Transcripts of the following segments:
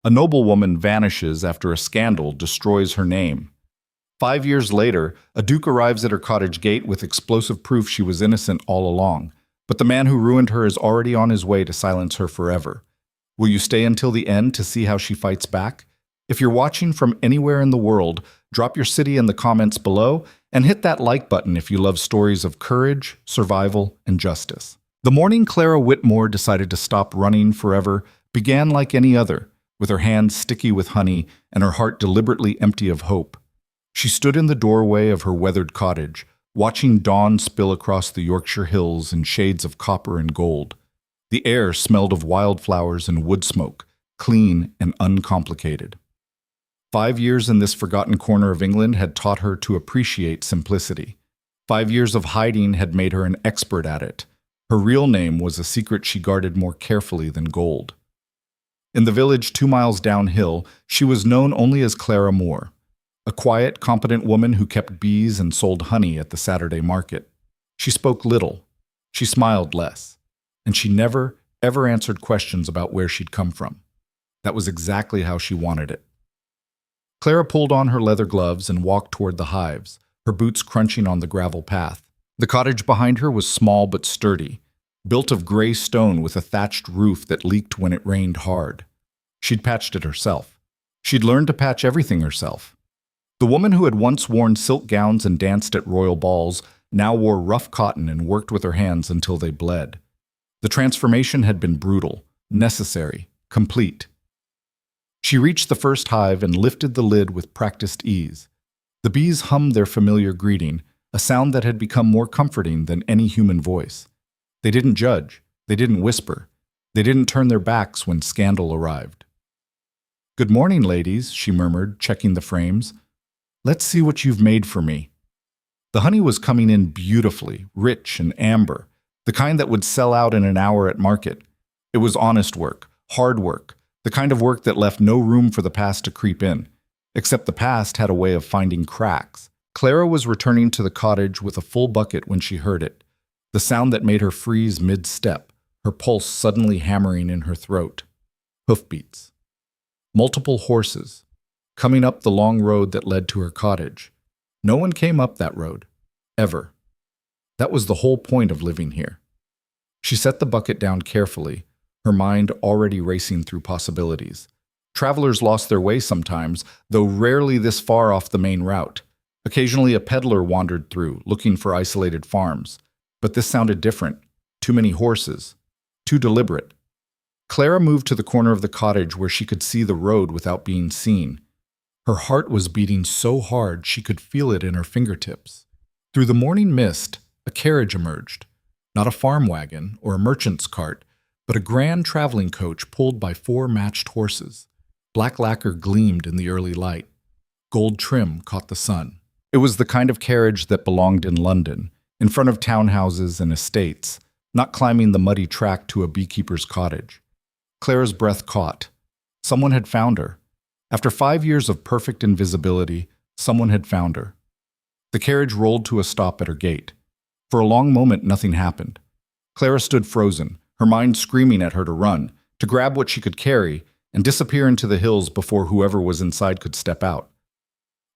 A noblewoman vanishes after a scandal destroys her name. 5 years later, a duke arrives at her cottage gate with explosive proof she was innocent all along, but the man who ruined her is already on his way to silence her forever. Will you stay until the end to see how she fights back? If you're watching from anywhere in the world, drop your city in the comments below and hit that like button if you love stories of courage, survival, and justice. The morning Clara Whitmore decided to stop running forever began like any other, with her hands sticky with honey and her heart deliberately empty of hope. She stood in the doorway of her weathered cottage, watching dawn spill across the Yorkshire hills in shades of copper and gold. The air smelled of wildflowers and wood smoke, clean and uncomplicated. 5 years in this forgotten corner of England had taught her to appreciate simplicity. 5 years of hiding had made her an expert at it. Her real name was a secret she guarded more carefully than gold. In the village 2 miles downhill, she was known only as Clara Moore, a quiet, competent woman who kept bees and sold honey at the Saturday market. She spoke little, she smiled less, and she never, ever answered questions about where she'd come from. That was exactly how she wanted it. Clara pulled on her leather gloves and walked toward the hives, her boots crunching on the gravel path. The cottage behind her was small but sturdy, built of gray stone with a thatched roof that leaked when it rained hard. She'd patched it herself. She'd learned to patch everything herself. The woman who had once worn silk gowns and danced at royal balls now wore rough cotton and worked with her hands until they bled. The transformation had been brutal, necessary, complete. She reached the first hive and lifted the lid with practiced ease. The bees hummed their familiar greeting, a sound that had become more comforting than any human voice. They didn't judge, they didn't whisper, they didn't turn their backs when scandal arrived. "Good morning, ladies," she murmured, checking the frames. "Let's see what you've made for me." The honey was coming in beautifully, rich and amber, the kind that would sell out in an hour at market. It was honest work, hard work, the kind of work that left no room for the past to creep in. Except the past had a way of finding cracks. Clara was returning to the cottage with a full bucket when she heard it, the sound that made her freeze mid-step, her pulse suddenly hammering in her throat. Hoofbeats. Multiple horses, coming up the long road that led to her cottage. No one came up that road, ever. That was the whole point of living here. She set the bucket down carefully, her mind already racing through possibilities. Travelers lost their way sometimes, though rarely this far off the main route. Occasionally a peddler wandered through, looking for isolated farms. But this sounded different. Too many horses. Too deliberate. Clara moved to the corner of the cottage where she could see the road without being seen. Her heart was beating so hard she could feel it in her fingertips. Through the morning mist, a carriage emerged. Not a farm wagon or a merchant's cart, but a grand traveling coach pulled by 4 matched horses. Black lacquer gleamed in the early light. Gold trim caught the sun. It was the kind of carriage that belonged in London, in front of townhouses and estates, not climbing the muddy track to a beekeeper's cottage. Clara's breath caught. Someone had found her. After 5 years of perfect invisibility, someone had found her. The carriage rolled to a stop at her gate. For a long moment, nothing happened. Clara stood frozen, her mind screaming at her to run, to grab what she could carry, and disappear into the hills before whoever was inside could step out.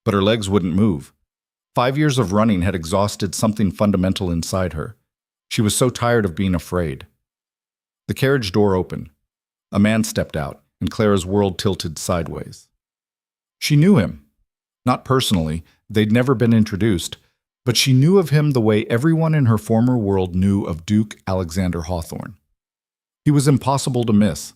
But her legs wouldn't move. 5 years of running had exhausted something fundamental inside her. She was so tired of being afraid. The carriage door opened. A man stepped out, and Clara's world tilted sideways. She knew him. Not personally, they'd never been introduced, but she knew of him the way everyone in her former world knew of Duke Alexander Hawthorne. He was impossible to miss.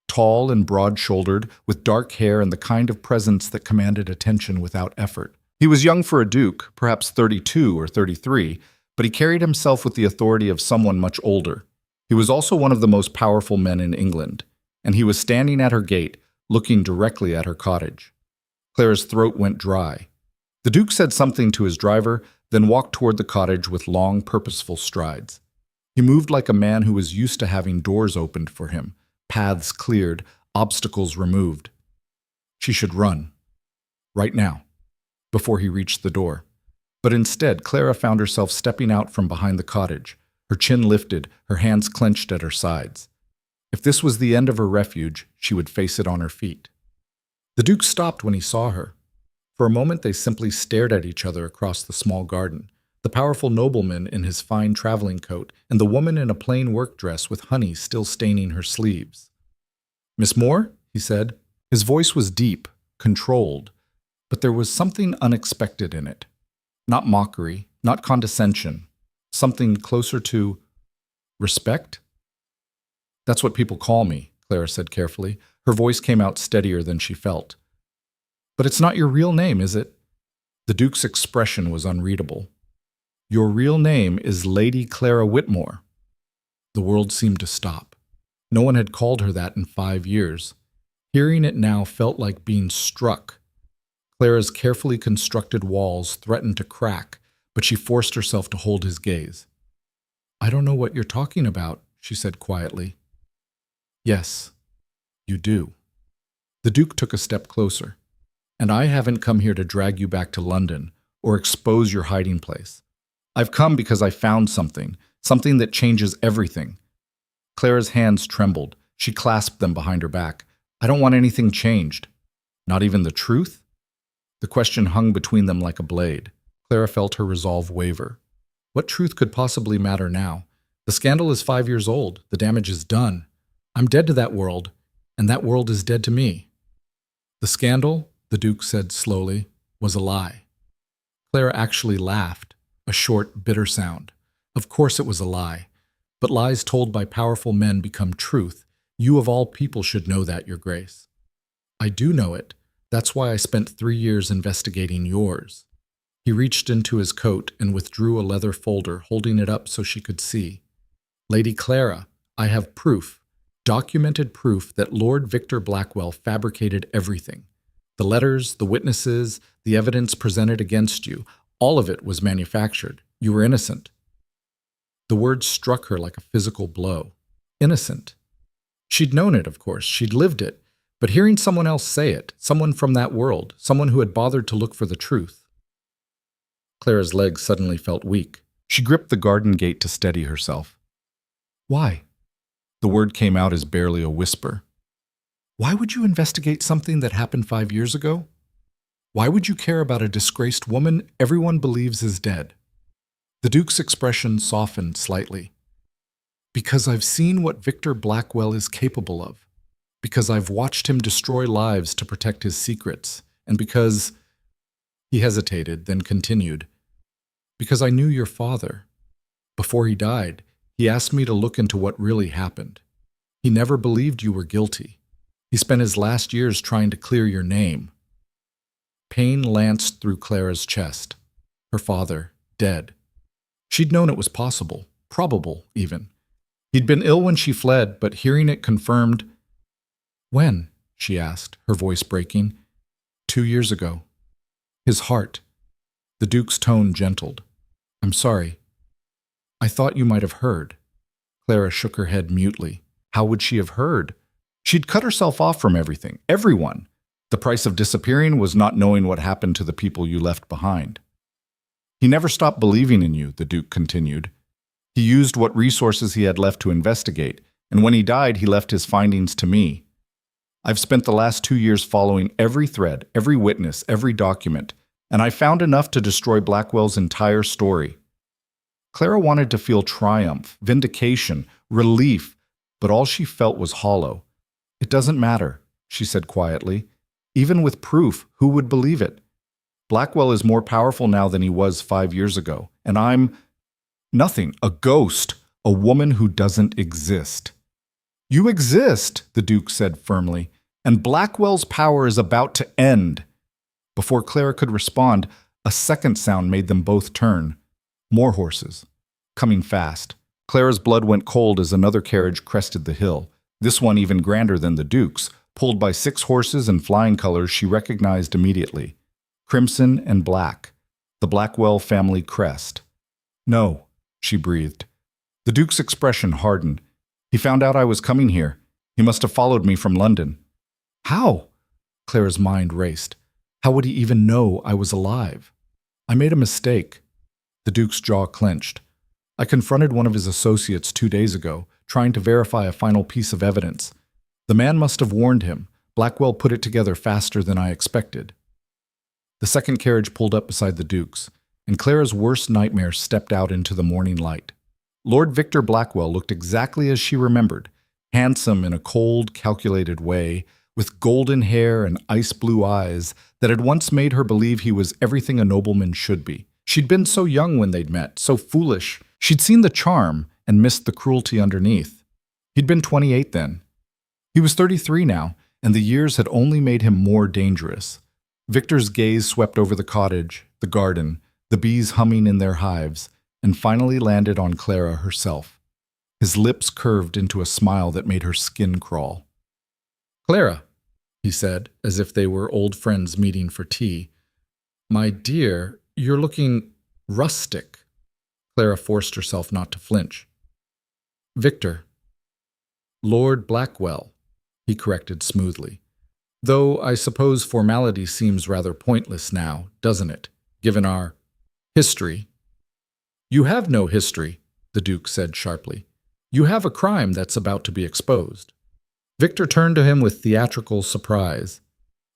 Tall and broad-shouldered, with dark hair and the kind of presence that commanded attention without effort. He was young for a duke, perhaps 32 or 33, but he carried himself with the authority of someone much older. He was also one of the most powerful men in England, and he was standing at her gate, looking directly at her cottage. Clara's throat went dry. The duke said something to his driver, then walked toward the cottage with long, purposeful strides. He moved like a man who was used to having doors opened for him, paths cleared, obstacles removed. She should run. Right now. Before he reached the door. But instead, Clara found herself stepping out from behind the cottage, her chin lifted, her hands clenched at her sides. If this was the end of her refuge, she would face it on her feet. The Duke stopped when he saw her. For a moment they simply stared at each other across the small garden, the powerful nobleman in his fine traveling coat, and the woman in a plain work dress with honey still staining her sleeves. "Miss Moore?" he said. His voice was deep, controlled, but there was something unexpected in it. Not mockery, not condescension, something closer to respect? "That's what people call me," Clara said carefully. Her voice came out steadier than she felt. "But it's not your real name, is it?" The Duke's expression was unreadable. "Your real name is Lady Clara Whitmore." The world seemed to stop. No one had called her that in 5 years. Hearing it now felt like being struck. Clara's carefully constructed walls threatened to crack, but she forced herself to hold his gaze. "I don't know what you're talking about," she said quietly. "Yes, you do." The Duke took a step closer. "And I haven't come here to drag you back to London or expose your hiding place. I've come because I found something that changes everything." Clara's hands trembled. She clasped them behind her back. "I don't want anything changed." "Not even the truth?" The question hung between them like a blade. Clara felt her resolve waver. What truth could possibly matter now? The scandal is 5 years old. The damage is done. I'm dead to that world, and that world is dead to me. "The scandal," the Duke said slowly, "was a lie." Clara actually laughed, a short, bitter sound. Of course it was a lie. But lies told by powerful men become truth. You of all people should know that, Your Grace. "I do know it. That's why I spent 3 years investigating yours." He reached into his coat and withdrew a leather folder, holding it up so she could see. "Lady Clara, I have proof, documented proof that Lord Victor Blackwell fabricated everything. The letters, the witnesses, the evidence presented against you, all of it was manufactured. You were innocent." The word struck her like a physical blow. Innocent. She'd known it, of course. She'd lived it. But hearing someone else say it, someone from that world, someone who had bothered to look for the truth. Clara's legs suddenly felt weak. She gripped the garden gate to steady herself. "Why?" The word came out as barely a whisper. "Why would you investigate something that happened 5 years ago? Why would you care about a disgraced woman everyone believes is dead?" The Duke's expression softened slightly. "Because I've seen what Victor Blackwell is capable of. Because I've watched him destroy lives to protect his secrets. And because—" He hesitated, then continued. "Because I knew your father. Before he died, he asked me to look into what really happened. He never believed you were guilty. He spent his last years trying to clear your name." Pain lanced through Clara's chest. Her father, dead. She'd known it was possible, probable even. He'd been ill when she fled, but hearing it confirmed. "When?" she asked, her voice breaking. 2 years ago." His heart. The Duke's tone gentled. "I'm sorry. I thought you might have heard." Clara shook her head mutely. How would she have heard? She'd cut herself off from everything, everyone. The price of disappearing was not knowing what happened to the people you left behind. "He never stopped believing in you," the Duke continued. "He used what resources he had left to investigate, and when he died, he left his findings to me. I've spent the last 2 years following every thread, every witness, every document, and I found enough to destroy Blackwell's entire story." Clara wanted to feel triumph, vindication, relief, but all she felt was hollow. "It doesn't matter," she said quietly. "Even with proof, who would believe it? Blackwell is more powerful now than he was 5 years ago, and I'm nothing, a ghost, a woman who doesn't exist." "You exist," the Duke said firmly, "and Blackwell's power is about to end." Before Clara could respond, a second sound made them both turn. More horses. Coming fast. Clara's blood went cold as another carriage crested the hill, this one even grander than the Duke's, pulled by 6 horses in flying colors she recognized immediately. Crimson and black. The Blackwell family crest. "No," she breathed. The Duke's expression hardened. "He found out I was coming here. He must have followed me from London." "How?" Clara's mind raced. "How would he even know I was alive?" "I made a mistake." The Duke's jaw clenched. "I confronted one of his associates 2 days ago, trying to verify a final piece of evidence. The man must have warned him, Blackwell put it together faster than I expected. The second carriage pulled up beside the Duke's, and Clara's worst nightmare stepped out into the morning light. Lord Victor Blackwell looked exactly as she remembered, handsome in a cold, calculated way, with golden hair and ice-blue eyes that had once made her believe he was everything a nobleman should be. She'd been so young when they'd met, so foolish. She'd seen the charm and missed the cruelty underneath. He'd been 28 then. He was 33 now, and the years had only made him more dangerous. Victor's gaze swept over the cottage, the garden, the bees humming in their hives, and finally landed on Clara herself. His lips curved into a smile that made her skin crawl. "Clara," he said, as if they were old friends meeting for tea. "My dear, you're looking rustic." Clara forced herself not to flinch. "Victor." "Lord Blackwell," he corrected smoothly. "Though I suppose formality seems rather pointless now, doesn't it, given our history?" "You have no history," the Duke said sharply. "You have a crime that's about to be exposed." Victor turned to him with theatrical surprise.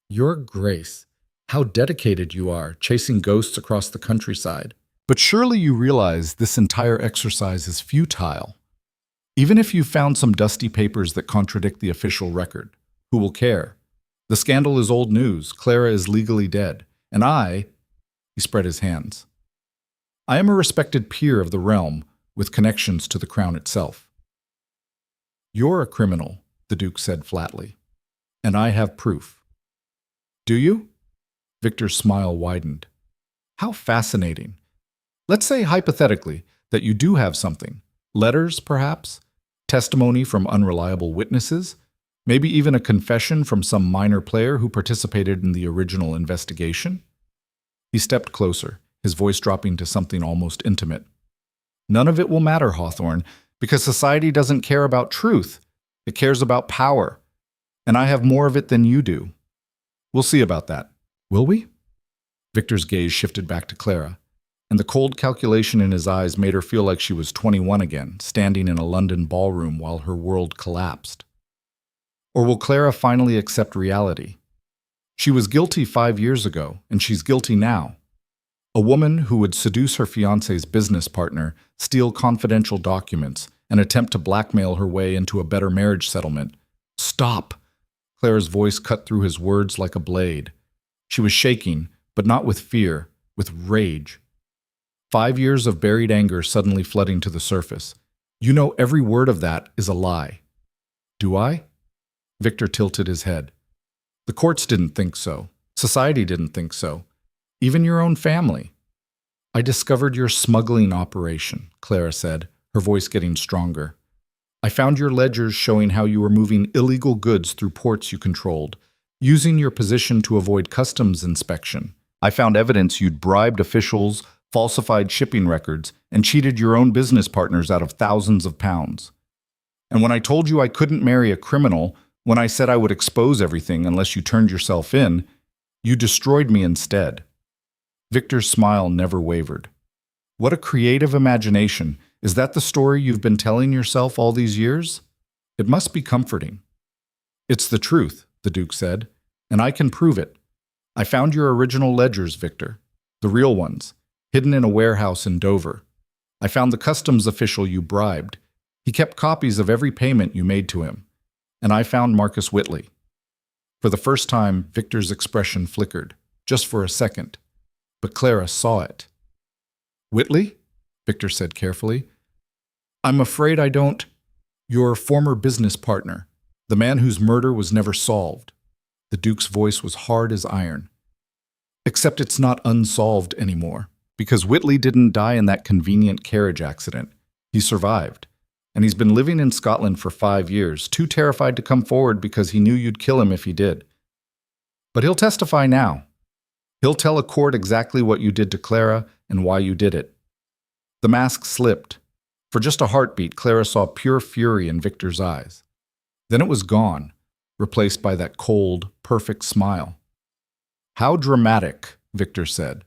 "Your Grace, how dedicated you are, chasing ghosts across the countryside. But surely you realize this entire exercise is futile. Even if you found some dusty papers that contradict the official record, who will care? The scandal is old news. Clara is legally dead. And he spread his hands. I am a respected peer of the realm with connections to the crown itself." "You're a criminal," the Duke said flatly, "and I have proof." "Do you?" Victor's smile widened. "How fascinating. Let's say hypothetically that you do have something. Letters, perhaps? Testimony from unreliable witnesses? Maybe even a confession from some minor player who participated in the original investigation?" He stepped closer, his voice dropping to something almost intimate. "None of it will matter, Hawthorne, because society doesn't care about truth. It cares about power. And I have more of it than you do. We'll see about that. Will we?" Victor's gaze shifted back to Clara, and the cold calculation in his eyes made her feel like she was 21 again, standing in a London ballroom while her world collapsed. Or will Clara finally accept reality? She was guilty 5 years ago, and she's guilty now. A woman who would seduce her fiancé's business partner, steal confidential documents, and attempt to blackmail her way into a better marriage settlement. "Stop!" Clara's voice cut through his words like a blade. She was shaking, but not with fear, with rage. 5 years of buried anger suddenly flooding to the surface. "You know every word of that is a lie." "Do I?" Victor tilted his head. "The courts didn't think so. Society didn't think so. Even your own family." "I discovered your smuggling operation," Clara said, her voice getting stronger. "I found your ledgers showing how you were moving illegal goods through ports you controlled, using your position to avoid customs inspection. I found evidence you'd bribed officials, falsified shipping records, and cheated your own business partners out of thousands of pounds. And when I told you I couldn't marry a criminal, when I said I would expose everything unless you turned yourself in, you destroyed me instead." Victor's smile never wavered. "What a creative imagination. Is that the story you've been telling yourself all these years? It must be comforting." "It's the truth," the Duke said, "and I can prove it. I found your original ledgers, Victor, the real ones, hidden in a warehouse in Dover. I found the customs official you bribed. He kept copies of every payment you made to him. And I found Marcus Whitley." For the first time, Victor's expression flickered, just for a second. But Clara saw it. "Whitley?" Victor said carefully. "I'm afraid I don't. Your former business partner, the man whose murder was never solved." The Duke's voice was hard as iron. "Except it's not unsolved anymore, because Whitley didn't die in that convenient carriage accident. He survived. And he's been living in Scotland for 5 years, too terrified to come forward because he knew you'd kill him if he did. But he'll testify now. He'll tell a court exactly what you did to Clara and why you did it." The mask slipped. For just a heartbeat, Clara saw pure fury in Victor's eyes. Then it was gone, replaced by that cold, perfect smile. "How dramatic," Victor said.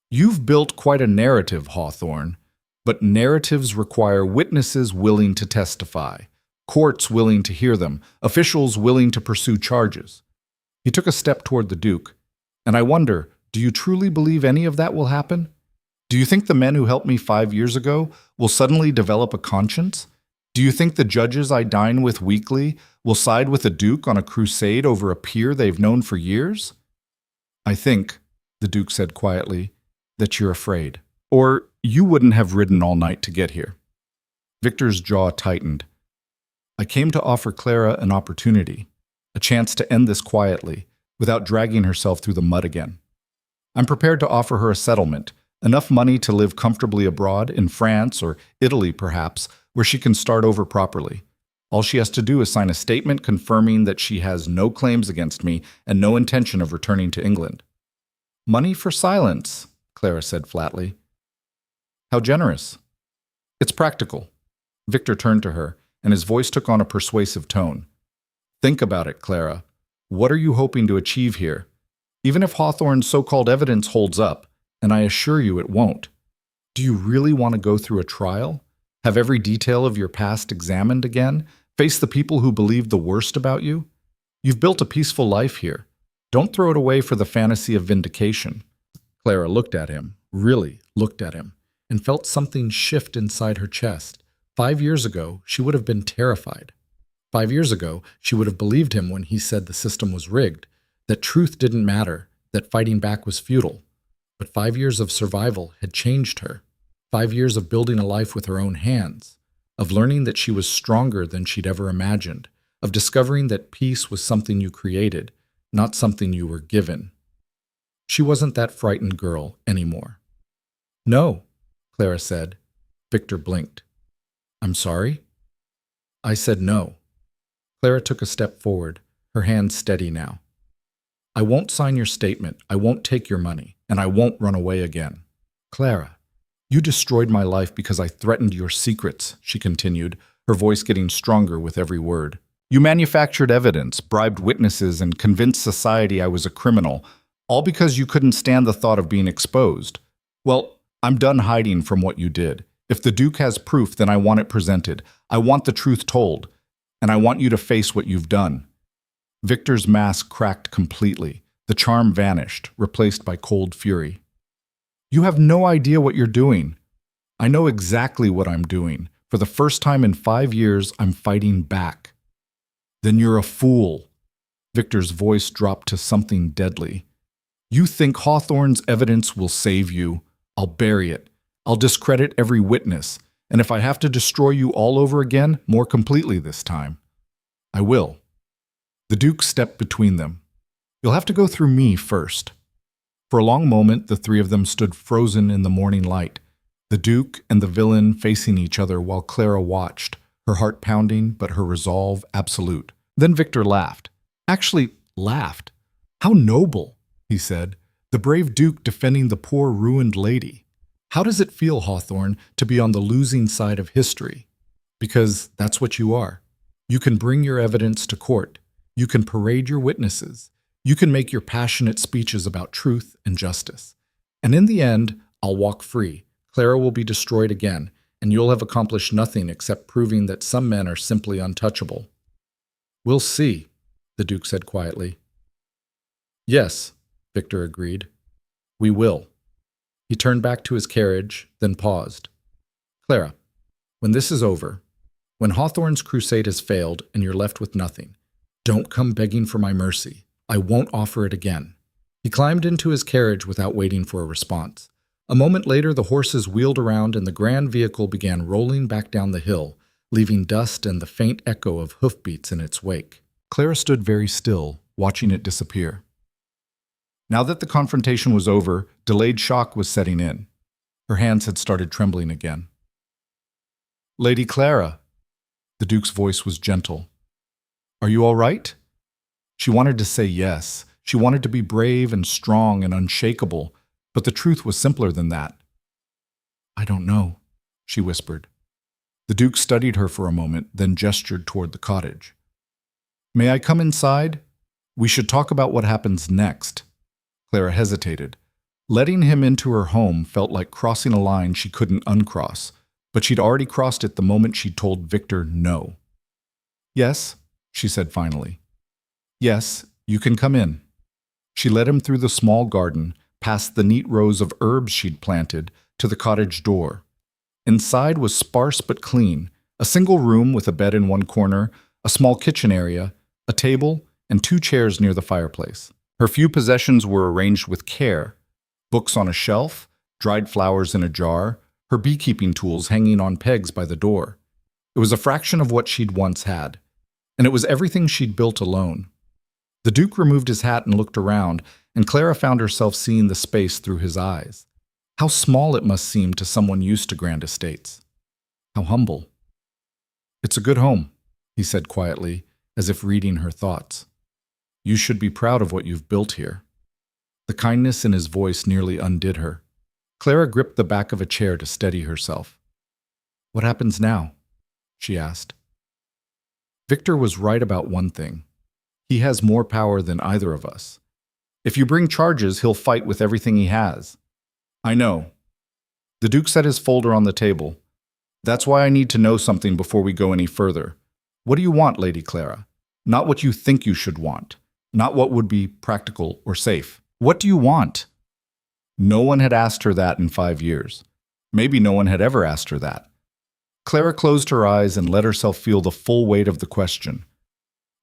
"You've built quite a narrative, Hawthorne. But narratives require witnesses willing to testify, courts willing to hear them, officials willing to pursue charges. He took a step toward the Duke. And I wonder, do you truly believe any of that will happen? Do you think the men who helped me 5 years ago will suddenly develop a conscience? Do you think the judges I dine with weekly will side with the Duke on a crusade over a peer they've known for years? I think, the Duke said quietly, that you're afraid. Or you wouldn't have ridden all night to get here. Victor's jaw tightened. I came to offer Clara an opportunity, a chance to end this quietly, without dragging herself through the mud again. I'm prepared to offer her a settlement, enough money to live comfortably abroad, in France or Italy perhaps, where she can start over properly. All she has to do is sign a statement confirming that she has no claims against me and no intention of returning to England. Money for silence, Clara said flatly. How generous. It's practical. Victor turned to her, and his voice took on a persuasive tone. Think about it, Clara. What are you hoping to achieve here? Even if Hawthorne's so-called evidence holds up, and I assure you it won't, do you really want to go through a trial? Have every detail of your past examined again? Face the people who believe the worst about you? You've built a peaceful life here. Don't throw it away for the fantasy of vindication. Clara looked at him, really looked at him, and felt something shift inside her chest. 5 years ago, she would have been terrified. 5 years ago, she would have believed him when he said the system was rigged, that truth didn't matter, that fighting back was futile. But 5 years of survival had changed her. 5 years of building a life with her own hands, of learning that she was stronger than she'd ever imagined, of discovering that peace was something you created, not something you were given. She wasn't that frightened girl anymore. No, Clara said. Victor blinked. I'm sorry? I said no. Clara took a step forward, her hand steady now. I won't sign your statement, I won't take your money, and I won't run away again. Clara, you destroyed my life because I threatened your secrets, she continued, her voice getting stronger with every word. You manufactured evidence, bribed witnesses, and convinced society I was a criminal, all because you couldn't stand the thought of being exposed. Well, I'm done hiding from what you did. If the Duke has proof, then I want it presented. I want the truth told, and I want you to face what you've done. Victor's mask cracked completely. The charm vanished, replaced by cold fury. You have no idea what you're doing. I know exactly what I'm doing. For the first time in 5 years, I'm fighting back. Then you're a fool. Victor's voice dropped to something deadly. You think Hawthorne's evidence will save you. I'll bury it. I'll discredit every witness. And if I have to destroy you all over again, more completely this time, I will. The Duke stepped between them. You'll have to go through me first. For a long moment, the three of them stood frozen in the morning light, the Duke and the villain facing each other while Clara watched, her heart pounding but her resolve absolute. Then Victor laughed. Actually, laughed. How noble, he said, the brave Duke defending the poor ruined lady. How does it feel, Hawthorne, to be on the losing side of history? Because that's what you are. You can bring your evidence to court. You can parade your witnesses. You can make your passionate speeches about truth and justice. And in the end, I'll walk free. Clara will be destroyed again, and you'll have accomplished nothing except proving that some men are simply untouchable. We'll see, the Duke said quietly. Yes, Victor agreed. We will. He turned back to his carriage, then paused. Clara, when this is over, when Hawthorne's crusade has failed and you're left with nothing, don't come begging for my mercy. I won't offer it again. He climbed into his carriage without waiting for a response. A moment later, the horses wheeled around and the grand vehicle began rolling back down the hill, leaving dust and the faint echo of hoofbeats in its wake. Clara stood very still, watching it disappear. Now that the confrontation was over, delayed shock was setting in. Her hands had started trembling again. Lady Clara, the Duke's voice was gentle. Are you all right? She wanted to say yes. She wanted to be brave and strong and unshakable, but the truth was simpler than that. I don't know, she whispered. The Duke studied her for a moment, then gestured toward the cottage. May I come inside? We should talk about what happens next. Clara hesitated. Letting him into her home felt like crossing a line she couldn't uncross, but she'd already crossed it the moment she told Victor no. Yes, she said finally. Yes, you can come in. She led him through the small garden, past the neat rows of herbs she'd planted, to the cottage door. Inside was sparse but clean, a single room with a bed in one corner, a small kitchen area, a table, and 2 chairs near the fireplace. Her few possessions were arranged with care: books on a shelf, dried flowers in a jar, her beekeeping tools hanging on pegs by the door. It was a fraction of what she'd once had, and it was everything she'd built alone. The Duke removed his hat and looked around, and Clara found herself seeing the space through his eyes. How small it must seem to someone used to grand estates. How humble. "It's a good home," he said quietly, as if reading her thoughts. "You should be proud of what you've built here." The kindness in his voice nearly undid her. Clara gripped the back of a chair to steady herself. "What happens now?" she asked. Victor was right about one thing. He has more power than either of us. If you bring charges, he'll fight with everything he has. I know. The Duke set his folder on the table. That's why I need to know something before we go any further. What do you want, Lady Clara? Not what you think you should want. Not what would be practical or safe. What do you want? No one had asked her that in 5 years. Maybe no one had ever asked her that. Clara closed her eyes and let herself feel the full weight of the question.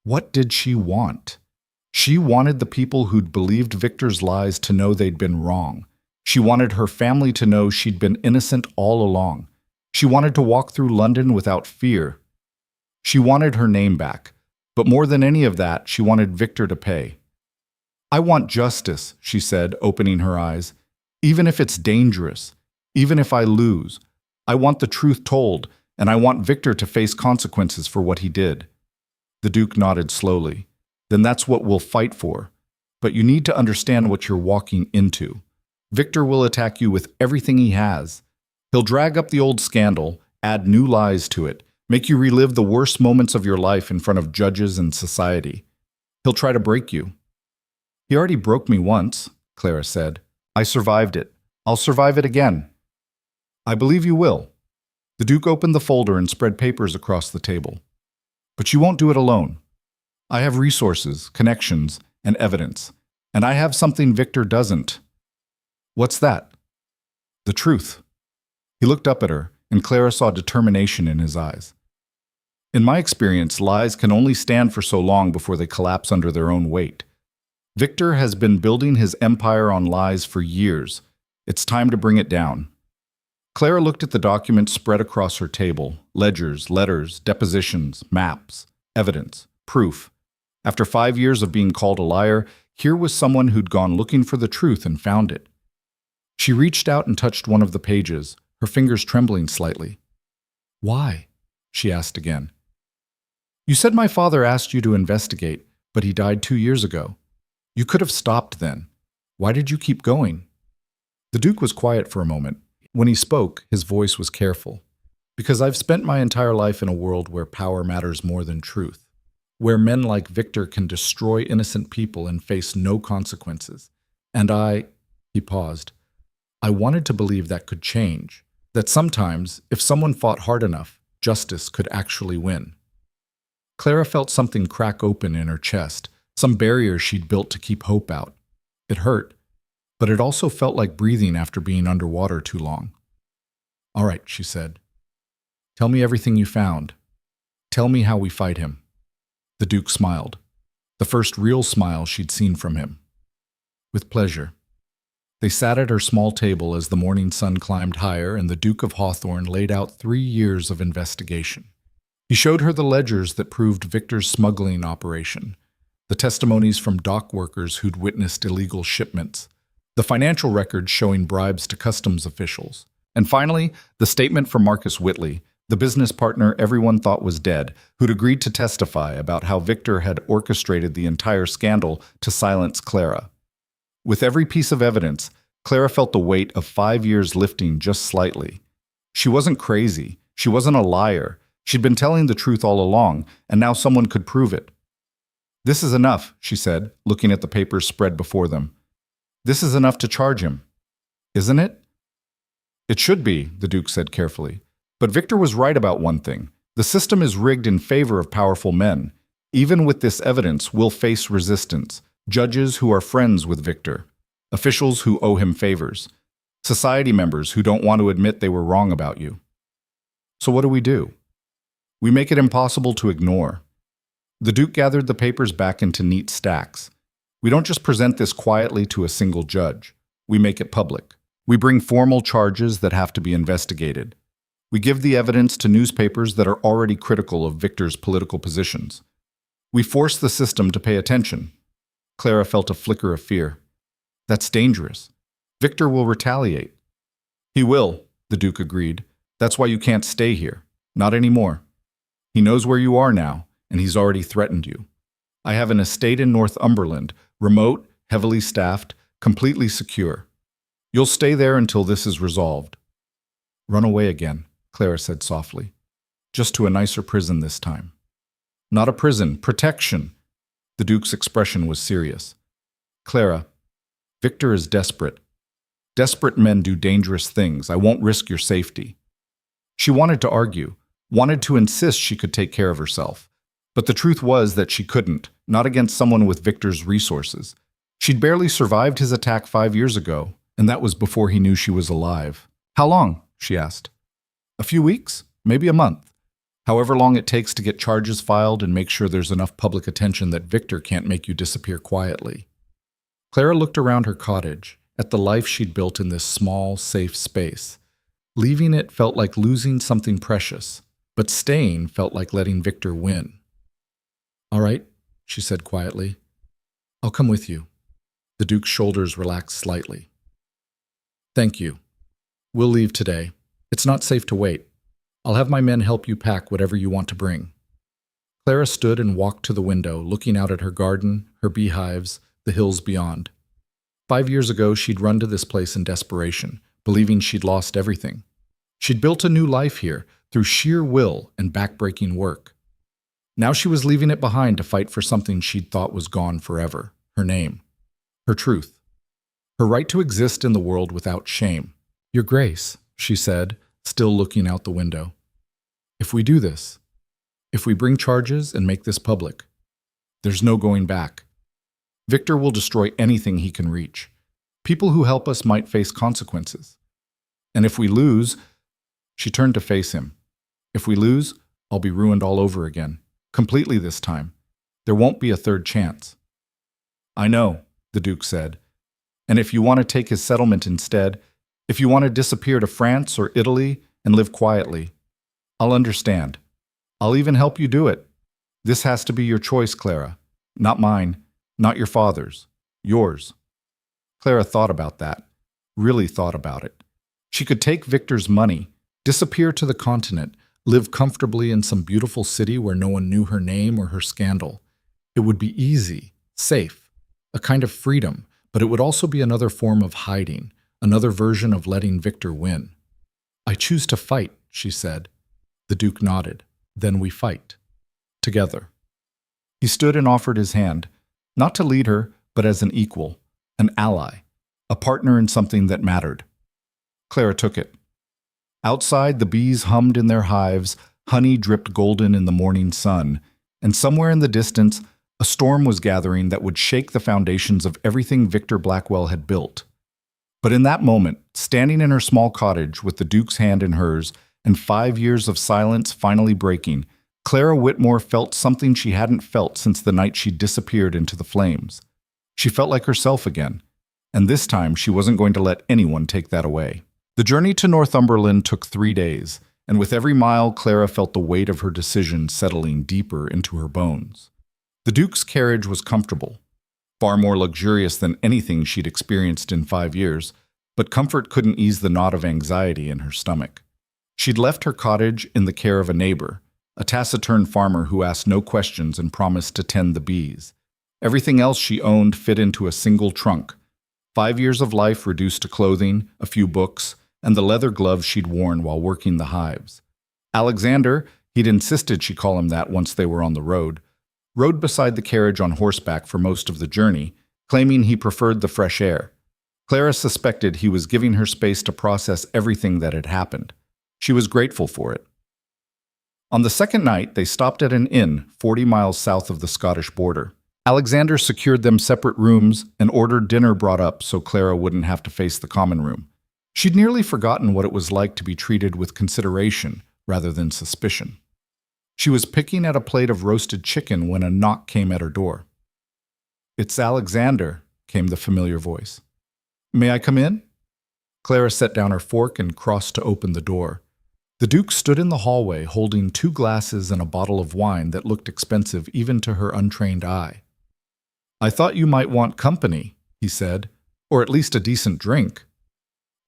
What did she want? She wanted the people who'd believed Victor's lies to know they'd been wrong. She wanted her family to know she'd been innocent all along. She wanted to walk through London without fear. She wanted her name back, but more than any of that, she wanted Victor to pay. I want justice, she said, opening her eyes, even if it's dangerous, even if I lose. I want the truth told, and I want Victor to face consequences for what he did. The Duke nodded slowly. Then that's what we'll fight for. But you need to understand what you're walking into. Victor will attack you with everything he has. He'll drag up the old scandal, add new lies to it, make you relive the worst moments of your life in front of judges and society. He'll try to break you. He already broke me once, Clara said. I survived it. I'll survive it again. I believe you will. The Duke opened the folder and spread papers across the table. But you won't do it alone. I have resources, connections, and evidence. And I have something Victor doesn't. What's that? The truth. He looked up at her, and Clara saw determination in his eyes. In my experience, lies can only stand for so long before they collapse under their own weight. Victor has been building his empire on lies for years. It's time to bring it down. Clara looked at the documents spread across her table: ledgers, letters, depositions, maps, evidence, proof. After 5 years of being called a liar, here was someone who'd gone looking for the truth and found it. She reached out and touched one of the pages, her fingers trembling slightly. Why? She asked again. You said my father asked you to investigate, but he died 2 years ago. You could have stopped then. Why did you keep going? The Duke was quiet for a moment. When he spoke, his voice was careful. Because I've spent my entire life in a world where power matters more than truth, where men like Victor can destroy innocent people and face no consequences. And he paused, I wanted to believe that could change, that sometimes, if someone fought hard enough, justice could actually win. Clara felt something crack open in her chest, some barrier she'd built to keep hope out. It hurt, but it also felt like breathing after being underwater too long. All right, she said. Tell me everything you found. Tell me how we fight him. The Duke smiled, the first real smile she'd seen from him. With pleasure. They sat at her small table as the morning sun climbed higher and the Duke of Hawthorne laid out 3 years of investigation. He showed her the ledgers that proved Victor's smuggling operation, the testimonies from dock workers who'd witnessed illegal shipments, the financial records showing bribes to customs officials, and finally, the statement from Marcus Whitley, the business partner everyone thought was dead, who'd agreed to testify about how Victor had orchestrated the entire scandal to silence Clara. With every piece of evidence, Clara felt the weight of 5 years lifting just slightly. She wasn't crazy. She wasn't a liar. She'd been telling the truth all along, and now someone could prove it. This is enough, she said, looking at the papers spread before them. This is enough to charge him. Isn't it? It should be, the Duke said carefully. But Victor was right about one thing. The system is rigged in favor of powerful men. Even with this evidence, we'll face resistance. Judges who are friends with Victor, officials who owe him favors, society members who don't want to admit they were wrong about you. So what do? We make it impossible to ignore. The Duke gathered the papers back into neat stacks. We don't just present this quietly to a single judge. We make it public. We bring formal charges that have to be investigated. We give the evidence to newspapers that are already critical of Victor's political positions. We force the system to pay attention. Clara felt a flicker of fear. That's dangerous. Victor will retaliate. He will, the Duke agreed. That's why you can't stay here. Not anymore. He knows where you are now, and he's already threatened you. I have an estate in Northumberland, remote, heavily staffed, completely secure. You'll stay there until this is resolved. Run away again, Clara said softly. Just to a nicer prison this time. Not a prison, protection. The Duke's expression was serious. Clara, Victor is desperate. Desperate men do dangerous things. I won't risk your safety. She wanted to argue, wanted to insist she could take care of herself. But the truth was that she couldn't, not against someone with Victor's resources. She'd barely survived his attack 5 years ago, and that was before he knew she was alive. How long? She asked. A few weeks? Maybe a month. However long it takes to get charges filed and make sure there's enough public attention that Victor can't make you disappear quietly. Clara looked around her cottage, at the life she'd built in this small, safe space. Leaving it felt like losing something precious, but staying felt like letting Victor win. All right, she said quietly. I'll come with you. The Duke's shoulders relaxed slightly. Thank you. We'll leave today. It's not safe to wait. I'll have my men help you pack whatever you want to bring. Clara stood and walked to the window, looking out at her garden, her beehives, the hills beyond. 5 years ago, she'd run to this place in desperation, believing she'd lost everything. She'd built a new life here through sheer will and backbreaking work. Now she was leaving it behind to fight for something she'd thought was gone forever, her name, her truth, her right to exist in the world without shame. Your Grace, she said, still looking out the window. If we do this, if we bring charges and make this public, there's no going back. Victor will destroy anything he can reach. People who help us might face consequences. And if we lose, she turned to face him. If we lose, I'll be ruined all over again. Completely this time. There won't be a third chance. I know, the Duke said. And if you want to take his settlement instead, if you want to disappear to France or Italy and live quietly, I'll understand. I'll even help you do it. This has to be your choice, Clara. Not mine, not your father's, yours. Clara thought about that, really thought about it. She could take Victor's money, disappear to the continent, live comfortably in some beautiful city where no one knew her name or her scandal. It would be easy, safe, a kind of freedom, but it would also be another form of hiding, another version of letting Victor win. I choose to fight, she said. The Duke nodded. Then we fight. Together. He stood and offered his hand, not to lead her, but as an equal, an ally, a partner in something that mattered. Clara took it. Outside, the bees hummed in their hives, honey dripped golden in the morning sun, and somewhere in the distance, a storm was gathering that would shake the foundations of everything Victor Blackwell had built. But in that moment, standing in her small cottage with the Duke's hand in hers, and 5 years of silence finally breaking, Clara Whitmore felt something she hadn't felt since the night she disappeared into the flames. She felt like herself again, and this time she wasn't going to let anyone take that away. The journey to Northumberland took 3 days, and with every mile Clara felt the weight of her decision settling deeper into her bones. The Duke's carriage was comfortable, far more luxurious than anything she'd experienced in 5 years, but comfort couldn't ease the knot of anxiety in her stomach. She'd left her cottage in the care of a neighbor, a taciturn farmer who asked no questions and promised to tend the bees. Everything else she owned fit into a single trunk. 5 years of life reduced to clothing, a few books, and the leather gloves she'd worn while working the hives. Alexander, he'd insisted she call him that once they were on the road, rode beside the carriage on horseback for most of the journey, claiming he preferred the fresh air. Clara suspected he was giving her space to process everything that had happened. She was grateful for it. On the second night, they stopped at an inn 40 miles south of the Scottish border. Alexander secured them separate rooms and ordered dinner brought up so Clara wouldn't have to face the common room. She'd nearly forgotten what it was like to be treated with consideration rather than suspicion. She was picking at a plate of roasted chicken when a knock came at her door. "It's Alexander," came the familiar voice. "May I come in?" Clara set down her fork and crossed to open the door. The Duke stood in the hallway holding 2 glasses and a bottle of wine that looked expensive even to her untrained eye. "I thought you might want company," he said, "or at least a decent drink."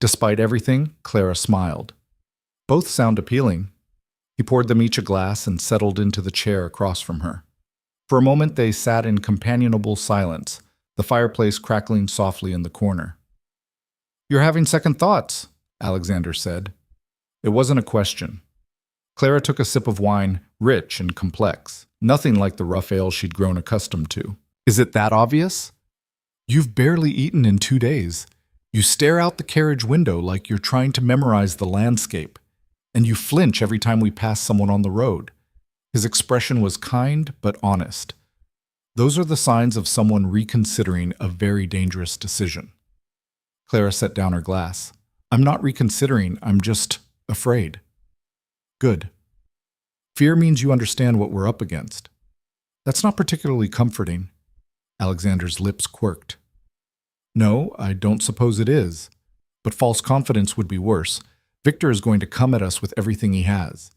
Despite everything, Clara smiled. "Both sound appealing." He poured them each a glass and settled into the chair across from her. For a moment they sat in companionable silence, the fireplace crackling softly in the corner. "You're having second thoughts," Alexander said. It wasn't a question. Clara took a sip of wine, rich and complex, nothing like the rough ale she'd grown accustomed to. "Is it that obvious? You've barely eaten in 2 days. You stare out the carriage window like you're trying to memorize the landscape, and you flinch every time we pass someone on the road." His expression was kind but honest. Those are the signs of someone reconsidering a very dangerous decision. Clara set down her glass. "I'm not reconsidering, I'm just afraid." "Good. Fear means you understand what we're up against." "That's not particularly comforting." Alexander's lips quirked. "No, I don't suppose it is. But false confidence would be worse. Victor is going to come at us with everything he has.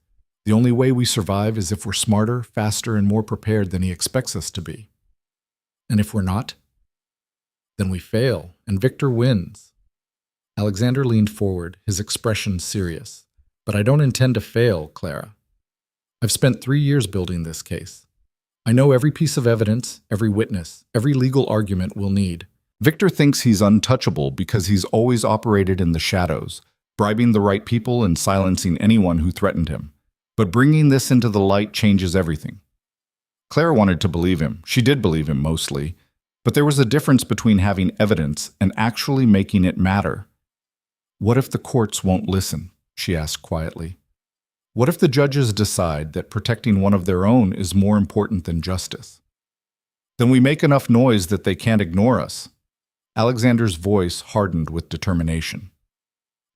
The only way we survive is if we're smarter, faster, and more prepared than he expects us to be. And if we're not, then we fail, and Victor wins." Alexander leaned forward, his expression serious. "But I don't intend to fail, Clara. I've spent 3 years building this case. I know every piece of evidence, every witness, every legal argument we'll need. Victor thinks he's untouchable because he's always operated in the shadows, bribing the right people and silencing anyone who threatened him. But bringing this into the light changes everything." Clara wanted to believe him. She did believe him mostly. But there was a difference between having evidence and actually making it matter. "What if the courts won't listen?" she asked quietly. "What if the judges decide that protecting one of their own is more important than justice? Then we make enough noise that they can't ignore us." Alexander's voice hardened with determination.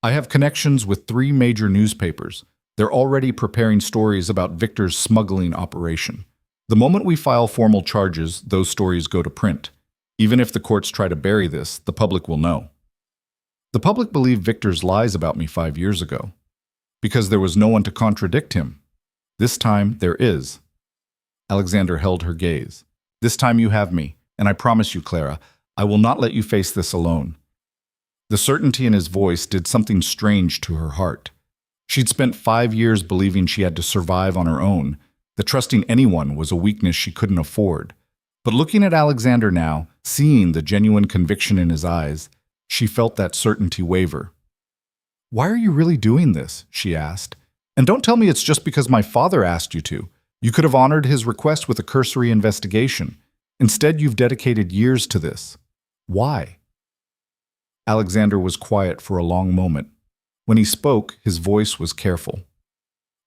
"I have connections with 3 major newspapers. They're already preparing stories about Victor's smuggling operation. The moment we file formal charges, those stories go to print. Even if the courts try to bury this, the public will know. The public believed Victor's lies about me 5 years ago, because there was no one to contradict him. This time, there is." Alexander held her gaze. "This time you have me, and I promise you, Clara, I will not let you face this alone." The certainty in his voice did something strange to her heart. She'd spent 5 years believing she had to survive on her own, that trusting anyone was a weakness she couldn't afford. But looking at Alexander now, seeing the genuine conviction in his eyes, she felt that certainty waver. "Why are you really doing this?" she asked. "And don't tell me it's just because my father asked you to. You could have honored his request with a cursory investigation. Instead, you've dedicated years to this. Why?" Alexander was quiet for a long moment. When he spoke, his voice was careful.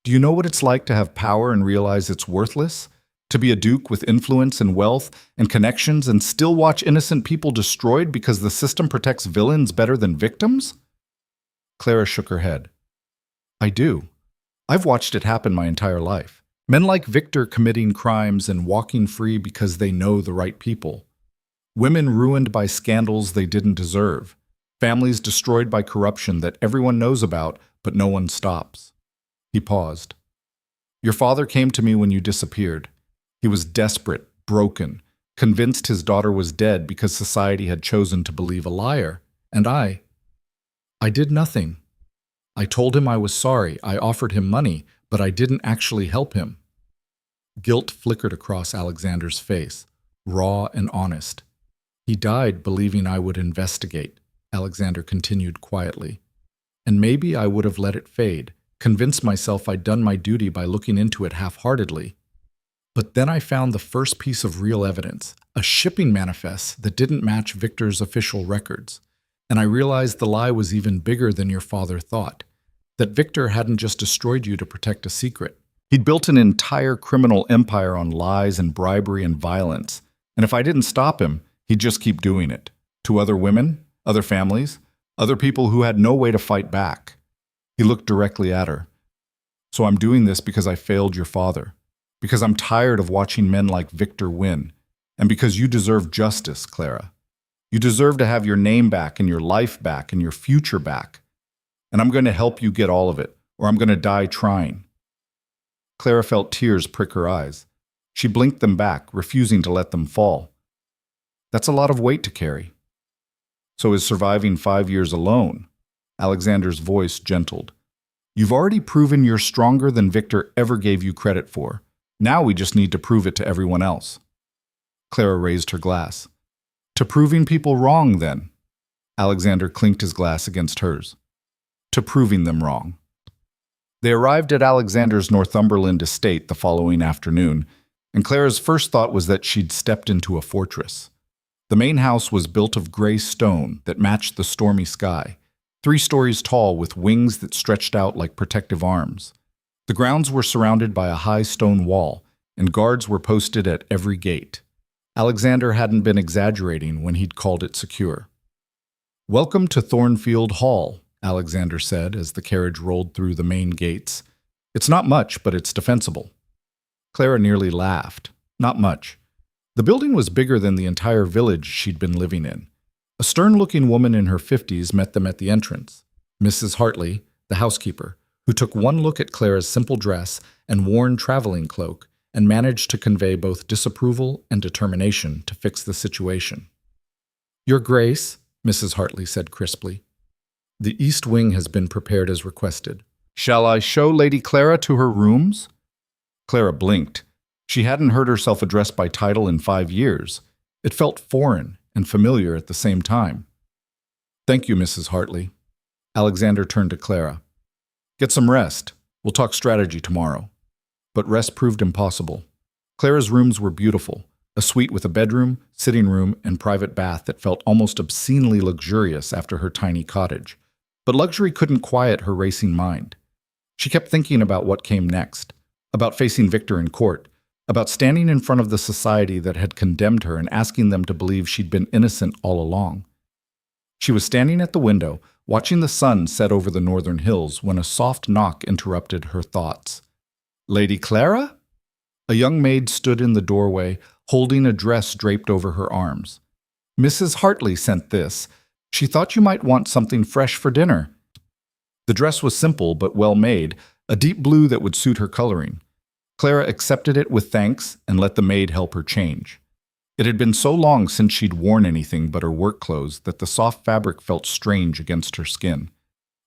"Do you know what it's like to have power and realize it's worthless? To be a duke with influence and wealth and connections and still watch innocent people destroyed because the system protects villains better than victims?" Clara shook her head. "I do. I've watched it happen my entire life. Men like Victor committing crimes and walking free because they know the right people. Women ruined by scandals they didn't deserve. Families destroyed by corruption that everyone knows about, but no one stops." He paused. "Your father came to me when you disappeared. He was desperate, broken, convinced his daughter was dead because society had chosen to believe a liar. And I did nothing. I told him I was sorry, I offered him money, but I didn't actually help him." Guilt flickered across Alexander's face, raw and honest. "He died believing I would investigate," Alexander continued quietly. "And maybe I would have let it fade, convinced myself I'd done my duty by looking into it half-heartedly. But then I found the first piece of real evidence, a shipping manifest that didn't match Victor's official records. And I realized the lie was even bigger than your father thought, that Victor hadn't just destroyed you to protect a secret. He'd built an entire criminal empire on lies and bribery and violence, And if I didn't stop him, he'd just keep doing it. To other women, other families, other people who had no way to fight back. He looked directly at her. So I'm doing this because I failed your father. Because I'm tired of watching men like Victor win. And because you deserve justice, Clara. You deserve to have your name back and your life back and your future back. And I'm going to help you get all of it, or I'm going to die trying. Clara felt tears prick her eyes. She blinked them back, refusing to let them fall. That's a lot of weight to carry. So is surviving 5 years alone? Alexander's voice gentled. You've already proven you're stronger than Victor ever gave you credit for. Now we just need to prove it to everyone else. Clara raised her glass. To proving people wrong, then. Alexander clinked his glass against hers. To proving them wrong. They arrived at Alexander's Northumberland estate the following afternoon, and Clara's first thought was that she'd stepped into a fortress. The main house was built of gray stone that matched the stormy sky, 3 stories tall with wings that stretched out like protective arms. The grounds were surrounded by a high stone wall, and guards were posted at every gate. Alexander hadn't been exaggerating when he'd called it secure. Welcome to Thornfield Hall, Alexander said as the carriage rolled through the main gates. It's not much, but it's defensible. Clara nearly laughed. Not much. The building was bigger than the entire village she'd been living in. A stern-looking woman in her 50s met them at the entrance. Mrs. Hartley, the housekeeper, who took one look at Clara's simple dress and worn traveling cloak and managed to convey both disapproval and determination to fix the situation. Your Grace, Mrs. Hartley said crisply, the east wing has been prepared as requested. Shall I show Lady Clara to her rooms? Clara blinked. She hadn't heard herself addressed by title in 5 years. It felt foreign and familiar at the same time. Thank you, Mrs. Hartley. Alexander turned to Clara. Get some rest. We'll talk strategy tomorrow. But rest proved impossible. Clara's rooms were beautiful, a suite with a bedroom, sitting room, and private bath that felt almost obscenely luxurious after her tiny cottage. But luxury couldn't quiet her racing mind. She kept thinking about what came next, about facing Victor in court, about standing in front of the society that had condemned her and asking them to believe she'd been innocent all along. She was standing at the window, watching the sun set over the northern hills, when a soft knock interrupted her thoughts. Lady Clara? A young maid stood in the doorway, holding a dress draped over her arms. Mrs. Hartley sent this. She thought you might want something fresh for dinner. The dress was simple but well made, a deep blue that would suit her coloring. Clara accepted it with thanks and let the maid help her change. It had been so long since she'd worn anything but her work clothes that the soft fabric felt strange against her skin.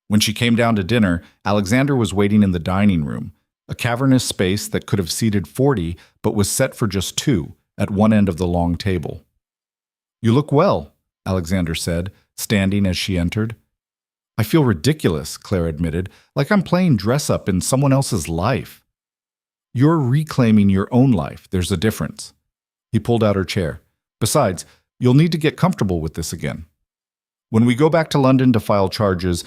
When she came down to dinner, Alexander was waiting in the dining room, a cavernous space that could have seated 40 but was set for just 2 at one end of the long table. You look well, Alexander said, standing as she entered. I feel ridiculous, Clara admitted, like I'm playing dress-up in someone else's life. You're reclaiming your own life. There's a difference. He pulled out her chair. Besides, you'll need to get comfortable with this again. When we go back to London to file charges,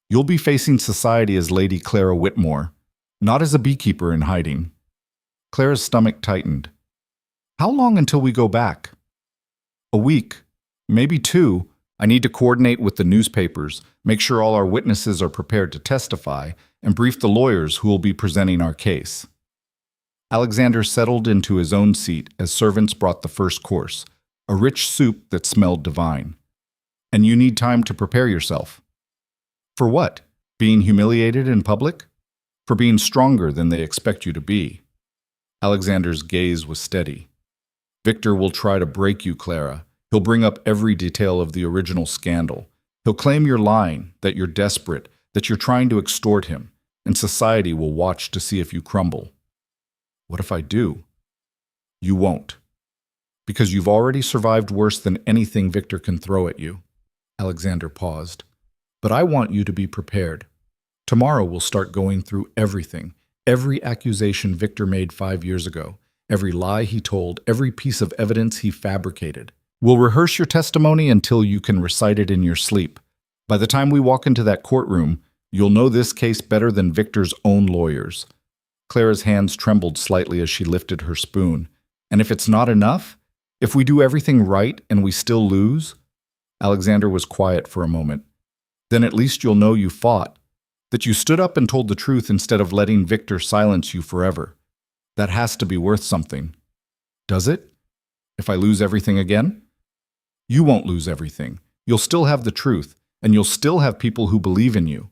you'll be facing society as Lady Clara Whitmore, not as a beekeeper in hiding. Clara's stomach tightened. How long until we go back? A week, maybe 2. I need to coordinate with the newspapers, make sure all our witnesses are prepared to testify, and brief the lawyers who will be presenting our case. Alexander settled into his own seat as servants brought the first course, a rich soup that smelled divine. And you need time to prepare yourself. For what? Being humiliated in public? For being stronger than they expect you to be. Alexander's gaze was steady. Victor will try to break you, Clara. He'll bring up every detail of the original scandal. He'll claim you're lying, that you're desperate, that you're trying to extort him, and society will watch to see if you crumble. What if I do? You won't. Because you've already survived worse than anything Victor can throw at you. Alexander paused. But I want you to be prepared. Tomorrow we'll start going through everything, every accusation Victor made 5 years ago, every lie he told, every piece of evidence he fabricated. We'll rehearse your testimony until you can recite it in your sleep. By the time we walk into that courtroom, you'll know this case better than Victor's own lawyers. Clara's hands trembled slightly as she lifted her spoon. And if it's not enough, If we do everything right and we still lose? Alexander was quiet for a moment. Then at least you'll know you fought, that you stood up and told the truth instead of letting Victor silence you forever. That has to be worth something. Does it? If I lose everything again? You won't lose everything. You'll still have the truth, and you'll still have people who believe in you.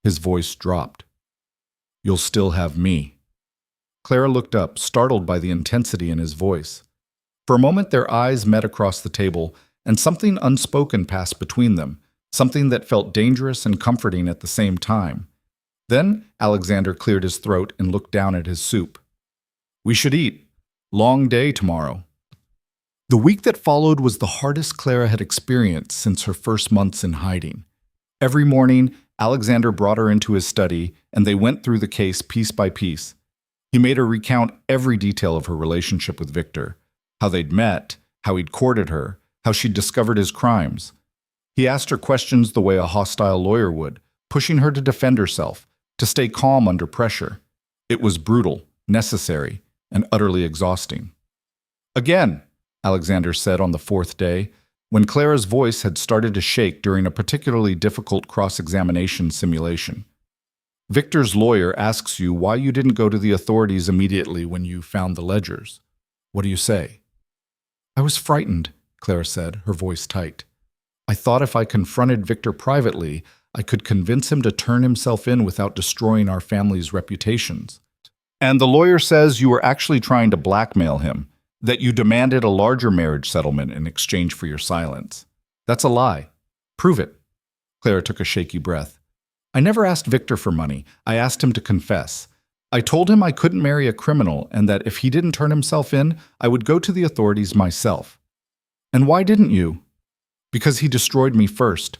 His voice dropped. You'll still have me. Clara looked up, startled by the intensity in his voice. For a moment their eyes met across the table, and something unspoken passed between them, something that felt dangerous and comforting at the same time. Then Alexander cleared his throat and looked down at his soup. We should eat. Long day tomorrow. The week that followed was the hardest Clara had experienced since her first months in hiding. Every morning, Alexander brought her into his study, and they went through the case piece by piece. He made her recount every detail of her relationship with Victor, how they'd met, how he'd courted her, how she'd discovered his crimes. He asked her questions the way a hostile lawyer would, pushing her to defend herself, to stay calm under pressure. It was brutal, necessary, and utterly exhausting. Again, Alexander said on the fourth day, when Clara's voice had started to shake during a particularly difficult cross-examination simulation. Victor's lawyer asks you why you didn't go to the authorities immediately when you found the ledgers. What do you say? I was frightened, Clara said, her voice tight. I thought if I confronted Victor privately, I could convince him to turn himself in without destroying our family's reputations. And the lawyer says you were actually trying to blackmail him, that you demanded a larger marriage settlement in exchange for your silence. That's a lie. Prove it. Clara took a shaky breath. I never asked Victor for money. I asked him to confess. I told him I couldn't marry a criminal and that if he didn't turn himself in, I would go to the authorities myself. And why didn't you? Because he destroyed me first.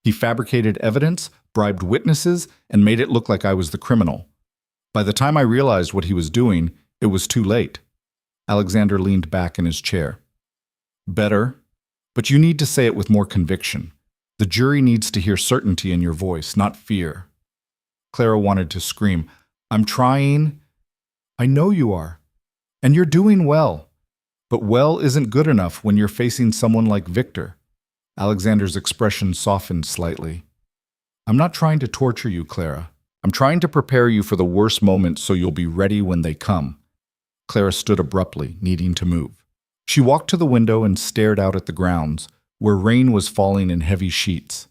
He fabricated evidence, bribed witnesses, and made it look like I was the criminal. By the time I realized what he was doing, it was too late. Alexander leaned back in his chair. Better, but you need to say it with more conviction. The jury needs to hear certainty in your voice, not fear. Clara wanted to scream, I'm trying. I know you are. And you're doing well. But well isn't good enough when you're facing someone like Victor. Alexander's expression softened slightly. I'm not trying to torture you, Clara. I'm trying to prepare you for the worst moments so you'll be ready when they come. Clara stood abruptly, needing to move. She walked to the window and stared out at the grounds, where rain was falling in heavy sheets.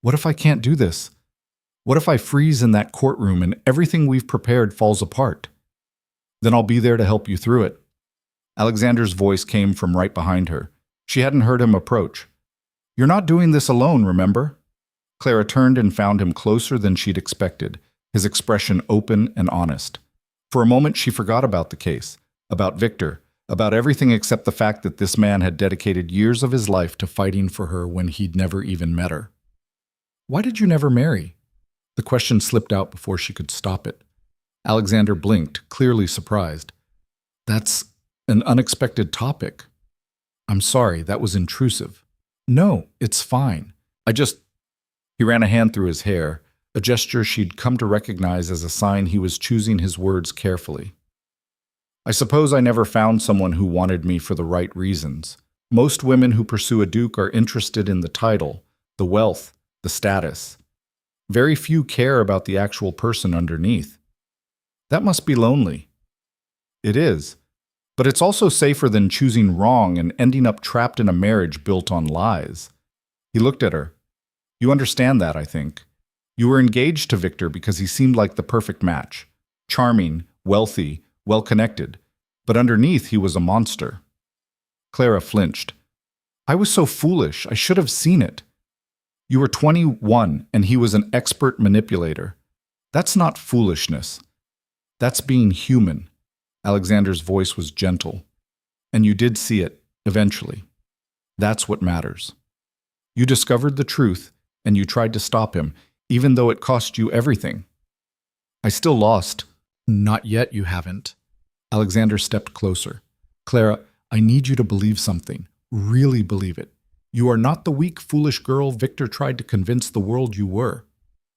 What if I can't do this? What if I freeze in that courtroom and everything we've prepared falls apart? Then I'll be there to help you through it. Alexander's voice came from right behind her. She hadn't heard him approach. You're not doing this alone, remember? Clara turned and found him closer than she'd expected, his expression open and honest. For a moment she forgot about the case, about Victor, about everything except the fact that this man had dedicated years of his life to fighting for her when he'd never even met her. Why did you never marry? The question slipped out before she could stop it. Alexander blinked, clearly surprised. That's an unexpected topic. I'm sorry, that was intrusive. No, it's fine. He ran a hand through his hair, a gesture she'd come to recognize as a sign he was choosing his words carefully. I suppose I never found someone who wanted me for the right reasons. Most women who pursue a duke are interested in the title, the wealth, the status. Very few care about the actual person underneath. That must be lonely. It is. But it's also safer than choosing wrong and ending up trapped in a marriage built on lies. He looked at her. You understand that, I think. You were engaged to Victor because he seemed like the perfect match. Charming, wealthy, well-connected. But underneath, he was a monster. Clara flinched. I was so foolish. I should have seen it. You were 21, and he was an expert manipulator. That's not foolishness. That's being human. Alexander's voice was gentle. And you did see it, eventually. That's what matters. You discovered the truth, and you tried to stop him, even though it cost you everything. I still lost. Not yet, you haven't. Alexander stepped closer. Clara, I need you to believe something. Really believe it. You are not the weak, foolish girl Victor tried to convince the world you were.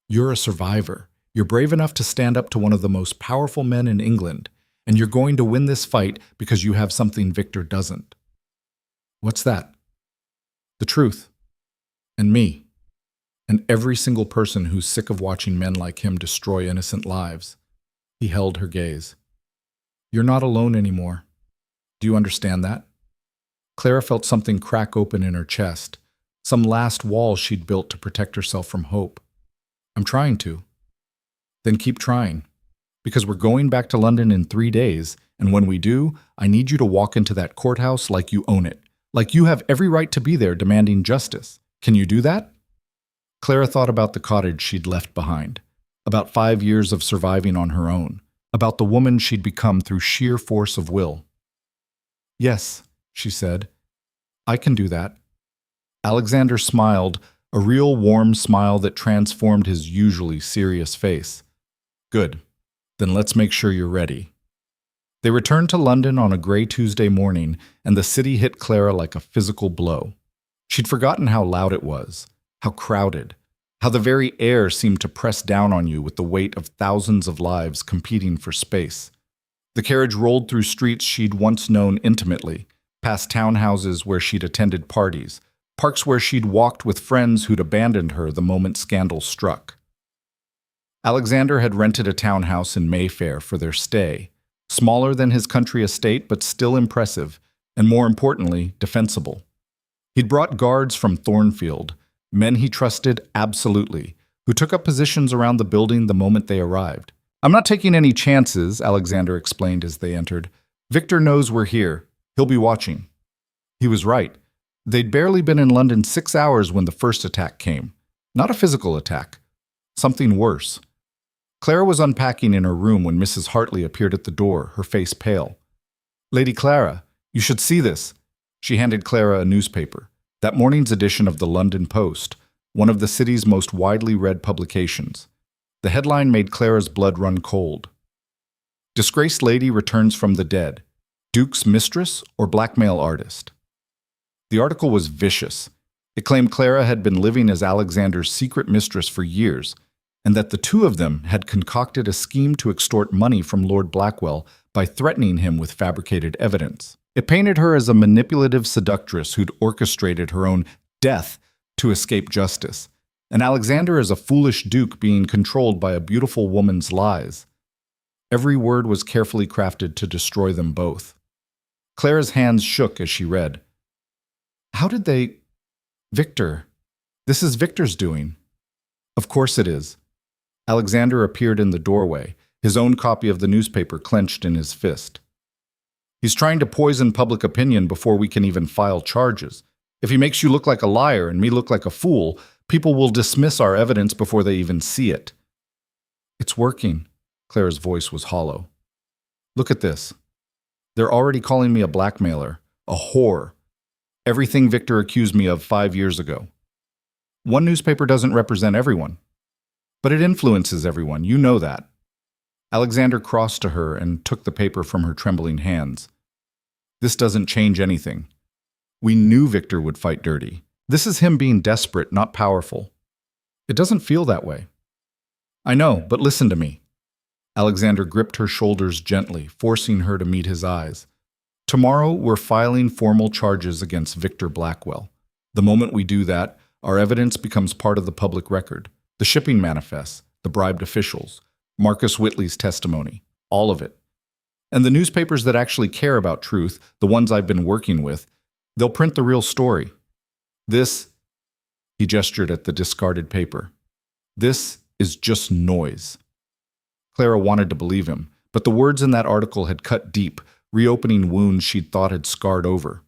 You're a survivor. You're brave enough to stand up to one of the most powerful men in England, and you're going to win this fight because you have something Victor doesn't. What's that? The truth. And me. And every single person who's sick of watching men like him destroy innocent lives. He held her gaze. You're not alone anymore. Do you understand that? Clara felt something crack open in her chest, some last wall she'd built to protect herself from hope. I'm trying to. Then keep trying. Because we're going back to London in 3 days, and when we do, I need you to walk into that courthouse like you own it, like you have every right to be there demanding justice. Can you do that? Clara thought about the cottage she'd left behind, about 5 years of surviving on her own, about the woman she'd become through sheer force of will. Yes, she said, I can do that. Alexander smiled, a real warm smile that transformed his usually serious face. Good. Then let's make sure you're ready. They returned to London on a gray Tuesday morning, and the city hit Clara like a physical blow. She'd forgotten how loud it was, how crowded, how the very air seemed to press down on you with the weight of thousands of lives competing for space. The carriage rolled through streets she'd once known intimately, past townhouses where she'd attended parties, parks where she'd walked with friends who'd abandoned her the moment scandal struck. Alexander had rented a townhouse in Mayfair for their stay, smaller than his country estate but still impressive, and more importantly, defensible. He'd brought guards from Thornfield, men he trusted absolutely, who took up positions around the building the moment they arrived. I'm not taking any chances, Alexander explained as they entered. Victor knows we're here. He'll be watching. He was right. They'd barely been in London 6 hours when the first attack came. Not a physical attack. Something worse. Clara was unpacking in her room when Mrs. Hartley appeared at the door, her face pale. Lady Clara, you should see this. She handed Clara a newspaper, that morning's edition of the London Post, one of the city's most widely read publications. The headline made Clara's blood run cold. Disgraced lady returns from the dead. Duke's mistress or blackmail artist? The article was vicious. It claimed Clara had been living as Alexander's secret mistress for years, and that the two of them had concocted a scheme to extort money from Lord Blackwell by threatening him with fabricated evidence. It painted her as a manipulative seductress who'd orchestrated her own death to escape justice, and Alexander as a foolish duke being controlled by a beautiful woman's lies. Every word was carefully crafted to destroy them both. Clara's hands shook as she read. How did they... Victor. This is Victor's doing. Of course it is. Alexander appeared in the doorway, his own copy of the newspaper clenched in his fist. He's trying to poison public opinion before we can even file charges. If he makes you look like a liar and me look like a fool, people will dismiss our evidence before they even see it. It's working. Clara's voice was hollow. Look at this. They're already calling me a blackmailer, a whore. Everything Victor accused me of 5 years ago. One newspaper doesn't represent everyone. But it influences everyone, you know that. Alexander crossed to her and took the paper from her trembling hands. This doesn't change anything. We knew Victor would fight dirty. This is him being desperate, not powerful. It doesn't feel that way. I know, but listen to me. Alexander gripped her shoulders gently, forcing her to meet his eyes. Tomorrow, we're filing formal charges against Victor Blackwell. The moment we do that, our evidence becomes part of the public record. The shipping manifests, the bribed officials, Marcus Whitley's testimony, all of it. And the newspapers that actually care about truth, the ones I've been working with, they'll print the real story. This, he gestured at the discarded paper, this is just noise. Clara wanted to believe him, but the words in that article had cut deep, reopening wounds she'd thought had scarred over.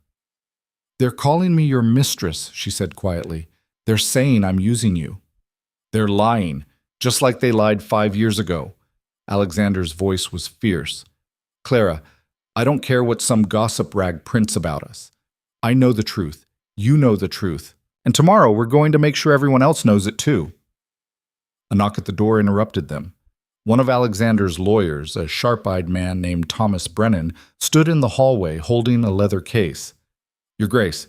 They're calling me your mistress, she said quietly. They're saying I'm using you. They're lying, just like they lied 5 years ago. Alexander's voice was fierce. Clara, I don't care what some gossip rag prints about us. I know the truth. You know the truth. And tomorrow we're going to make sure everyone else knows it too. A knock at the door interrupted them. One of Alexander's lawyers, a sharp-eyed man named Thomas Brennan, stood in the hallway holding a leather case. Your Grace,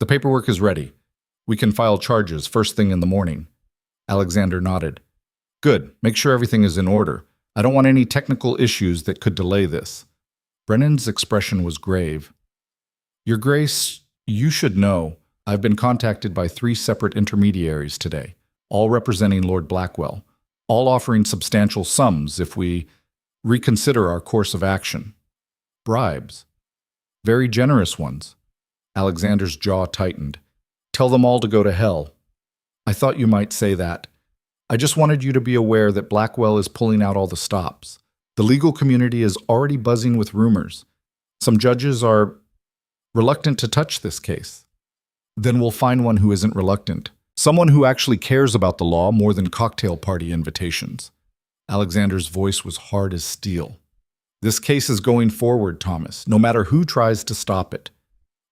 the paperwork is ready. We can file charges first thing in the morning. Alexander nodded. Good. Make sure everything is in order. I don't want any technical issues that could delay this. Brennan's expression was grave. Your Grace, You should know, I've been contacted by 3 separate intermediaries today, all representing Lord Blackwell, all offering substantial sums if we reconsider our course of action. Bribes. Very generous ones. Alexander's jaw tightened. Tell them all to go to hell. I thought you might say that. I just wanted you to be aware that Blackwell is pulling out all the stops. The legal community is already buzzing with rumors. Some judges are reluctant to touch this case. Then we'll find one who isn't reluctant. Someone who actually cares about the law more than cocktail party invitations. Alexander's voice was hard as steel. This case is going forward, Thomas, no matter who tries to stop it.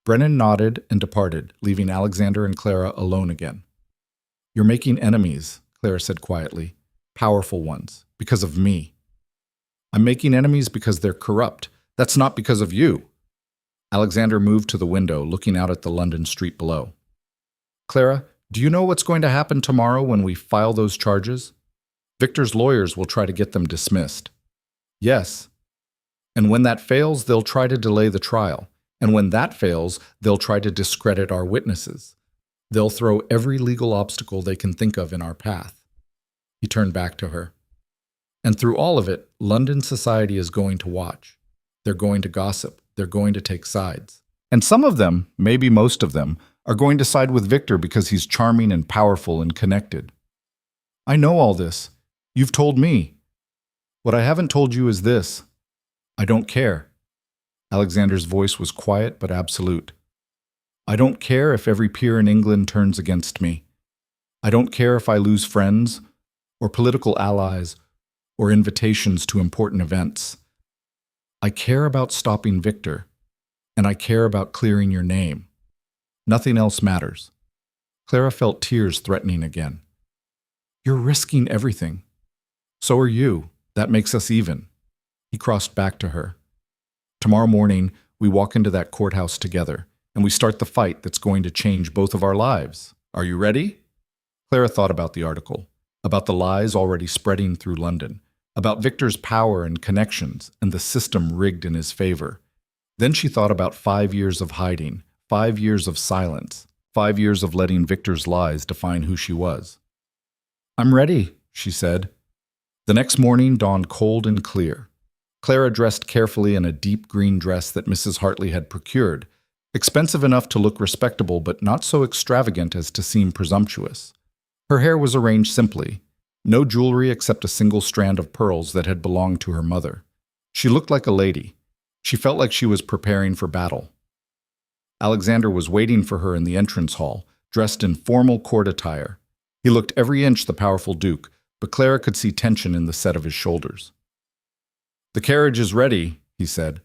Brennan nodded and departed, leaving Alexander and Clara alone again. You're making enemies, Clara said quietly. Powerful ones, because of me. I'm making enemies because they're corrupt. That's not because of you. Alexander moved to the window, looking out at the London street below. Clara, do you know what's going to happen tomorrow when we file those charges? Victor's lawyers will try to get them dismissed. Yes. And when that fails, they'll try to delay the trial. And when that fails, they'll try to discredit our witnesses. They'll throw every legal obstacle they can think of in our path. He turned back to her. And through all of it, London society is going to watch. They're going to gossip. They're going to take sides. And some of them, maybe most of them, are going to side with Victor because he's charming and powerful and connected. I know all this. You've told me. What I haven't told you is this. I don't care. Alexander's voice was quiet but absolute. I don't care if every peer in England turns against me. I don't care if I lose friends, or political allies, or invitations to important events. I care about stopping Victor, and I care about clearing your name. Nothing else matters. Clara felt tears threatening again. You're risking everything. So are you. That makes us even. He crossed back to her. Tomorrow morning, we walk into that courthouse together, and we start the fight that's going to change both of our lives. Are you ready? Clara thought about the article, about the lies already spreading through London, about Victor's power and connections and the system rigged in his favor. Then she thought about 5 years of hiding, 5 years of silence, 5 years of letting Victor's lies define who she was. I'm ready, she said. The next morning dawned cold and clear. Clara dressed carefully in a deep green dress that Mrs. Hartley had procured, expensive enough to look respectable but not so extravagant as to seem presumptuous. Her hair was arranged simply, no jewelry except a single strand of pearls that had belonged to her mother. She looked like a lady. She felt like she was preparing for battle. Alexander was waiting for her in the entrance hall, dressed in formal court attire. He looked every inch the powerful Duke, but Clara could see tension in the set of his shoulders. The carriage is ready, he said.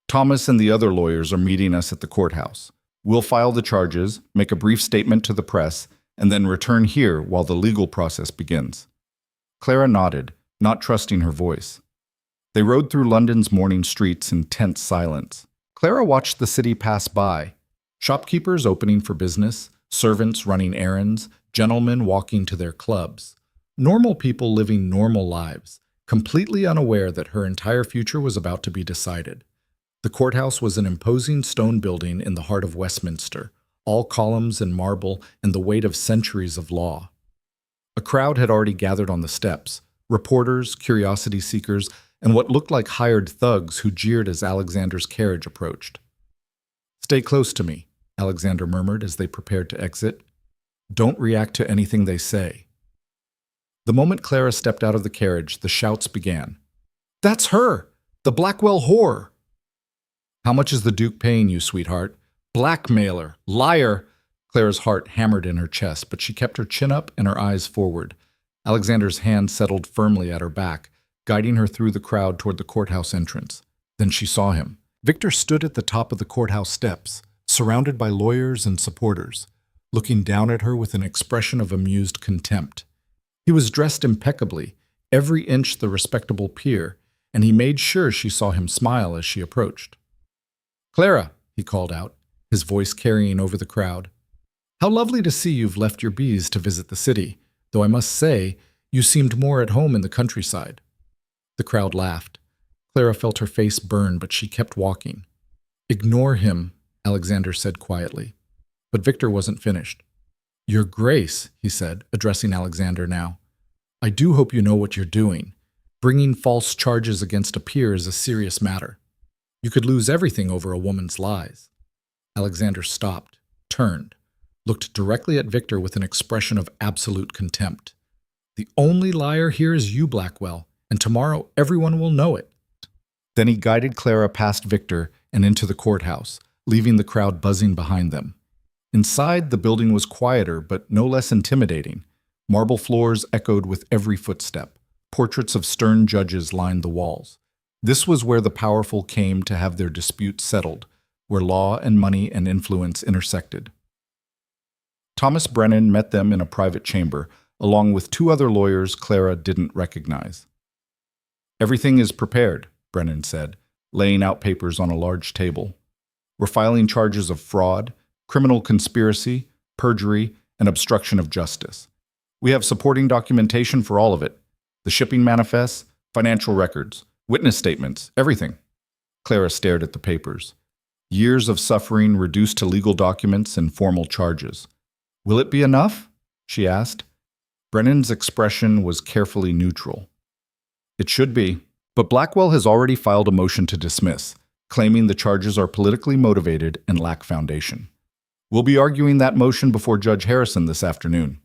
Thomas and the other lawyers are meeting us at the courthouse. We'll file the charges, make a brief statement to the press, and then return here while the legal process begins. Clara nodded, not trusting her voice. They rode through London's morning streets in tense silence. Clara watched the city pass by, shopkeepers opening for business, servants running errands, gentlemen walking to their clubs. Normal people living normal lives, completely unaware that her entire future was about to be decided. The courthouse was an imposing stone building in the heart of Westminster, all columns and marble and the weight of centuries of law. A crowd had already gathered on the steps, reporters, curiosity seekers, and what looked like hired thugs who jeered as Alexander's carriage approached. Stay close to me, Alexander murmured as they prepared to exit. Don't react to anything they say. The moment Clara stepped out of the carriage, the shouts began. That's her! The Blackwell whore! How much is the Duke paying you, sweetheart? Blackmailer! Liar! Clara's heart hammered in her chest, but she kept her chin up and her eyes forward. Alexander's hand settled firmly at her back, guiding her through the crowd toward the courthouse entrance. Then she saw him. Victor stood at the top of the courthouse steps, surrounded by lawyers and supporters, looking down at her with an expression of amused contempt. He was dressed impeccably, every inch the respectable peer, and he made sure she saw him smile as she approached. Clara, he called out, his voice carrying over the crowd. How lovely to see you've left your bees to visit the city, though I must say, you seemed more at home in the countryside. The crowd laughed. Clara felt her face burn, but she kept walking. Ignore him, Alexander said quietly. But Victor wasn't finished. Your Grace, he said, addressing Alexander now, I do hope you know what you're doing. Bringing false charges against a peer is a serious matter. You could lose everything over a woman's lies. Alexander stopped, turned, looked directly at Victor with an expression of absolute contempt. The only liar here is you, Blackwell, and tomorrow everyone will know it. Then he guided Clara past Victor and into the courthouse, leaving the crowd buzzing behind them. Inside, the building was quieter, but no less intimidating. Marble floors echoed with every footstep. Portraits of stern judges lined the walls. This was where the powerful came to have their disputes settled, where law and money and influence intersected. Thomas Brennan met them in a private chamber, along with two other lawyers Clara didn't recognize. Everything is prepared, Brennan said, laying out papers on a large table. We're filing charges of fraud, criminal conspiracy, perjury, and obstruction of justice. We have supporting documentation for all of it. The shipping manifests, financial records, witness statements, everything. Clara stared at the papers. Years of suffering reduced to legal documents and formal charges. Will it be enough? She asked. Brennan's expression was carefully neutral. It should be, but Blackwell has already filed a motion to dismiss, claiming the charges are politically motivated and lack foundation. We'll be arguing that motion before Judge Harrison this afternoon.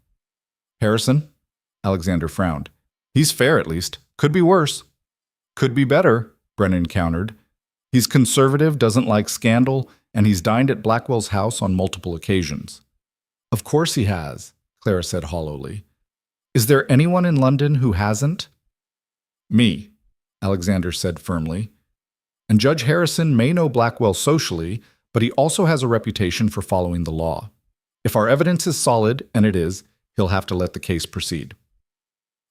Harrison? Alexander frowned. He's fair, at least. Could be worse. Could be better, Brennan countered. He's conservative, doesn't like scandal, and he's dined at Blackwell's house on multiple occasions. Of course he has, Clara said hollowly. Is there anyone in London who hasn't? Me, Alexander said firmly. And Judge Harrison may know Blackwell socially, but he also has a reputation for following the law. If our evidence is solid, and it is, he'll have to let the case proceed.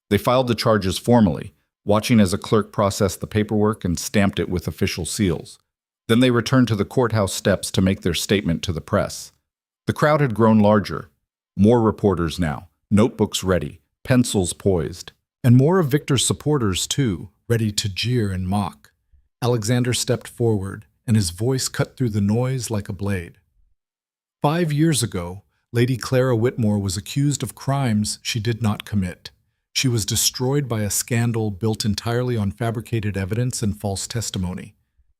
They filed the charges formally, watching as a clerk processed the paperwork and stamped it with official seals. Then they returned to the courthouse steps to make their statement to the press. The crowd had grown larger. More reporters now, notebooks ready, pencils poised. And more of Victor's supporters, too, ready to jeer and mock. Alexander stepped forward, and his voice cut through the noise like a blade. 5 years ago, Lady Clara Whitmore was accused of crimes she did not commit. She was destroyed by a scandal built entirely on fabricated evidence and false testimony.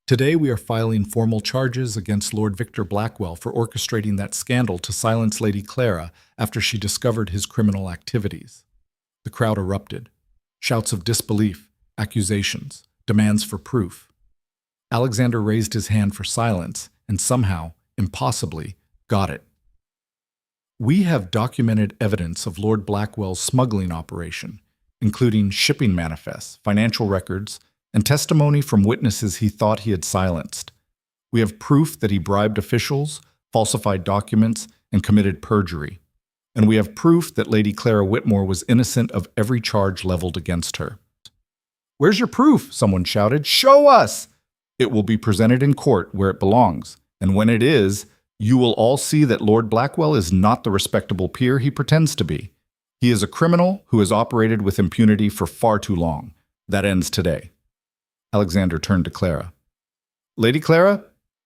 Today we are filing formal charges against Lord Victor Blackwell for orchestrating that scandal to silence Lady Clara after she discovered his criminal activities. The crowd erupted. Shouts of disbelief, accusations, demands for proof. Alexander raised his hand for silence and somehow, impossibly, got it. We have documented evidence of Lord Blackwell's smuggling operation, including shipping manifests, financial records, and testimony from witnesses he thought he had silenced. We have proof that he bribed officials, falsified documents, and committed perjury. And we have proof that Lady Clara Whitmore was innocent of every charge leveled against her. Where's your proof? Someone shouted. Show us! It will be presented in court where it belongs, and when it is, you will all see that Lord Blackwell is not the respectable peer he pretends to be. He is a criminal who has operated with impunity for far too long. That ends today. Alexander turned to Clara. Lady Clara,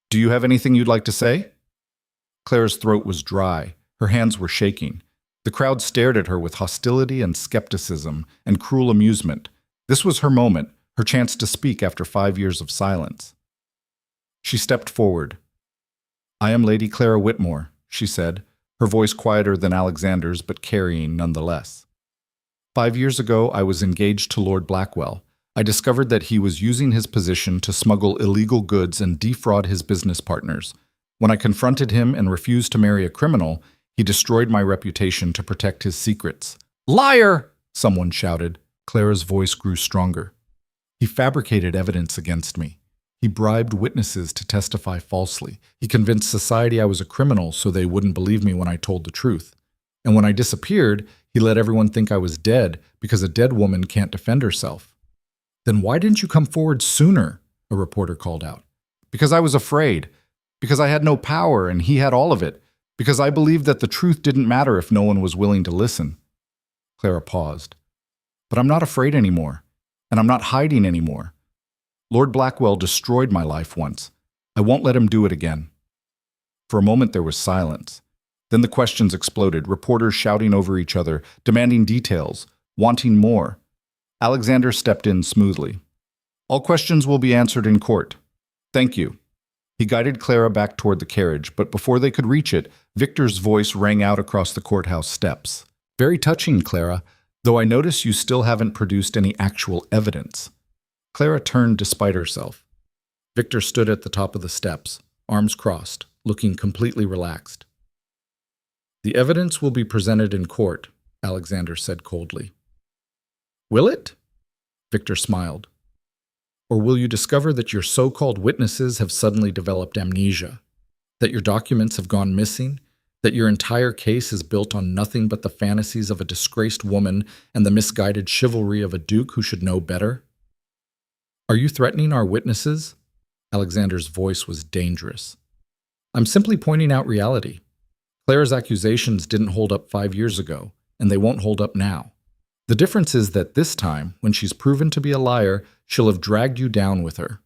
do you have anything you'd like to say? Clara's throat was dry. Her hands were shaking. The crowd stared at her with hostility and skepticism and cruel amusement. This was her moment, her chance to speak after 5 years of silence. She stepped forward. I am Lady Clara Whitmore, she said, her voice quieter than Alexander's but carrying nonetheless. 5 years ago, I was engaged to Lord Blackwell. I discovered that he was using his position to smuggle illegal goods and defraud his business partners. When I confronted him and refused to marry a criminal, he destroyed my reputation to protect his secrets. Liar! Someone shouted. Clara's voice grew stronger. He fabricated evidence against me. He bribed witnesses to testify falsely. He convinced society I was a criminal so they wouldn't believe me when I told the truth. And when I disappeared, he let everyone think I was dead because a dead woman can't defend herself. Then why didn't you come forward sooner? A reporter called out. Because I was afraid. Because I had no power and he had all of it. Because I believed that the truth didn't matter if no one was willing to listen. Clara paused. But I'm not afraid anymore. And I'm not hiding anymore. Lord Blackwell destroyed my life once. I won't let him do it again. For a moment there was silence. Then the questions exploded, reporters shouting over each other, demanding details, wanting more. Alexander stepped in smoothly. All questions will be answered in court. Thank you. He guided Clara back toward the carriage, but before they could reach it, Victor's voice rang out across the courthouse steps. Very touching, Clara, though I notice you still haven't produced any actual evidence. Clara turned despite herself. Victor stood at the top of the steps, arms crossed, looking completely relaxed. The evidence will be presented in court, Alexander said coldly. Will it? Victor smiled. Or will you discover that your so-called witnesses have suddenly developed amnesia, that your documents have gone missing, that your entire case is built on nothing but the fantasies of a disgraced woman and the misguided chivalry of a duke who should know better? Are you threatening our witnesses? Alexander's voice was dangerous. I'm simply pointing out reality. Clara's accusations didn't hold up 5 years ago, and they won't hold up now. The difference is that this time, when she's proven to be a liar, she'll have dragged you down with her.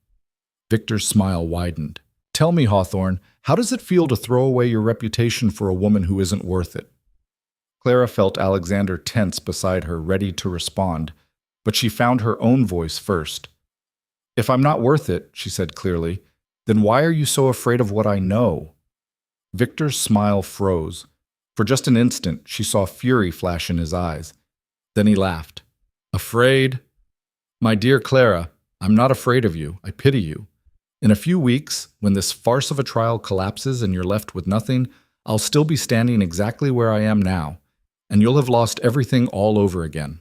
Victor's smile widened. Tell me, Hawthorne, how does it feel to throw away your reputation for a woman who isn't worth it? Clara felt Alexander tense beside her, ready to respond, but she found her own voice first. If I'm not worth it, she said clearly, then why are you so afraid of what I know? Victor's smile froze. For just an instant, she saw fury flash in his eyes. Then he laughed. Afraid? My dear Clara, I'm not afraid of you. I pity you. In a few weeks, when this farce of a trial collapses and you're left with nothing, I'll still be standing exactly where I am now, and you'll have lost everything all over again.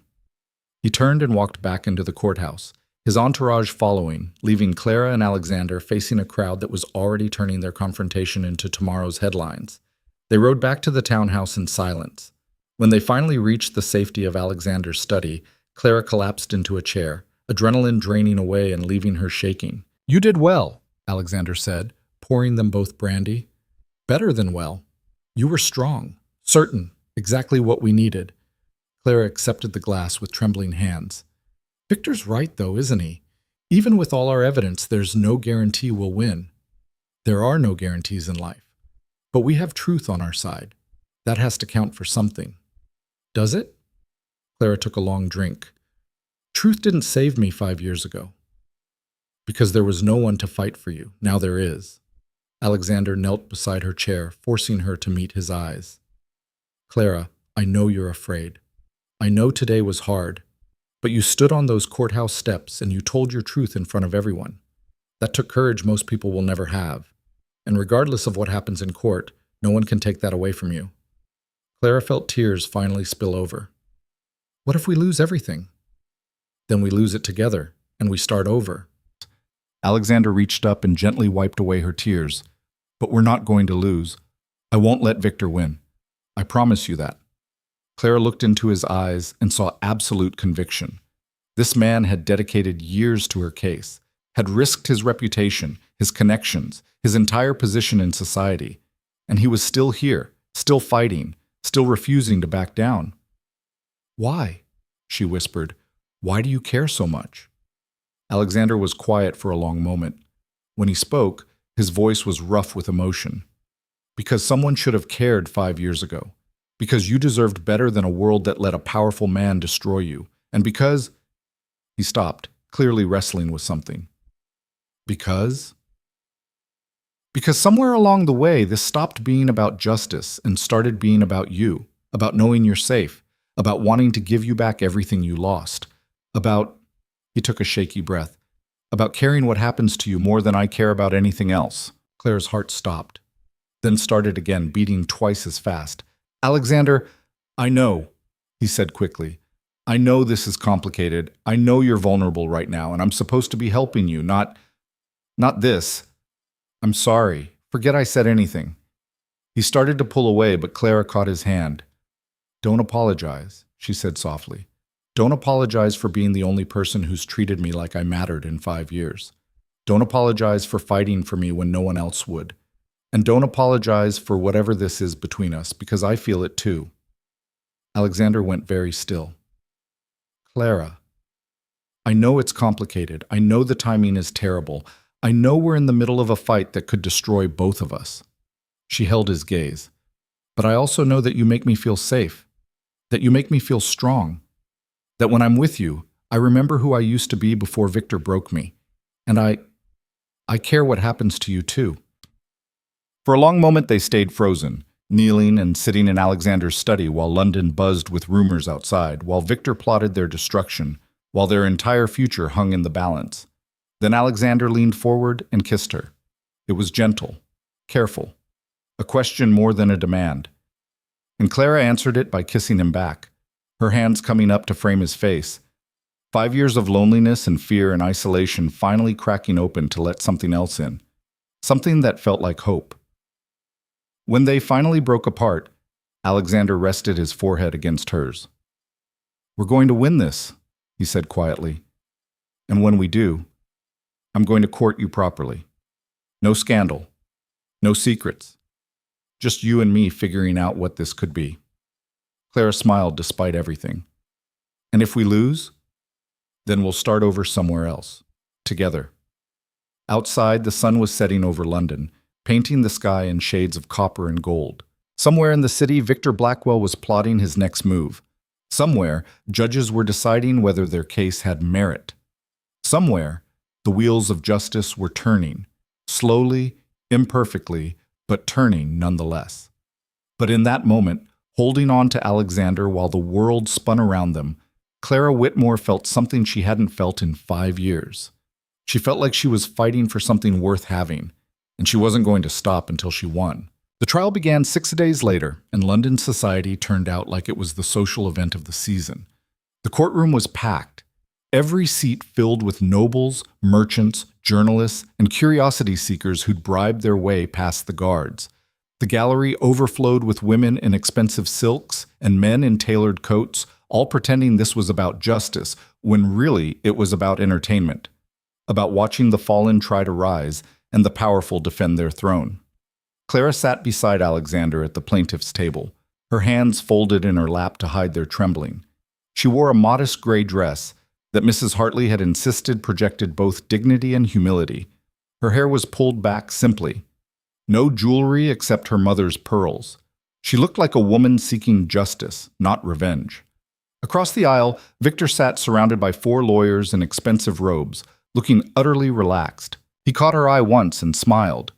He turned and walked back into the courthouse, his entourage following, leaving Clara and Alexander facing a crowd that was already turning their confrontation into tomorrow's headlines. They rode back to the townhouse in silence. When they finally reached the safety of Alexander's study, Clara collapsed into a chair, adrenaline draining away and leaving her shaking. You did well, Alexander said, pouring them both brandy. Better than well. You were strong, certain, exactly what we needed. Clara accepted the glass with trembling hands. Victor's right, though, isn't he? Even with all our evidence, there's no guarantee we'll win. There are no guarantees in life. But we have truth on our side. That has to count for something. Does it? Clara took a long drink. Truth didn't save me 5 years ago. Because there was no one to fight for you. Now there is. Alexander knelt beside her chair, forcing her to meet his eyes. Clara, I know you're afraid. I know today was hard. But you stood on those courthouse steps and you told your truth in front of everyone. That took courage most people will never have. And regardless of what happens in court, no one can take that away from you. Clara felt tears finally spill over. What if we lose everything? Then we lose it together, and we start over. Alexander reached up and gently wiped away her tears. But we're not going to lose. I won't let Victor win. I promise you that. Clara looked into his eyes and saw absolute conviction. This man had dedicated years to her case, had risked his reputation, his connections, his entire position in society. And he was still here, still fighting, still refusing to back down. Why? She whispered. Why do you care so much? Alexander was quiet for a long moment. When he spoke, his voice was rough with emotion. Because someone should have cared 5 years ago. Because you deserved better than a world that let a powerful man destroy you. And because... He stopped, clearly wrestling with something. Because? Because somewhere along the way, this stopped being about justice and started being about you, about knowing you're safe, about wanting to give you back everything you lost, about... He took a shaky breath. About caring what happens to you more than I care about anything else. Claire's heart stopped, then started again, beating twice as fast. Alexander, I know, he said quickly. I know this is complicated. I know you're vulnerable right now, and I'm supposed to be helping you, not this. I'm sorry. Forget I said anything. He started to pull away, but Clara caught his hand. Don't apologize, she said softly. Don't apologize for being the only person who's treated me like I mattered in 5 years. Don't apologize for fighting for me when no one else would. And don't apologize for whatever this is between us, because I feel it too. Alexander went very still. Clara, I know it's complicated. I know the timing is terrible. I know we're in the middle of a fight that could destroy both of us. She held his gaze. But I also know that you make me feel safe, that you make me feel strong, that when I'm with you, I remember who I used to be before Victor broke me. And I care what happens to you too. For a long moment they stayed frozen, kneeling and sitting in Alexander's study while London buzzed with rumors outside, while Victor plotted their destruction, while their entire future hung in the balance. Then Alexander leaned forward and kissed her. It was gentle, careful, a question more than a demand. And Clara answered it by kissing him back, her hands coming up to frame his face. 5 years of loneliness and fear and isolation finally cracking open to let something else in, something that felt like hope. When they finally broke apart, Alexander rested his forehead against hers. "We're going to win this," he said quietly. "And when we do, I'm going to court you properly. No scandal, no secrets. Just you and me figuring out what this could be." Clara smiled despite everything. "And if we lose, then we'll start over somewhere else, together." Outside, the sun was setting over London, painting the sky in shades of copper and gold. Somewhere in the city, Victor Blackwell was plotting his next move. Somewhere, judges were deciding whether their case had merit. Somewhere, the wheels of justice were turning, slowly, imperfectly, but turning nonetheless. But in that moment, holding on to Alexander while the world spun around them, Clara Whitmore felt something she hadn't felt in 5 years. She felt like she was fighting for something worth having, and she wasn't going to stop until she won. The trial began 6 days later, and London society turned out like it was the social event of the season. The courtroom was packed, every seat filled with nobles, merchants, journalists, and curiosity seekers who'd bribed their way past the guards. The gallery overflowed with women in expensive silks and men in tailored coats, all pretending this was about justice, when really it was about entertainment, about watching the fallen try to rise and the powerful defend their throne. Clara sat beside Alexander at the plaintiff's table, her hands folded in her lap to hide their trembling. She wore a modest gray dress that Mrs. Hartley had insisted projected both dignity and humility. Her hair was pulled back simply. No jewelry except her mother's pearls. She looked like a woman seeking justice, not revenge. Across the aisle, Victor sat surrounded by 4 lawyers in expensive robes, looking utterly relaxed. He caught her eye once and smiled.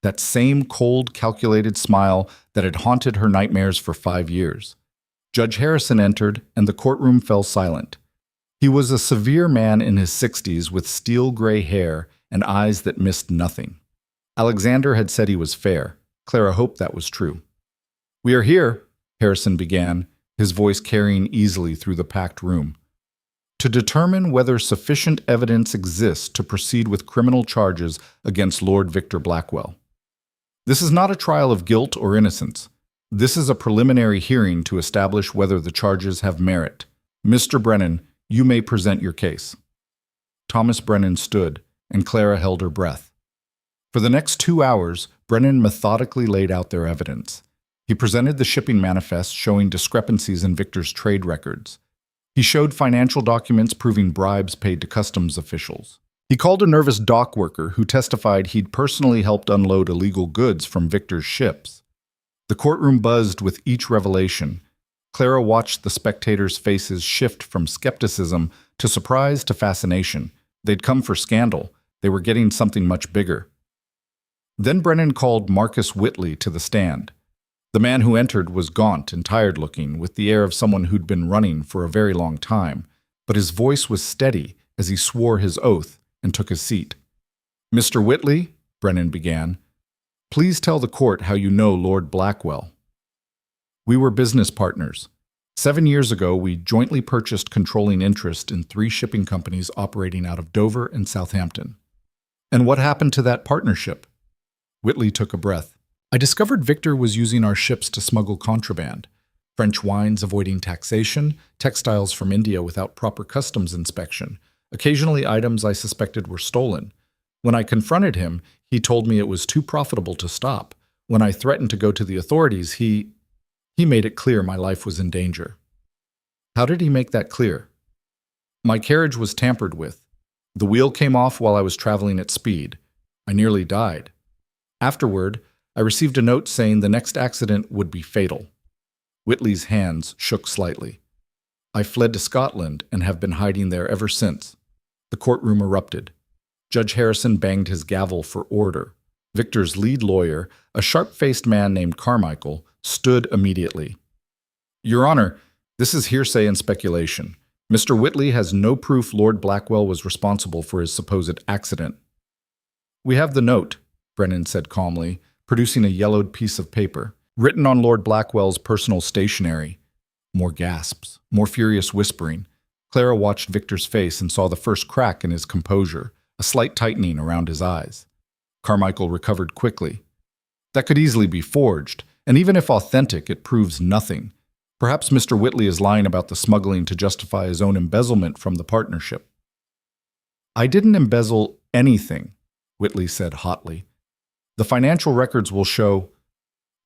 That same cold, calculated smile that had haunted her nightmares for 5 years. Judge Harrison entered, and the courtroom fell silent. He was a severe man in his 60s with steel gray hair and eyes that missed nothing. Alexander had said he was fair. Clara hoped that was true. "We are here," Harrison began, his voice carrying easily through the packed room, "to determine whether sufficient evidence exists to proceed with criminal charges against Lord Victor Blackwell. This is not a trial of guilt or innocence. This is a preliminary hearing to establish whether the charges have merit. Mr. Brennan, you may present your case." Thomas Brennan stood, and Clara held her breath. For the next 2 hours, Brennan methodically laid out their evidence. He presented the shipping manifest showing discrepancies in Victor's trade records. He showed financial documents proving bribes paid to customs officials. He called a nervous dock worker who testified he'd personally helped unload illegal goods from Victor's ships. The courtroom buzzed with each revelation. Clara watched the spectators' faces shift from skepticism to surprise to fascination. They'd come for scandal. They were getting something much bigger. Then Brennan called Marcus Whitley to the stand. The man who entered was gaunt and tired-looking, with the air of someone who'd been running for a very long time, but his voice was steady as he swore his oath and took his seat. "Mr. Whitley," Brennan began, "please tell the court how you know Lord Blackwell." "We were business partners. 7 years ago, we jointly purchased controlling interest in 3 shipping companies operating out of Dover and Southampton." "And what happened to that partnership?" Whitley took a breath. "I discovered Victor was using our ships to smuggle contraband. French wines avoiding taxation, textiles from India without proper customs inspection, occasionally items I suspected were stolen. When I confronted him, he told me it was too profitable to stop. When I threatened to go to the authorities, he made it clear my life was in danger." "How did he make that clear?" "My carriage was tampered with. The wheel came off while I was traveling at speed. I nearly died. Afterward, I received a note saying the next accident would be fatal. Whitley's hands shook slightly. I fled to Scotland and have been hiding there ever since. The courtroom erupted. Judge Harrison banged his gavel for order. Victor's lead lawyer, a sharp-faced man named Carmichael, stood immediately. Your Honor, this is hearsay and speculation. Mr. Whitley has no proof Lord Blackwell was responsible for his supposed accident. We have the note, Brennan said calmly, producing a yellowed piece of paper, written on Lord Blackwell's personal stationery. More gasps, more furious whispering. Clara watched Victor's face and saw the first crack in his composure, a slight tightening around his eyes. Carmichael recovered quickly. That could easily be forged, and even if authentic, it proves nothing. Perhaps Mr. Whitley is lying about the smuggling to justify his own embezzlement from the partnership. I didn't embezzle anything, Whitley said hotly. The financial records will show.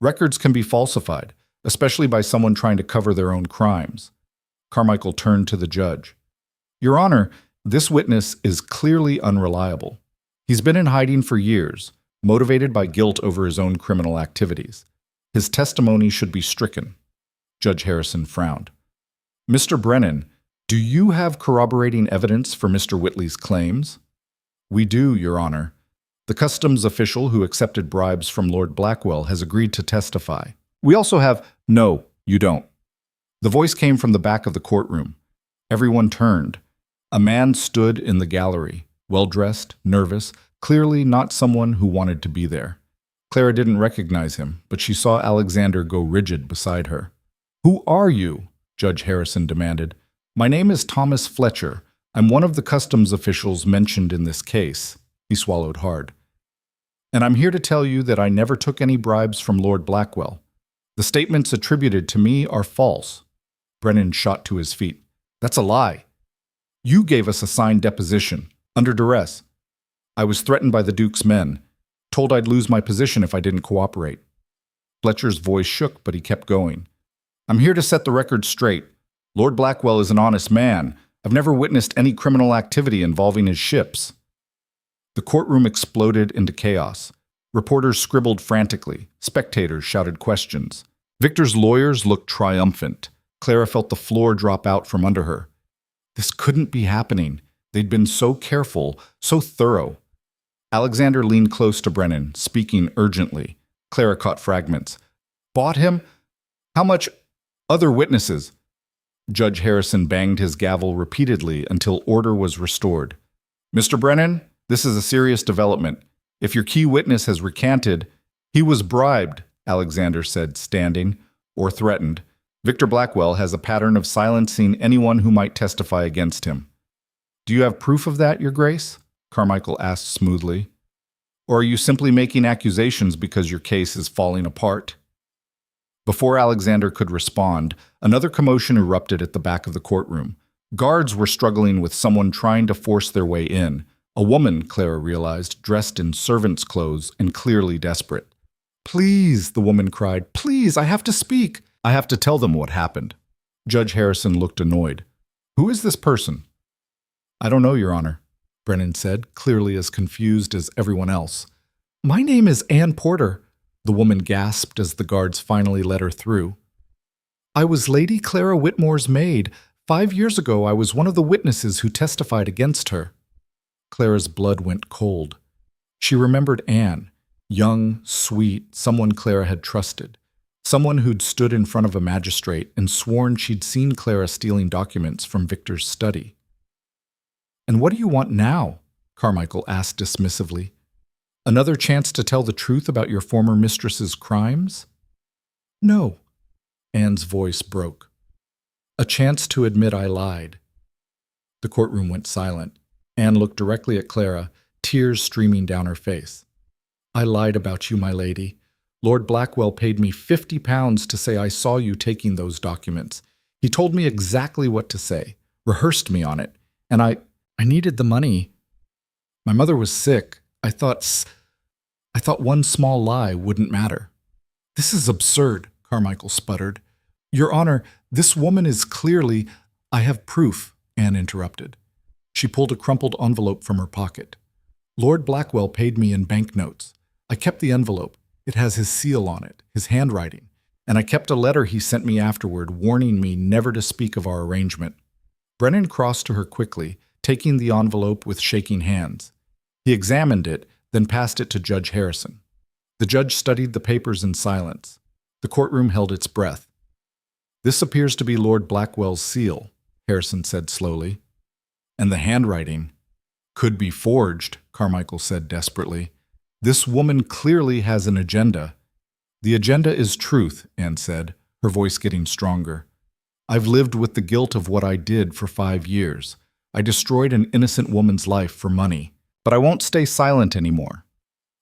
Records can be falsified, especially by someone trying to cover their own crimes. Carmichael turned to the judge. Your Honor, this witness is clearly unreliable. He's been in hiding for years, motivated by guilt over his own criminal activities. His testimony should be stricken. Judge Harrison frowned. Mr. Brennan, do you have corroborating evidence for Mr. Whitley's claims? We do, Your Honor. The customs official who accepted bribes from Lord Blackwell has agreed to testify. We also have— No, you don't. The voice came from the back of the courtroom. Everyone turned. A man stood in the gallery, well-dressed, nervous, clearly not someone who wanted to be there. Clara didn't recognize him, but she saw Alexander go rigid beside her. Who are you? Judge Harrison demanded. My name is Thomas Fletcher. I'm one of the customs officials mentioned in this case. He swallowed hard. And I'm here to tell you that I never took any bribes from Lord Blackwell. The statements attributed to me are false. Brennan shot to his feet. That's a lie. You gave us a signed deposition, under duress. I was threatened by the Duke's men, told I'd lose my position if I didn't cooperate. Fletcher's voice shook, but he kept going. I'm here to set the record straight. Lord Blackwell is an honest man. I've never witnessed any criminal activity involving his ships. The courtroom exploded into chaos. Reporters scribbled frantically. Spectators shouted questions. Victor's lawyers looked triumphant. Clara felt the floor drop out from under her. This couldn't be happening. They'd been so careful, so thorough. Alexander leaned close to Brennan, speaking urgently. Clara caught fragments. Bought him? How much? Other witnesses. Judge Harrison banged his gavel repeatedly until order was restored. Mr. Brennan, this is a serious development. If your key witness has recanted— He was bribed, Alexander said, standing, or threatened. Victor Blackwell has a pattern of silencing anyone who might testify against him. Do you have proof of that, Your Grace? Carmichael asked smoothly. Or are you simply making accusations because your case is falling apart? Before Alexander could respond, another commotion erupted at the back of the courtroom. Guards were struggling with someone trying to force their way in. A woman, Clara realized, dressed in servant's clothes and clearly desperate. Please, the woman cried. Please, I have to speak. I have to tell them what happened. Judge Harrison looked annoyed. Who is this person? I don't know, Your Honor, Brennan said, clearly as confused as everyone else. My name is Anne Porter, the woman gasped as the guards finally let her through. I was Lady Clara Whitmore's maid. 5 years ago, I was one of the witnesses who testified against her. Clara's blood went cold. She remembered Anne, young, sweet, someone Clara had trusted, someone who'd stood in front of a magistrate and sworn she'd seen Clara stealing documents from Victor's study. And what do you want now? Carmichael asked dismissively. Another chance to tell the truth about your former mistress's crimes? No. Anne's voice broke. A chance to admit I lied. The courtroom went silent. Anne looked directly at Clara, tears streaming down her face. I lied about you, my lady. Lord Blackwell paid me £50 to say I saw you taking those documents. He told me exactly what to say, rehearsed me on it, and I needed the money. My mother was sick. I thought one small lie wouldn't matter. This is absurd, Carmichael sputtered. Your Honor, this woman is clearly— I have proof, Anne interrupted. She pulled a crumpled envelope from her pocket. Lord Blackwell paid me in banknotes. I kept the envelope. It has his seal on it, his handwriting, and I kept a letter he sent me afterward warning me never to speak of our arrangement. Brennan crossed to her quickly, taking the envelope with shaking hands. He examined it, then passed it to Judge Harrison. The judge studied the papers in silence. The courtroom held its breath. "This appears to be Lord Blackwell's seal," Harrison said slowly. "And the handwriting could be forged," Carmichael said desperately. "This woman clearly has an agenda." "The agenda is truth," Anne said, her voice getting stronger. "I've lived with the guilt of what I did for 5 years. I destroyed an innocent woman's life for money. But I won't stay silent anymore.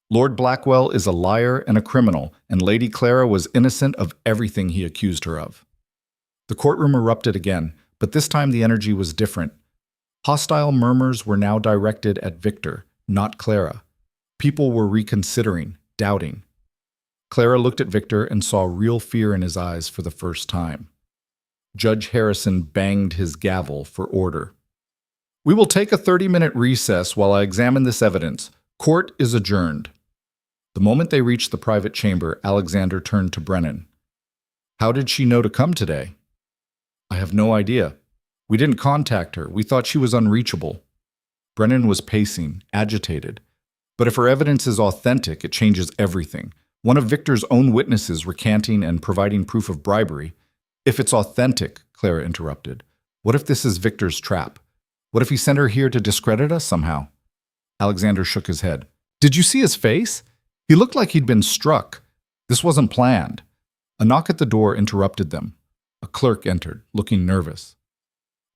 Lord Blackwell is a liar and a criminal, and Lady Clara was innocent of everything he accused her of." The courtroom erupted again, but this time the energy was different. Hostile murmurs were now directed at Victor, not Clara. People were reconsidering, doubting. Clara looked at Victor and saw real fear in his eyes for the first time. Judge Harrison banged his gavel for order. "We will take a 30-minute recess while I examine this evidence. Court is adjourned." The moment they reached the private chamber, Alexander turned to Brennan. "How did she know to come today?" "I have no idea. We didn't contact her. We thought she was unreachable." Brennan was pacing, agitated. "But if her evidence is authentic, it changes everything. One of Victor's own witnesses recanting and providing proof of bribery." "If it's authentic," Clara interrupted, "what if this is Victor's trap? What if he sent her here to discredit us somehow?" Alexander shook his head. "Did you see his face? He looked like he'd been struck. This wasn't planned." A knock at the door interrupted them. A clerk entered, looking nervous.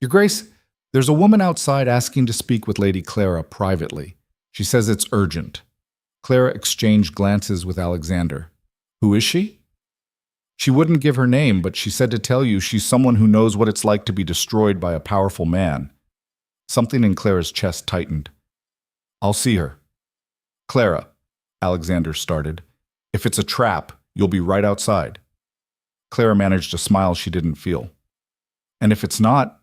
"Your Grace, there's a woman outside asking to speak with Lady Clara privately. She says it's urgent." Clara exchanged glances with Alexander. "Who is she?" "She wouldn't give her name, but she said to tell you she's someone who knows what it's like to be destroyed by a powerful man." Something in Clara's chest tightened. "I'll see her." "Clara," Alexander started, "if it's a trap, you'll be right outside." Clara managed a smile she didn't feel. "And if it's not,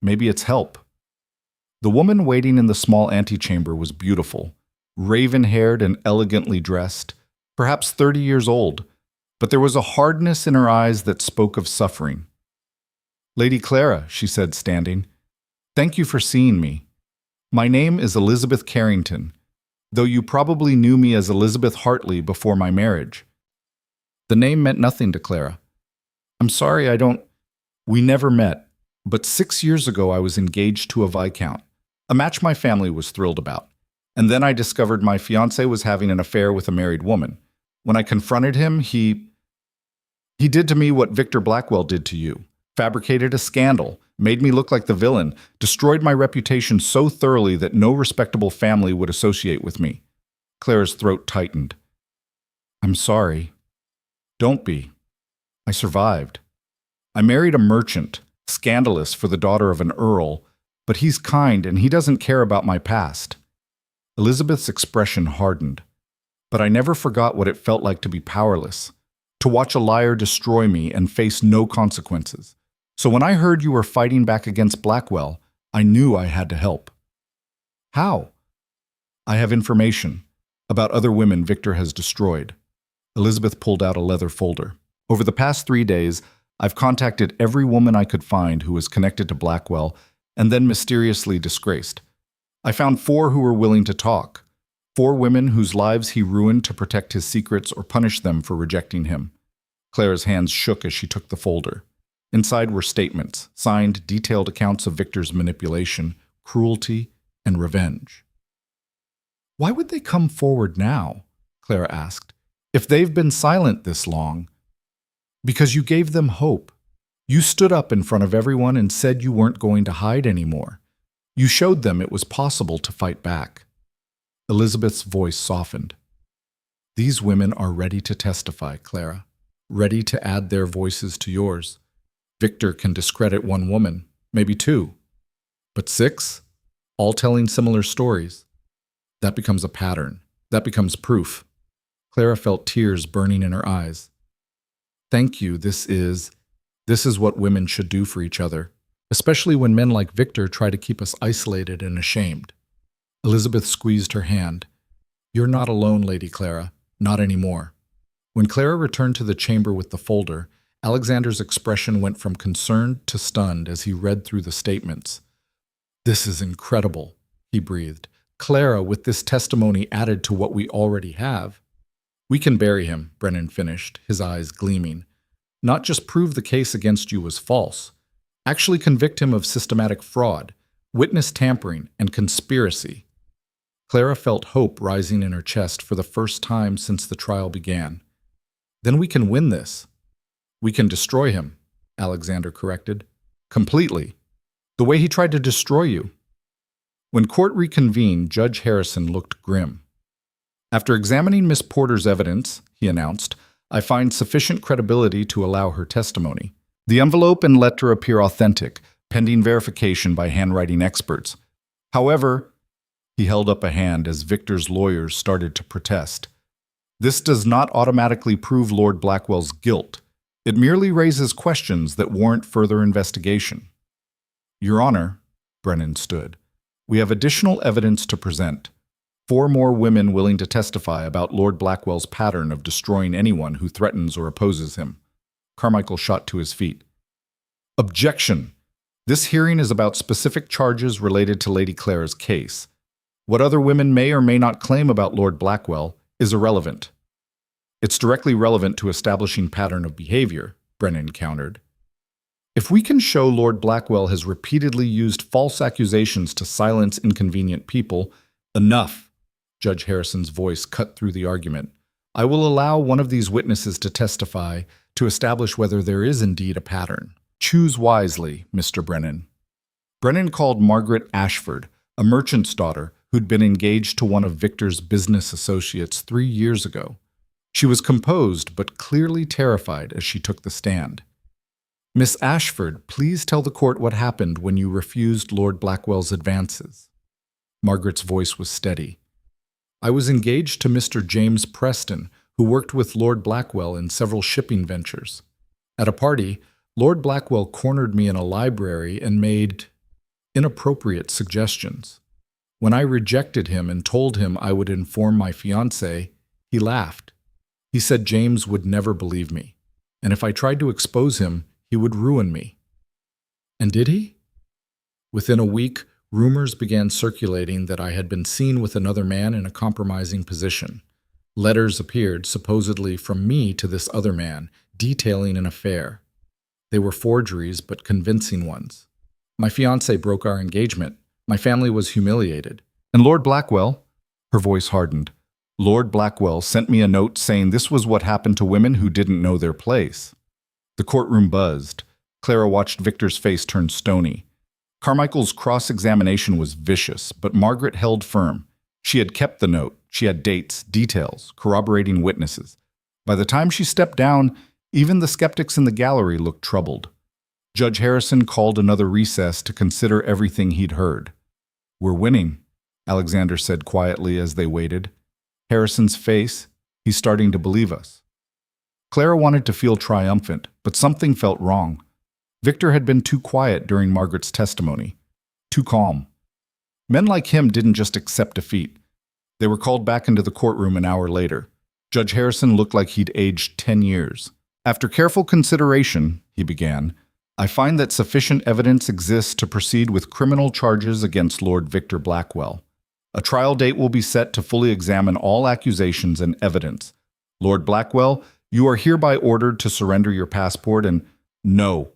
maybe it's help." The woman waiting in the small antechamber was beautiful, raven-haired and elegantly dressed, perhaps 30 years old, but there was a hardness in her eyes that spoke of suffering. "Lady Clara," she said, standing, "thank you for seeing me. My name is Elizabeth Carrington, though you probably knew me as Elizabeth Hartley before my marriage." The name meant nothing to Clara. "I'm sorry, We never met, but 6 years ago I was engaged to a viscount, a match my family was thrilled about. And then I discovered my fiancé was having an affair with a married woman. When I confronted him, he did to me what Victor Blackwell did to you. Fabricated a scandal, made me look like the villain, destroyed my reputation so thoroughly that no respectable family would associate with me." Clara's throat tightened. "I'm sorry." "Don't be. I survived. I married a merchant, scandalous for the daughter of an earl, but he's kind and he doesn't care about my past." Elizabeth's expression hardened. "But I never forgot what it felt like to be powerless, to watch a liar destroy me and face no consequences. So when I heard you were fighting back against Blackwell, I knew I had to help." "How?" "I have information about other women Victor has destroyed." Elizabeth pulled out a leather folder. "Over the past 3 days, I've contacted every woman I could find who was connected to Blackwell and then mysteriously disgraced. I found 4 who were willing to talk, 4 women whose lives he ruined to protect his secrets or punish them for rejecting him." Clara's hands shook as she took the folder. Inside were statements, signed detailed accounts of Victor's manipulation, cruelty, and revenge. "Why would they come forward now?" Clara asked. "If they've been silent this long?" "Because you gave them hope. You stood up in front of everyone and said you weren't going to hide anymore. You showed them it was possible to fight back." Elizabeth's voice softened. "These women are ready to testify, Clara, ready to add their voices to yours. Victor can discredit 1 woman, maybe 2, but 6, all telling similar stories. That becomes a pattern. That becomes proof." Clara felt tears burning in her eyes. "Thank you. This is what women should do for each other, especially when men like Victor try to keep us isolated and ashamed." Elizabeth squeezed her hand. "You're not alone, Lady Clara. Not anymore. When Clara returned to the chamber with the folder, Alexander's expression went from concerned to stunned as he read through the statements. "This is incredible," he breathed. "Clara, with this testimony added to what we already have." "We can bury him," Brennan finished, his eyes gleaming. "Not just prove the case against you was false. Actually convict him of systematic fraud, witness tampering, and conspiracy." Clara felt hope rising in her chest for the first time since the trial began. "Then we can win this." "We can destroy him," Alexander corrected. "Completely. The way he tried to destroy you." When court reconvened, Judge Harrison looked grim. "After examining Miss Porter's evidence," he announced, "I find sufficient credibility to allow her testimony. The envelope and letter appear authentic, pending verification by handwriting experts. However," he held up a hand as Victor's lawyers started to protest, "this does not automatically prove Lord Blackwell's guilt. It merely raises questions that warrant further investigation." "Your Honor," Brennan stood, "we have additional evidence to present. 4 more women willing to testify about Lord Blackwell's pattern of destroying anyone who threatens or opposes him." Carmichael shot to his feet. "Objection! This hearing is about specific charges related to Lady Clara's case. What other women may or may not claim about Lord Blackwell is irrelevant." "It's directly relevant to establishing pattern of behavior," Brennan countered. "If we can show Lord Blackwell has repeatedly used false accusations to silence inconvenient people—" "Enough!" Judge Harrison's voice cut through the argument. "I will allow one of these witnesses to testify to establish whether there is indeed a pattern. Choose wisely, Mr. Brennan." Brennan called Margaret Ashford, a merchant's daughter who'd been engaged to one of Victor's business associates 3 years ago. She was composed but clearly terrified as she took the stand. "Miss Ashford, please tell the court what happened when you refused Lord Blackwell's advances." Margaret's voice was steady. "I was engaged to Mr. James Preston, who worked with Lord Blackwell in several shipping ventures. At a party, Lord Blackwell cornered me in a library and made inappropriate suggestions. When I rejected him and told him I would inform my fiancée, he laughed. He said James would never believe me, and if I tried to expose him, he would ruin me." "And did he?" "Within a week, rumors began circulating that I had been seen with another man in a compromising position. Letters appeared, supposedly from me to this other man, detailing an affair. They were forgeries, but convincing ones. My fiancé broke our engagement. My family was humiliated. And Lord Blackwell," her voice hardened, "Lord Blackwell sent me a note saying this was what happened to women who didn't know their place." The courtroom buzzed. Clara watched Victor's face turn stony. Carmichael's cross-examination was vicious, but Margaret held firm. She had kept the note. She had dates, details, corroborating witnesses. By the time she stepped down, even the skeptics in the gallery looked troubled. Judge Harrison called another recess to consider everything he'd heard. "We're winning," Alexander said quietly as they waited. Harrison's face, "He's starting to believe us." Clara wanted to feel triumphant, but something felt wrong. Victor had been too quiet during Margaret's testimony, too calm. Men like him didn't just accept defeat. They were called back into the courtroom an hour later. Judge Harrison looked like he'd aged 10 years. "After careful consideration," he began, "I find that sufficient evidence exists to proceed with criminal charges against Lord Victor Blackwell. A trial date will be set to fully examine all accusations and evidence. Lord Blackwell, you are hereby ordered to surrender your passport and—" "No."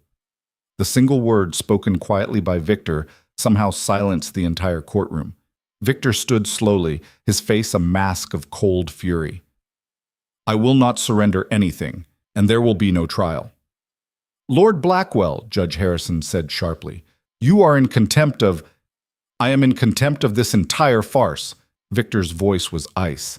The single word spoken quietly by Victor somehow silenced the entire courtroom. Victor stood slowly, his face a mask of cold fury. "I will not surrender anything, and there will be no trial." "Lord Blackwell," Judge Harrison said sharply, "you are in contempt of—" "I am in contempt of this entire farce." Victor's voice was ice.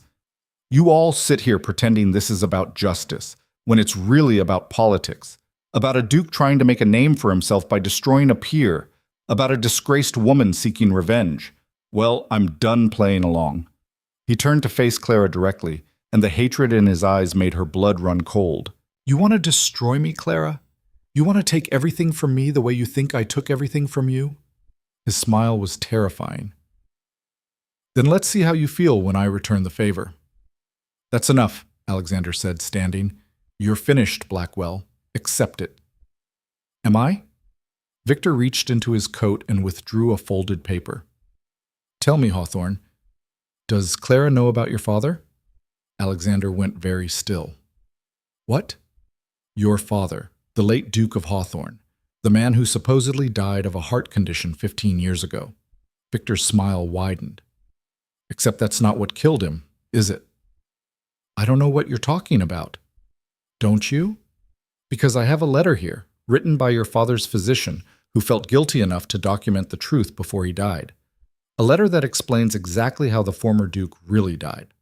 "You all sit here pretending this is about justice, when it's really about politics. About a duke trying to make a name for himself by destroying a peer. About a disgraced woman seeking revenge. Well, I'm done playing along." He turned to face Clara directly, and the hatred in his eyes made her blood run cold. "You want to destroy me, Clara? You want to take everything from me the way you think I took everything from you?" His smile was terrifying. "Then let's see how you feel when I return the favor." That's enough, Alexander said, standing. You're finished, Blackwell. Accept it. Am I? Victor reached into his coat and withdrew a folded paper. Tell me, Hawthorne, does Clara know about your father? Alexander went very still. What? Your father, the late Duke of Hawthorne, the man who supposedly died of a heart condition 15 years ago. Victor's smile widened. Except that's not what killed him, is it? I don't know what you're talking about. Don't you? Because I have a letter here, written by your father's physician, who felt guilty enough to document the truth before he died. A letter that explains exactly how the former Duke really died.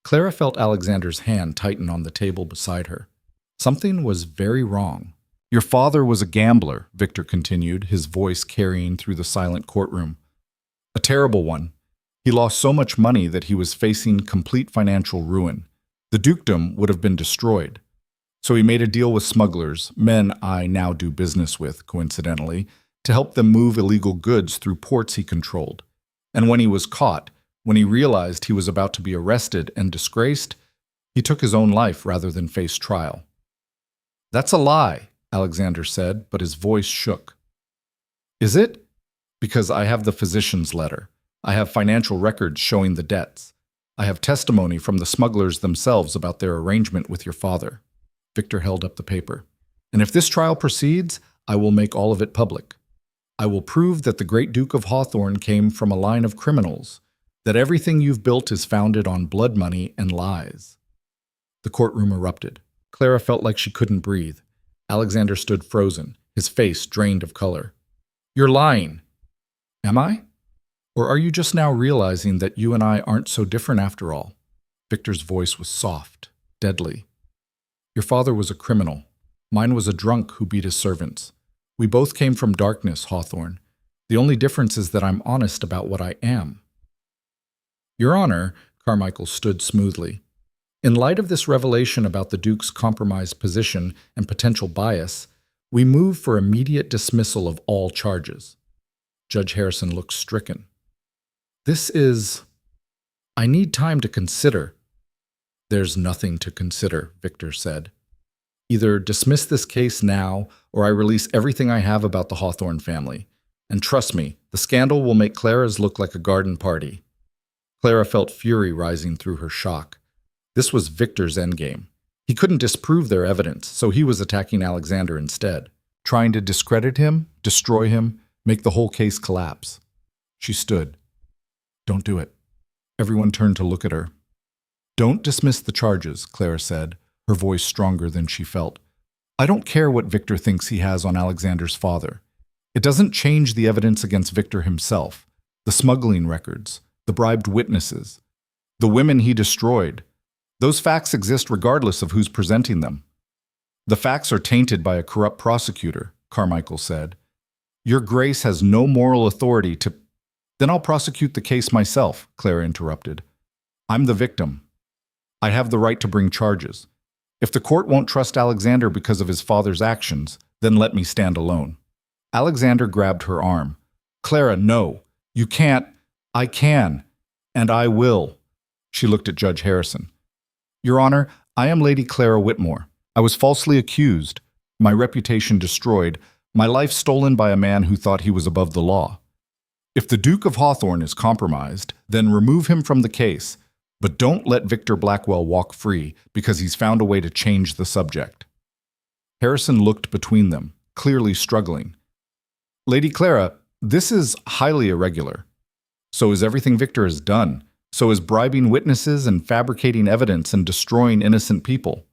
Clara felt Alexander's hand tighten on the table beside her. Something was very wrong. Your father was a gambler, Victor continued, his voice carrying through the silent courtroom. A terrible one. He lost so much money that he was facing complete financial ruin. The dukedom would have been destroyed. So he made a deal with smugglers, men I now do business with, coincidentally, to help them move illegal goods through ports he controlled. And when he was caught, when he realized he was about to be arrested and disgraced, he took his own life rather than face trial. That's a lie, Alexander said, but his voice shook. Is it? Because I have the physician's letter. I have financial records showing the debts. I have testimony from the smugglers themselves about their arrangement with your father. Victor held up the paper. And if this trial proceeds, I will make all of it public. I will prove that the great Duke of Hawthorne came from a line of criminals, that everything you've built is founded on blood money and lies. The courtroom erupted. Clara felt like she couldn't breathe. Alexander stood frozen, his face drained of color. You're lying. Am I? Or are you just now realizing that you and I aren't so different after all? Victor's voice was soft, deadly. Your father was a criminal. Mine was a drunk who beat his servants. We both came from darkness, Hawthorne. The only difference is that I'm honest about what I am. Your Honor, Carmichael stood smoothly. In light of this revelation about the Duke's compromised position and potential bias, we move for immediate dismissal of all charges. Judge Harrison looked stricken. I need time to consider. There's nothing to consider, Victor said. Either dismiss this case now, or I release everything I have about the Hawthorne family. And trust me, the scandal will make Clara's look like a garden party. Clara felt fury rising through her shock. This was Victor's endgame. He couldn't disprove their evidence, so he was attacking Alexander instead, trying to discredit him, destroy him, make the whole case collapse. She stood. Don't do it. Everyone turned to look at her. Don't dismiss the charges, Clara said, her voice stronger than she felt. I don't care what Victor thinks he has on Alexander's father. It doesn't change the evidence against Victor himself, the smuggling records, the bribed witnesses, the women he destroyed. Those facts exist regardless of who's presenting them. The facts are tainted by a corrupt prosecutor, Carmichael said. Your Grace has no moral authority to— Then I'll prosecute the case myself, Clara interrupted. I'm the victim. I have the right to bring charges. If the court won't trust Alexander because of his father's actions, then let me stand alone. Alexander grabbed her arm. Clara, no. You can't. I can. And I will. She looked at Judge Harrison. Your Honor, I am Lady Clara Whitmore. I was falsely accused, my reputation destroyed, my life stolen by a man who thought he was above the law. If the Duke of Hawthorne is compromised, then remove him from the case, but don't let Victor Blackwell walk free because he's found a way to change the subject. Harrison looked between them, clearly struggling. Lady Clara, this is highly irregular. So is everything Victor has done. So is bribing witnesses and fabricating evidence and destroying innocent people.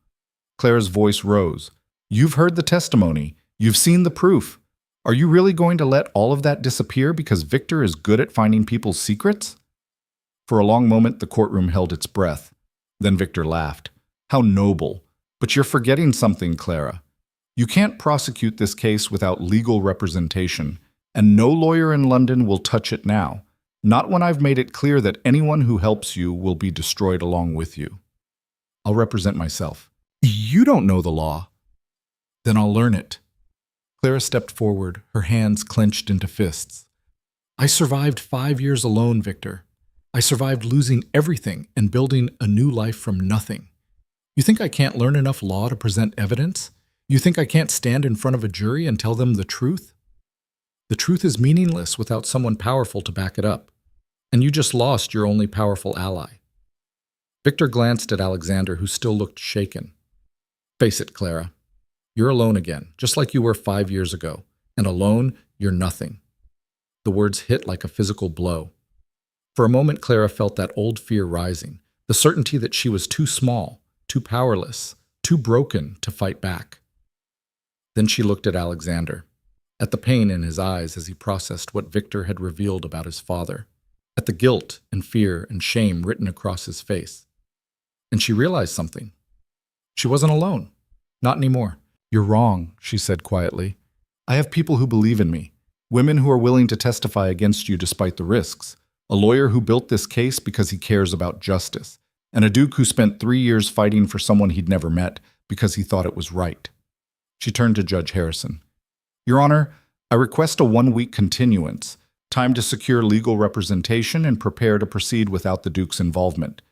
Clara's voice rose. You've heard the testimony. You've seen the proof. Are you really going to let all of that disappear because Victor is good at finding people's secrets? For a long moment, the courtroom held its breath. Then Victor laughed. How noble. But you're forgetting something, Clara. You can't prosecute this case without legal representation, and no lawyer in London will touch it now. Not when I've made it clear that anyone who helps you will be destroyed along with you. I'll represent myself. You don't know the law. Then I'll learn it. Clara stepped forward, her hands clenched into fists. I survived 5 years alone, Victor. I survived losing everything and building a new life from nothing. You think I can't learn enough law to present evidence? You think I can't stand in front of a jury and tell them the truth? The truth is meaningless without someone powerful to back it up. And you just lost your only powerful ally. Victor glanced at Alexander, who still looked shaken. Face it, Clara. You're alone again, just like you were 5 years ago. And alone, you're nothing. The words hit like a physical blow. For a moment, Clara felt that old fear rising, the certainty that she was too small, too powerless, too broken to fight back. Then she looked at Alexander, at the pain in his eyes as he processed what Victor had revealed about his father, at the guilt and fear and shame written across his face. And she realized something. She wasn't alone. Not anymore. You're wrong, she said quietly. I have people who believe in me, women who are willing to testify against you despite the risks, a lawyer who built this case because he cares about justice, and a duke who spent 3 years fighting for someone he'd never met because he thought it was right. She turned to Judge Harrison. Your Honor, I request a 1-week continuance, time to secure legal representation and prepare to proceed without the duke's involvement.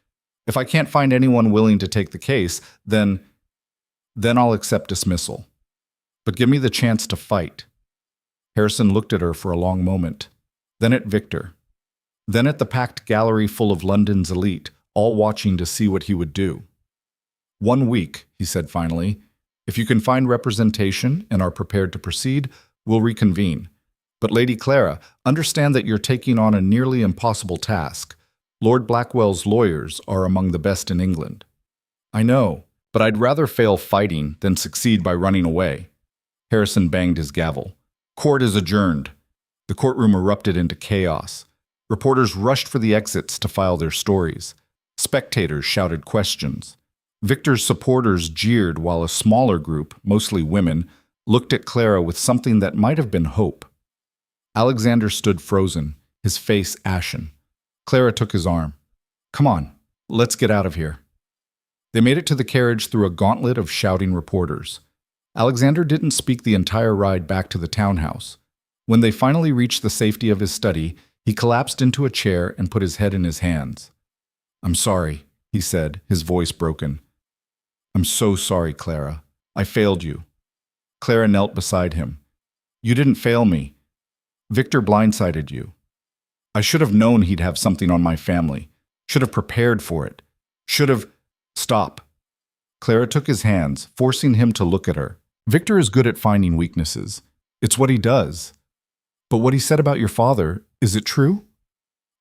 If I can't find anyone willing to take the case, then I'll accept dismissal. But give me the chance to fight. Harrison looked at her for a long moment, then at Victor, then at the packed gallery full of London's elite, all watching to see what he would do. 1 week, he said finally. If you can find representation and are prepared to proceed, we'll reconvene. But Lady Clara, understand that you're taking on a nearly impossible task. Lord Blackwell's lawyers are among the best in England. I know, but I'd rather fail fighting than succeed by running away. Harrison banged his gavel. Court is adjourned. The courtroom erupted into chaos. Reporters rushed for the exits to file their stories. Spectators shouted questions. Victor's supporters jeered while a smaller group, mostly women, looked at Clara with something that might have been hope. Alexander stood frozen, his face ashen. Clara took his arm. Come on, let's get out of here. They made it to the carriage through a gauntlet of shouting reporters. Alexander didn't speak the entire ride back to the townhouse. When they finally reached the safety of his study, he collapsed into a chair and put his head in his hands. I'm sorry, he said, his voice broken. I'm so sorry, Clara. I failed you. Clara knelt beside him. You didn't fail me. Victor blindsided you. I should have known he'd have something on my family. Should have prepared for it. Should have... Stop. Clara took his hands, forcing him to look at her. Victor is good at finding weaknesses. It's what he does. But what he said about your father, is it true?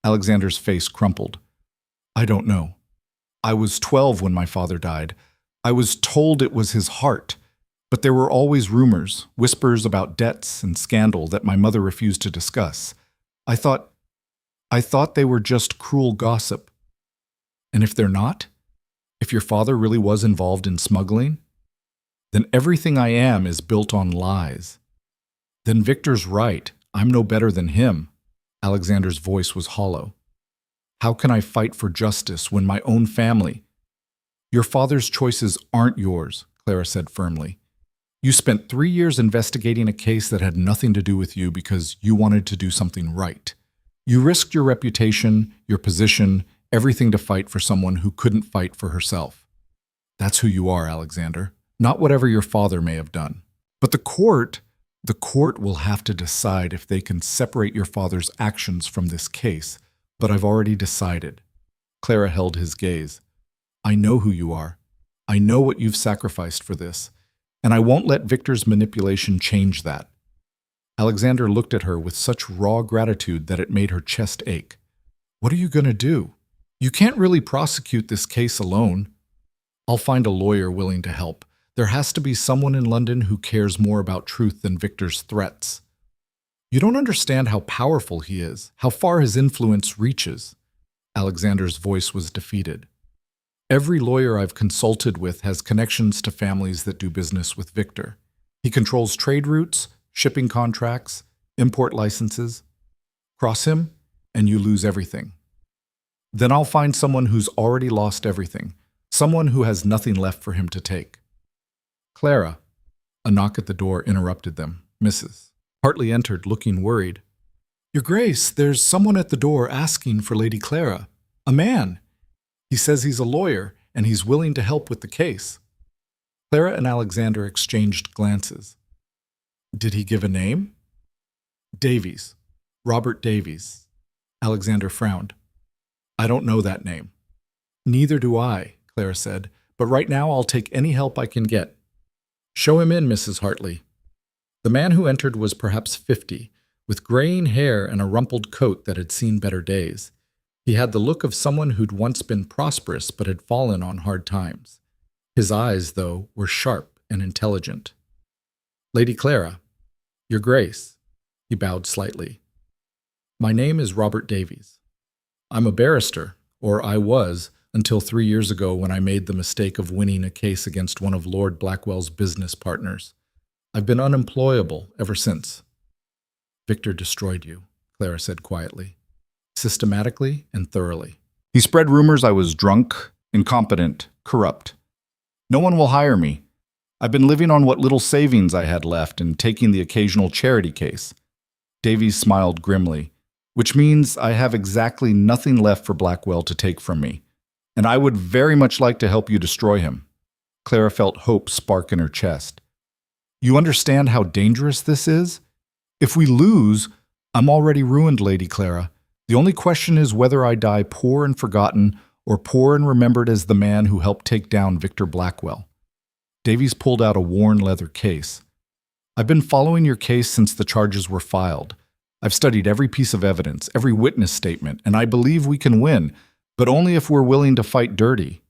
Alexander's face crumpled. I don't know. I was 12 when my father died. I was told it was his heart. But there were always rumors, whispers about debts and scandal that my mother refused to discuss. I thought they were just cruel gossip. And if they're not? If your father really was involved in smuggling? Then everything I am is built on lies. Then Victor's right. I'm no better than him. Alexander's voice was hollow. How can I fight for justice when my own family... Your father's choices aren't yours, Clara said firmly. You spent 3 years investigating a case that had nothing to do with you because you wanted to do something right. You risked your reputation, your position, everything to fight for someone who couldn't fight for herself. That's who you are, Alexander, not whatever your father may have done. But the court will have to decide if they can separate your father's actions from this case, but I've already decided. Clara held his gaze. I know who you are. I know what you've sacrificed for this, and I won't let Victor's manipulation change that. Alexander looked at her with such raw gratitude that it made her chest ache. What are you going to do? You can't really prosecute this case alone. I'll find a lawyer willing to help. There has to be someone in London who cares more about truth than Victor's threats. You don't understand how powerful he is, how far his influence reaches. Alexander's voice was defeated. Every lawyer I've consulted with has connections to families that do business with Victor. He controls trade routes, shipping contracts, import licenses. Cross him, and you lose everything. Then I'll find someone who's already lost everything, someone who has nothing left for him to take. Clara, a knock at the door interrupted them. Mrs. Hartley entered, looking worried. Your Grace, there's someone at the door asking for Lady Clara. A man. He says he's a lawyer and he's willing to help with the case. Clara and Alexander exchanged glances. Did he give a name? Davies. Robert Davies. Alexander frowned. I don't know that name. Neither do I, Clara said, but right now I'll take any help I can get. Show him in, Mrs. Hartley. The man who entered was perhaps 50, with graying hair and a rumpled coat that had seen better days. He had the look of someone who'd once been prosperous but had fallen on hard times. His eyes, though, were sharp and intelligent. Lady Clara, Your Grace, he bowed slightly. My name is Robert Davies. I'm a barrister, or I was, until 3 years ago when I made the mistake of winning a case against one of Lord Blackwell's business partners. I've been unemployable ever since. Victor destroyed you, Clara said quietly, systematically and thoroughly. He spread rumors I was drunk, incompetent, corrupt. No one will hire me. I've been living on what little savings I had left and taking the occasional charity case. Davies smiled grimly, which means I have exactly nothing left for Blackwell to take from me, and I would very much like to help you destroy him. Clara felt hope spark in her chest. You understand how dangerous this is? If we lose, I'm already ruined, Lady Clara. The only question is whether I die poor and forgotten or poor and remembered as the man who helped take down Victor Blackwell. Davies pulled out a worn leather case. I've been following your case since the charges were filed. I've studied every piece of evidence, every witness statement, and I believe we can win, but only if we're willing to fight dirty.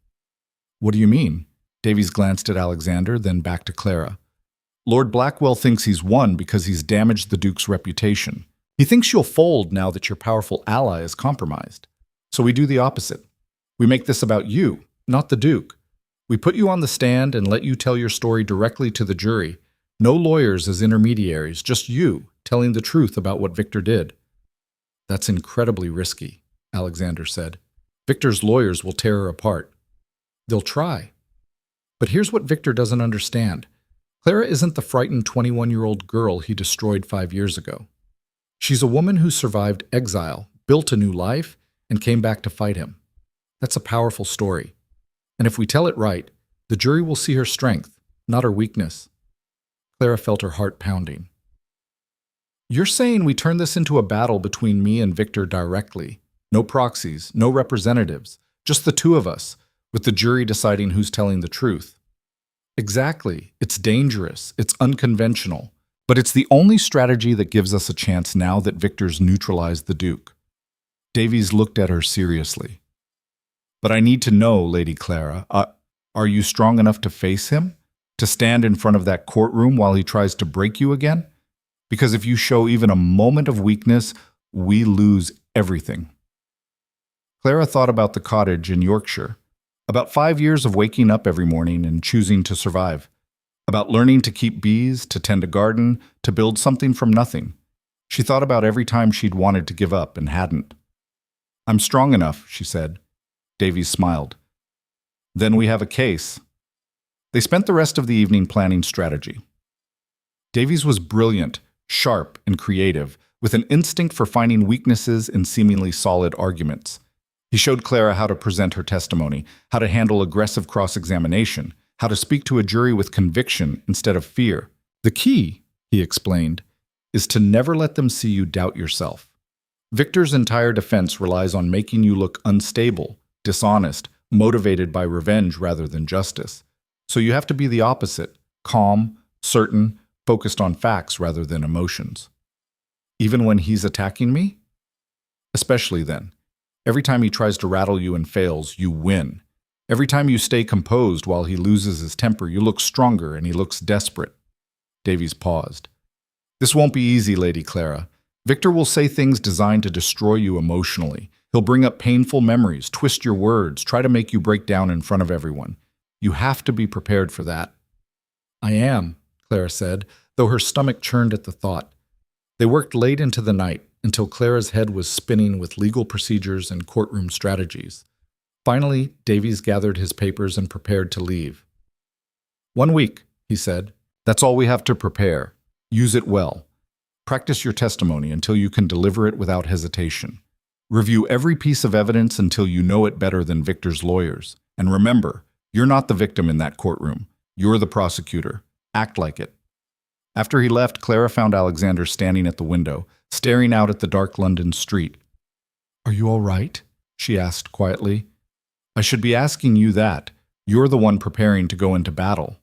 What do you mean? Davies glanced at Alexander, then back to Clara. Lord Blackwell thinks he's won because he's damaged the Duke's reputation. He thinks you'll fold now that your powerful ally is compromised. So we do the opposite. We make this about you, not the Duke. We put you on the stand and let you tell your story directly to the jury. No lawyers as intermediaries, just you telling the truth about what Victor did. That's incredibly risky, Alexander said. Victor's lawyers will tear her apart. They'll try. But here's what Victor doesn't understand. Clara isn't the frightened 21-year-old girl he destroyed 5 years ago. She's a woman who survived exile, built a new life, and came back to fight him. That's a powerful story. And if we tell it right, the jury will see her strength, not her weakness. Clara felt her heart pounding. You're saying we turn this into a battle between me and Victor directly. No proxies, no representatives, just the two of us, with the jury deciding who's telling the truth. Exactly. It's dangerous. It's unconventional. But it's the only strategy that gives us a chance now that Victor's neutralized the Duke. Davies looked at her seriously. But I need to know, Lady Clara, are you strong enough to face him? To stand in front of that courtroom while he tries to break you again? Because if you show even a moment of weakness, we lose everything. Clara thought about the cottage in Yorkshire, about 5 years of waking up every morning and choosing to survive, about learning to keep bees, to tend a garden, to build something from nothing. She thought about every time she'd wanted to give up and hadn't. I'm strong enough, she said. Davies smiled. Then we have a case. They spent the rest of the evening planning strategy. Davies was brilliant, sharp, and creative, with an instinct for finding weaknesses in seemingly solid arguments. He showed Clara how to present her testimony, how to handle aggressive cross-examination, how to speak to a jury with conviction instead of fear. The key, he explained, is to never let them see you doubt yourself. Victor's entire defense relies on making you look unstable, dishonest, motivated by revenge rather than justice. So you have to be the opposite, calm, certain, focused on facts rather than emotions. Even when he's attacking me? Especially then. Every time he tries to rattle you and fails, you win. Every time you stay composed while he loses his temper, you look stronger and he looks desperate. Davies paused. This won't be easy, Lady Clara. Victor will say things designed to destroy you emotionally. He'll bring up painful memories, twist your words, try to make you break down in front of everyone. You have to be prepared for that. I am, Clara said, though her stomach churned at the thought. They worked late into the night, until Clara's head was spinning with legal procedures and courtroom strategies. Finally, Davies gathered his papers and prepared to leave. 1 week, he said. That's all we have to prepare. Use it well. Practice your testimony until you can deliver it without hesitation. Review every piece of evidence until you know it better than Victor's lawyers. And remember, you're not the victim in that courtroom. You're the prosecutor. Act like it. After he left, Clara found Alexander standing at the window, staring out at the dark London street. "Are you all right?" she asked quietly. "I should be asking you that. You're the one preparing to go into battle."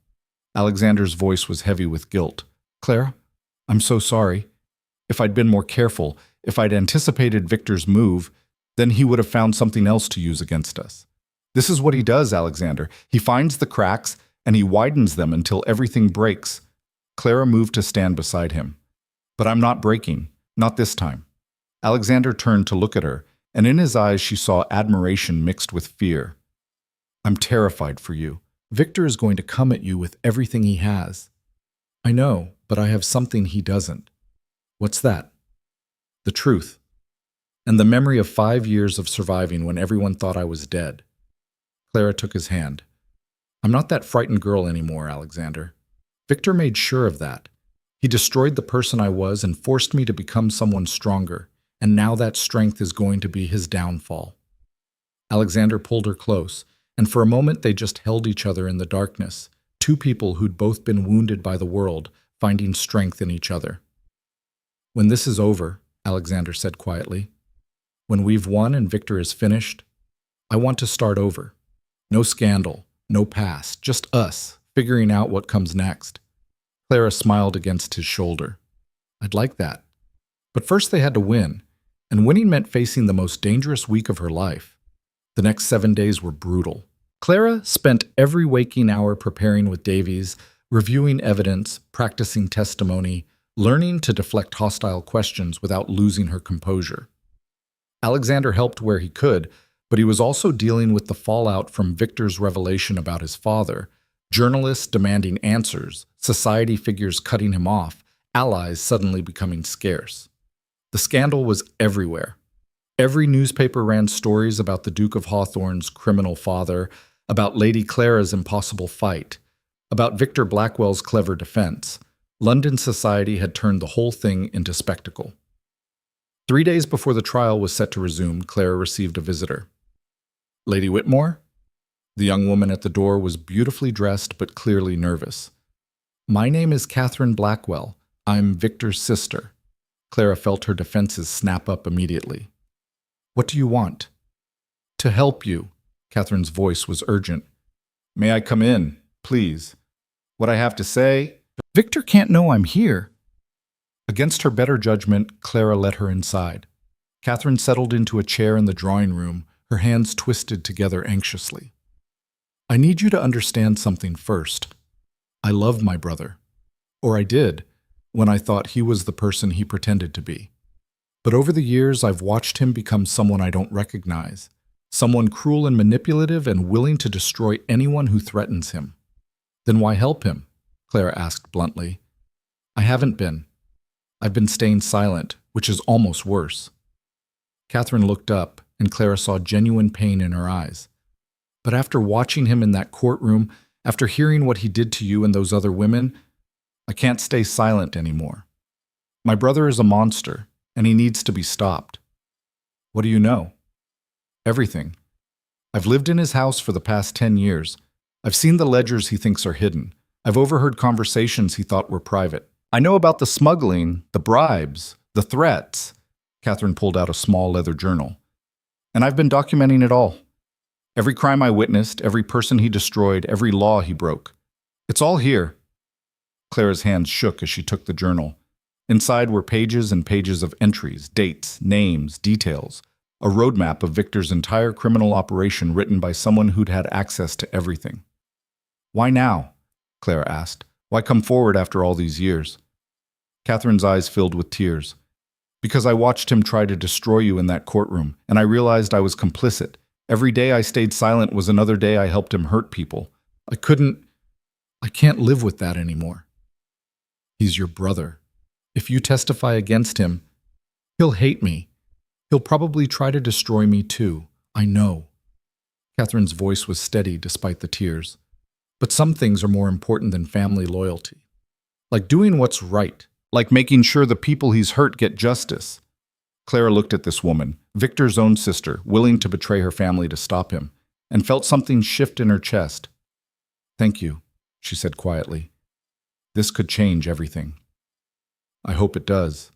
Alexander's voice was heavy with guilt. "Clara, I'm so sorry. If I'd been more careful, if I'd anticipated Victor's move, then he would have found something else to use against us. This is what he does, Alexander. He finds the cracks and he widens them until everything breaks." Clara moved to stand beside him. "But I'm not breaking. Not this time." Alexander turned to look at her, and in his eyes she saw admiration mixed with fear. "I'm terrified for you. Victor is going to come at you with everything he has." "I know, but I have something he doesn't." "What's that?" "The truth. And the memory of 5 years of surviving when everyone thought I was dead." Clara took his hand. "I'm not that frightened girl anymore, Alexander. Victor made sure of that. He destroyed the person I was and forced me to become someone stronger, and now that strength is going to be his downfall." Alexander pulled her close, and for a moment they just held each other in the darkness, two people who'd both been wounded by the world, finding strength in each other. "When this is over," Alexander said quietly, "when we've won and Victor is finished, I want to start over. No scandal, no past, just us, figuring out what comes next." Clara smiled against his shoulder. "I'd like that. But first they had to win, and winning meant facing the most dangerous week of her life. The next 7 days were brutal. Clara spent every waking hour preparing with Davies, reviewing evidence, practicing testimony, learning to deflect hostile questions without losing her composure. Alexander helped where he could, but he was also dealing with the fallout from Victor's revelation about his father, journalists demanding answers, society figures cutting him off, allies suddenly becoming scarce. The scandal was everywhere. Every newspaper ran stories about the Duke of Hawthorne's criminal father, about Lady Clara's impossible fight, about Victor Blackwell's clever defense. London society had turned the whole thing into spectacle. 3 days before the trial was set to resume, Clara received a visitor. "Lady Whitmore?" The young woman at the door was beautifully dressed but clearly nervous. "My name is Catherine Blackwell. I'm Victor's sister." Clara felt her defenses snap up immediately. "What do you want?" "To help you." Catherine's voice was urgent. "May I come in, please? What I have to say—" "Victor can't know I'm here." Against her better judgment, Clara let her inside. Catherine settled into a chair in the drawing room, her hands twisted together anxiously. "I need you to understand something first. I love my brother. Or I did, when I thought he was the person he pretended to be. But over the years, I've watched him become someone I don't recognize, someone cruel and manipulative and willing to destroy anyone who threatens him." "Then why help him?" Clara asked bluntly. "I haven't been. I've been staying silent, which is almost worse." Catherine looked up, and Clara saw genuine pain in her eyes. "But after watching him in that courtroom, after hearing what he did to you and those other women, I can't stay silent anymore. My brother is a monster, and he needs to be stopped." "What do you know?" "Everything. I've lived in his house for the past 10 years. I've seen the ledgers he thinks are hidden. I've overheard conversations he thought were private. I know about the smuggling, the bribes, the threats." Catherine pulled out a small leather journal. "And I've been documenting it all. Every crime I witnessed, every person he destroyed, every law he broke. It's all here." Clara's hands shook as she took the journal. Inside were pages and pages of entries, dates, names, details, a roadmap of Victor's entire criminal operation written by someone who'd had access to everything. "Why now?" Clara asked. "Why come forward after all these years?" Catherine's eyes filled with tears. "Because I watched him try to destroy you in that courtroom, and I realized I was complicit. Every day I stayed silent was another day I helped him hurt people. I can't live with that anymore." "He's your brother. If you testify against him, he'll hate me. He'll probably try to destroy me too. I know." Catherine's voice was steady despite the tears. "But some things are more important than family loyalty. Like doing what's right. Like making sure the people he's hurt get justice." Clara looked at this woman, Victor's own sister, willing to betray her family to stop him, and felt something shift in her chest. "Thank you," she said quietly. "This could change everything." "I hope it does.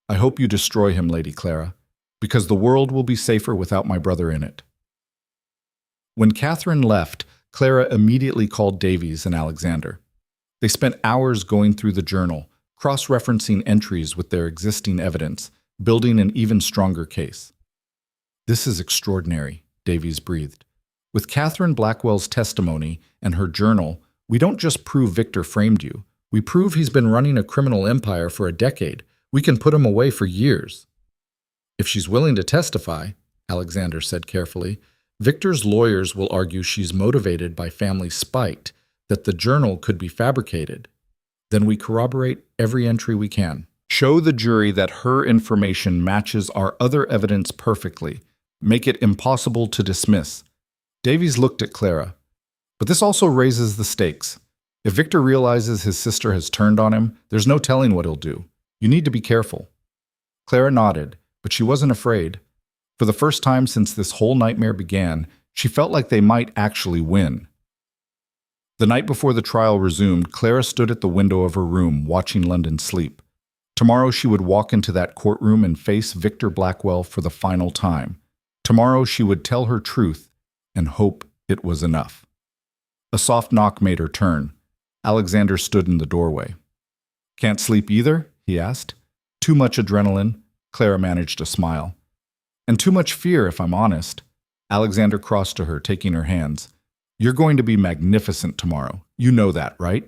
I hope you destroy him, Lady Clara, because the world will be safer without my brother in it." When Catherine left, Clara immediately called Davies and Alexander. They spent hours going through the journal, cross-referencing entries with their existing evidence, building an even stronger case. "This is extraordinary," Davies breathed. "With Catherine Blackwell's testimony and her journal, we don't just prove Victor framed you. We prove he's been running a criminal empire for a decade. We can put him away for years." "If she's willing to testify," Alexander said carefully, "Victor's lawyers will argue she's motivated by family spite, that the journal could be fabricated. Then we corroborate every entry we can. Show the jury that her information matches our other evidence perfectly. Make it impossible to dismiss." Davies looked at Clara. "But this also raises the stakes. If Victor realizes his sister has turned on him, there's no telling what he'll do. You need to be careful." Clara nodded, but she wasn't afraid. For the first time since this whole nightmare began, she felt like they might actually win. The night before the trial resumed, Clara stood at the window of her room, watching London sleep. Tomorrow she would walk into that courtroom and face Victor Blackwell for the final time. Tomorrow she would tell her truth and hope it was enough. A soft knock made her turn. Alexander stood in the doorway. "Can't sleep either?" he asked. "Too much adrenaline?" Clara managed a smile. "And too much fear, if I'm honest." Alexander crossed to her, taking her hands. "You're going to be magnificent tomorrow. You know that, right?"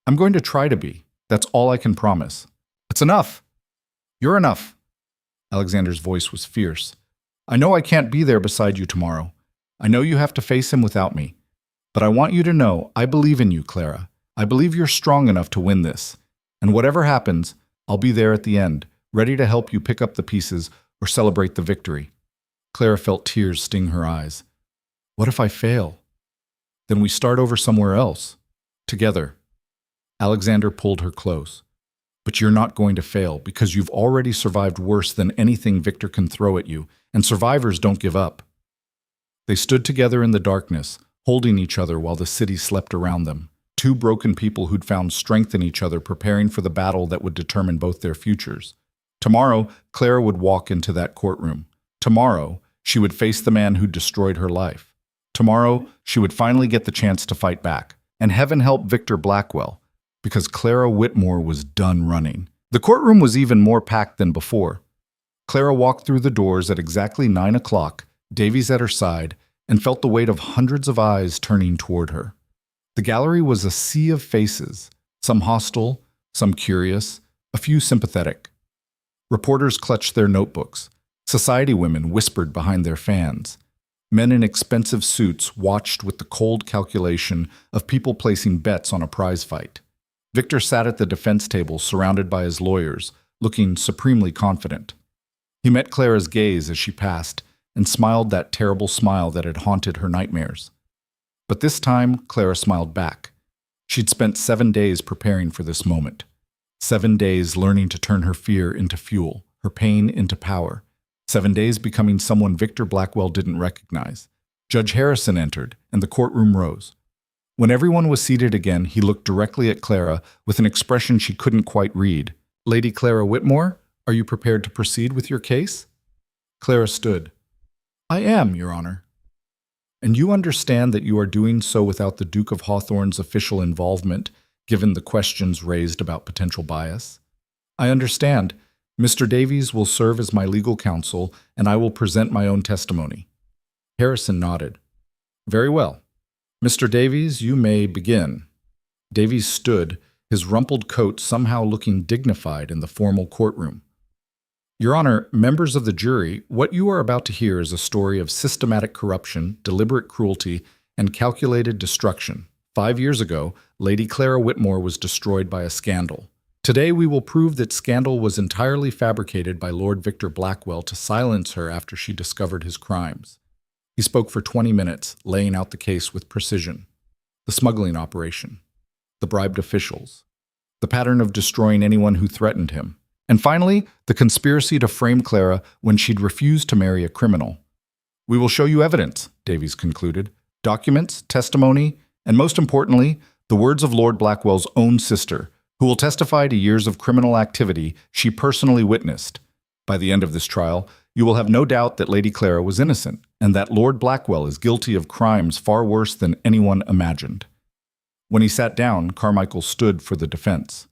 "I'm going to try to be. That's all I can promise." "It's enough. You're enough." Alexander's voice was fierce. "I know I can't be there beside you tomorrow. I know you have to face him without me. But I want you to know I believe in you, Clara. I believe you're strong enough to win this. And whatever happens, I'll be there at the end, ready to help you pick up the pieces or celebrate the victory." Clara felt tears sting her eyes. "What if I fail?" "Then we start over somewhere else. Together." Alexander pulled her close. "But you're not going to fail, because you've already survived worse than anything Victor can throw at you, and survivors don't give up." They stood together in the darkness, holding each other while the city slept around them. Two broken people who'd found strength in each other, preparing for the battle that would determine both their futures. Tomorrow, Clara would walk into that courtroom. Tomorrow, she would face the man who destroyed her life. Tomorrow, she would finally get the chance to fight back. And heaven help Victor Blackwell, because Clara Whitmore was done running. The courtroom was even more packed than before. Clara walked through the doors at exactly 9 o'clock, Davies at her side, and felt the weight of hundreds of eyes turning toward her. The gallery was a sea of faces, some hostile, some curious, a few sympathetic. Reporters clutched their notebooks. Society women whispered behind their fans. Men in expensive suits watched with the cold calculation of people placing bets on a prize fight. Victor sat at the defense table surrounded by his lawyers, looking supremely confident. He met Clara's gaze as she passed and smiled that terrible smile that had haunted her nightmares. But this time, Clara smiled back. She'd spent 7 days preparing for this moment. 7 days learning to turn her fear into fuel, her pain into power. 7 days becoming someone Victor Blackwell didn't recognize. Judge Harrison entered, and the courtroom rose. When everyone was seated again, he looked directly at Clara with an expression she couldn't quite read. "Lady Clara Whitmore, are you prepared to proceed with your case?" Clara stood. "I am, Your Honor." "And you understand that you are doing so without the Duke of Hawthorne's official involvement, given the questions raised about potential bias?" "I understand. Mr. Davies will serve as my legal counsel, and I will present my own testimony." Harrison nodded. "Very well. Mr. Davies, you may begin." Davies stood, his rumpled coat somehow looking dignified in the formal courtroom. "Your Honor, members of the jury, what you are about to hear is a story of systematic corruption, deliberate cruelty, and calculated destruction. 5 years ago, Lady Clara Whitmore was destroyed by a scandal. Today we will prove that scandal was entirely fabricated by Lord Victor Blackwell to silence her after she discovered his crimes." He spoke for 20 minutes, laying out the case with precision. The smuggling operation, the bribed officials, the pattern of destroying anyone who threatened him. And finally, the conspiracy to frame Clara when she'd refused to marry a criminal. We will show you evidence, Davies concluded, documents, testimony, and most importantly, the words of Lord Blackwell's own sister, who will testify to years of criminal activity she personally witnessed. By the end of this trial, you will have no doubt that Lady Clara was innocent and that Lord Blackwell is guilty of crimes far worse than anyone imagined. When he sat down, Carmichael stood for the defense.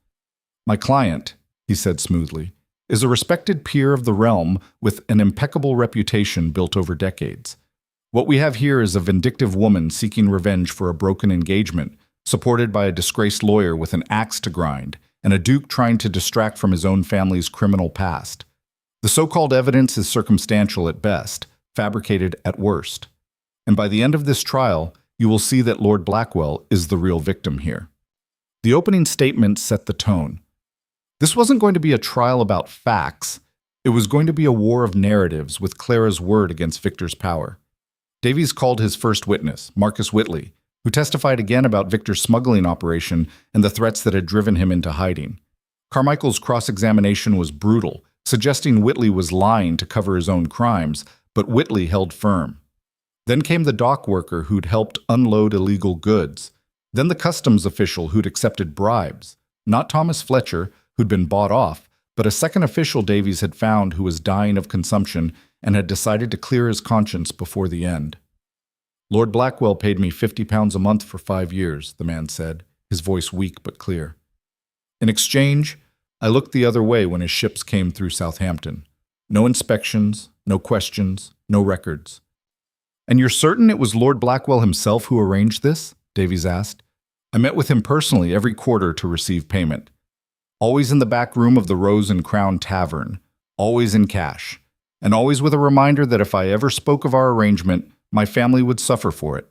My client, he said smoothly, is a respected peer of the realm with an impeccable reputation built over decades. What we have here is a vindictive woman seeking revenge for a broken engagement, supported by a disgraced lawyer with an axe to grind, and a duke trying to distract from his own family's criminal past. The so-called evidence is circumstantial at best, fabricated at worst. And by the end of this trial, you will see that Lord Blackwell is the real victim here. The opening statement set the tone. This wasn't going to be a trial about facts. It was going to be a war of narratives with Clara's word against Victor's power. Davies called his first witness, Marcus Whitley, who testified again about Victor's smuggling operation and the threats that had driven him into hiding. Carmichael's cross-examination was brutal, suggesting Whitley was lying to cover his own crimes, but Whitley held firm. Then came the dock worker who'd helped unload illegal goods. Then the customs official who'd accepted bribes. Not Thomas Fletcher, who'd been bought off, but a second official Davies had found who was dying of consumption and had decided to clear his conscience before the end. Lord Blackwell paid me £50 a month for 5 years, the man said, his voice weak but clear. In exchange, I looked the other way when his ships came through Southampton. No inspections, no questions, no records. And you're certain it was Lord Blackwell himself who arranged this? Davies asked. I met with him personally every quarter to receive payment. Always in the back room of the Rose and Crown Tavern, always in cash, and always with a reminder that if I ever spoke of our arrangement, my family would suffer for it.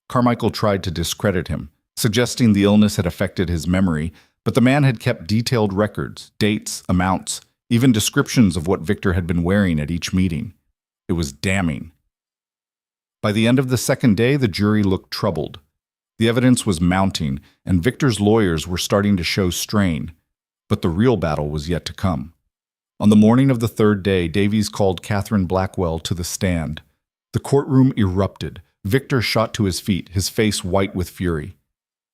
Carmichael tried to discredit him, suggesting the illness had affected his memory, but the man had kept detailed records, dates, amounts, even descriptions of what Victor had been wearing at each meeting. It was damning. By the end of the second day, the jury looked troubled. The evidence was mounting, and Victor's lawyers were starting to show strain. But the real battle was yet to come. On the morning of the third day, Davies called Catherine Blackwell to the stand. The courtroom erupted. Victor shot to his feet, his face white with fury.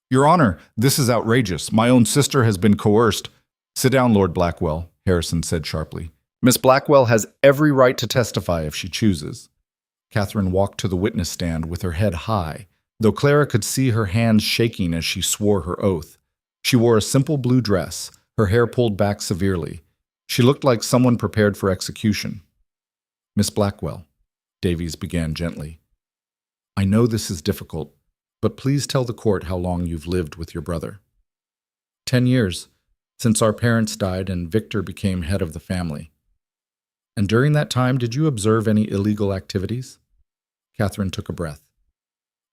Your Honor, this is outrageous. My own sister has been coerced. Sit down, Lord Blackwell, Harrison said sharply. Miss Blackwell has every right to testify if she chooses. Catherine walked to the witness stand with her head high, though Clara could see her hands shaking as she swore her oath. She wore a simple blue dress, her hair pulled back severely. She looked like someone prepared for execution. Miss Blackwell, Davies began gently. I know this is difficult, but please tell the court how long you've lived with your brother. 10 years, since our parents died and Victor became head of the family. And during that time, did you observe any illegal activities? Catherine took a breath.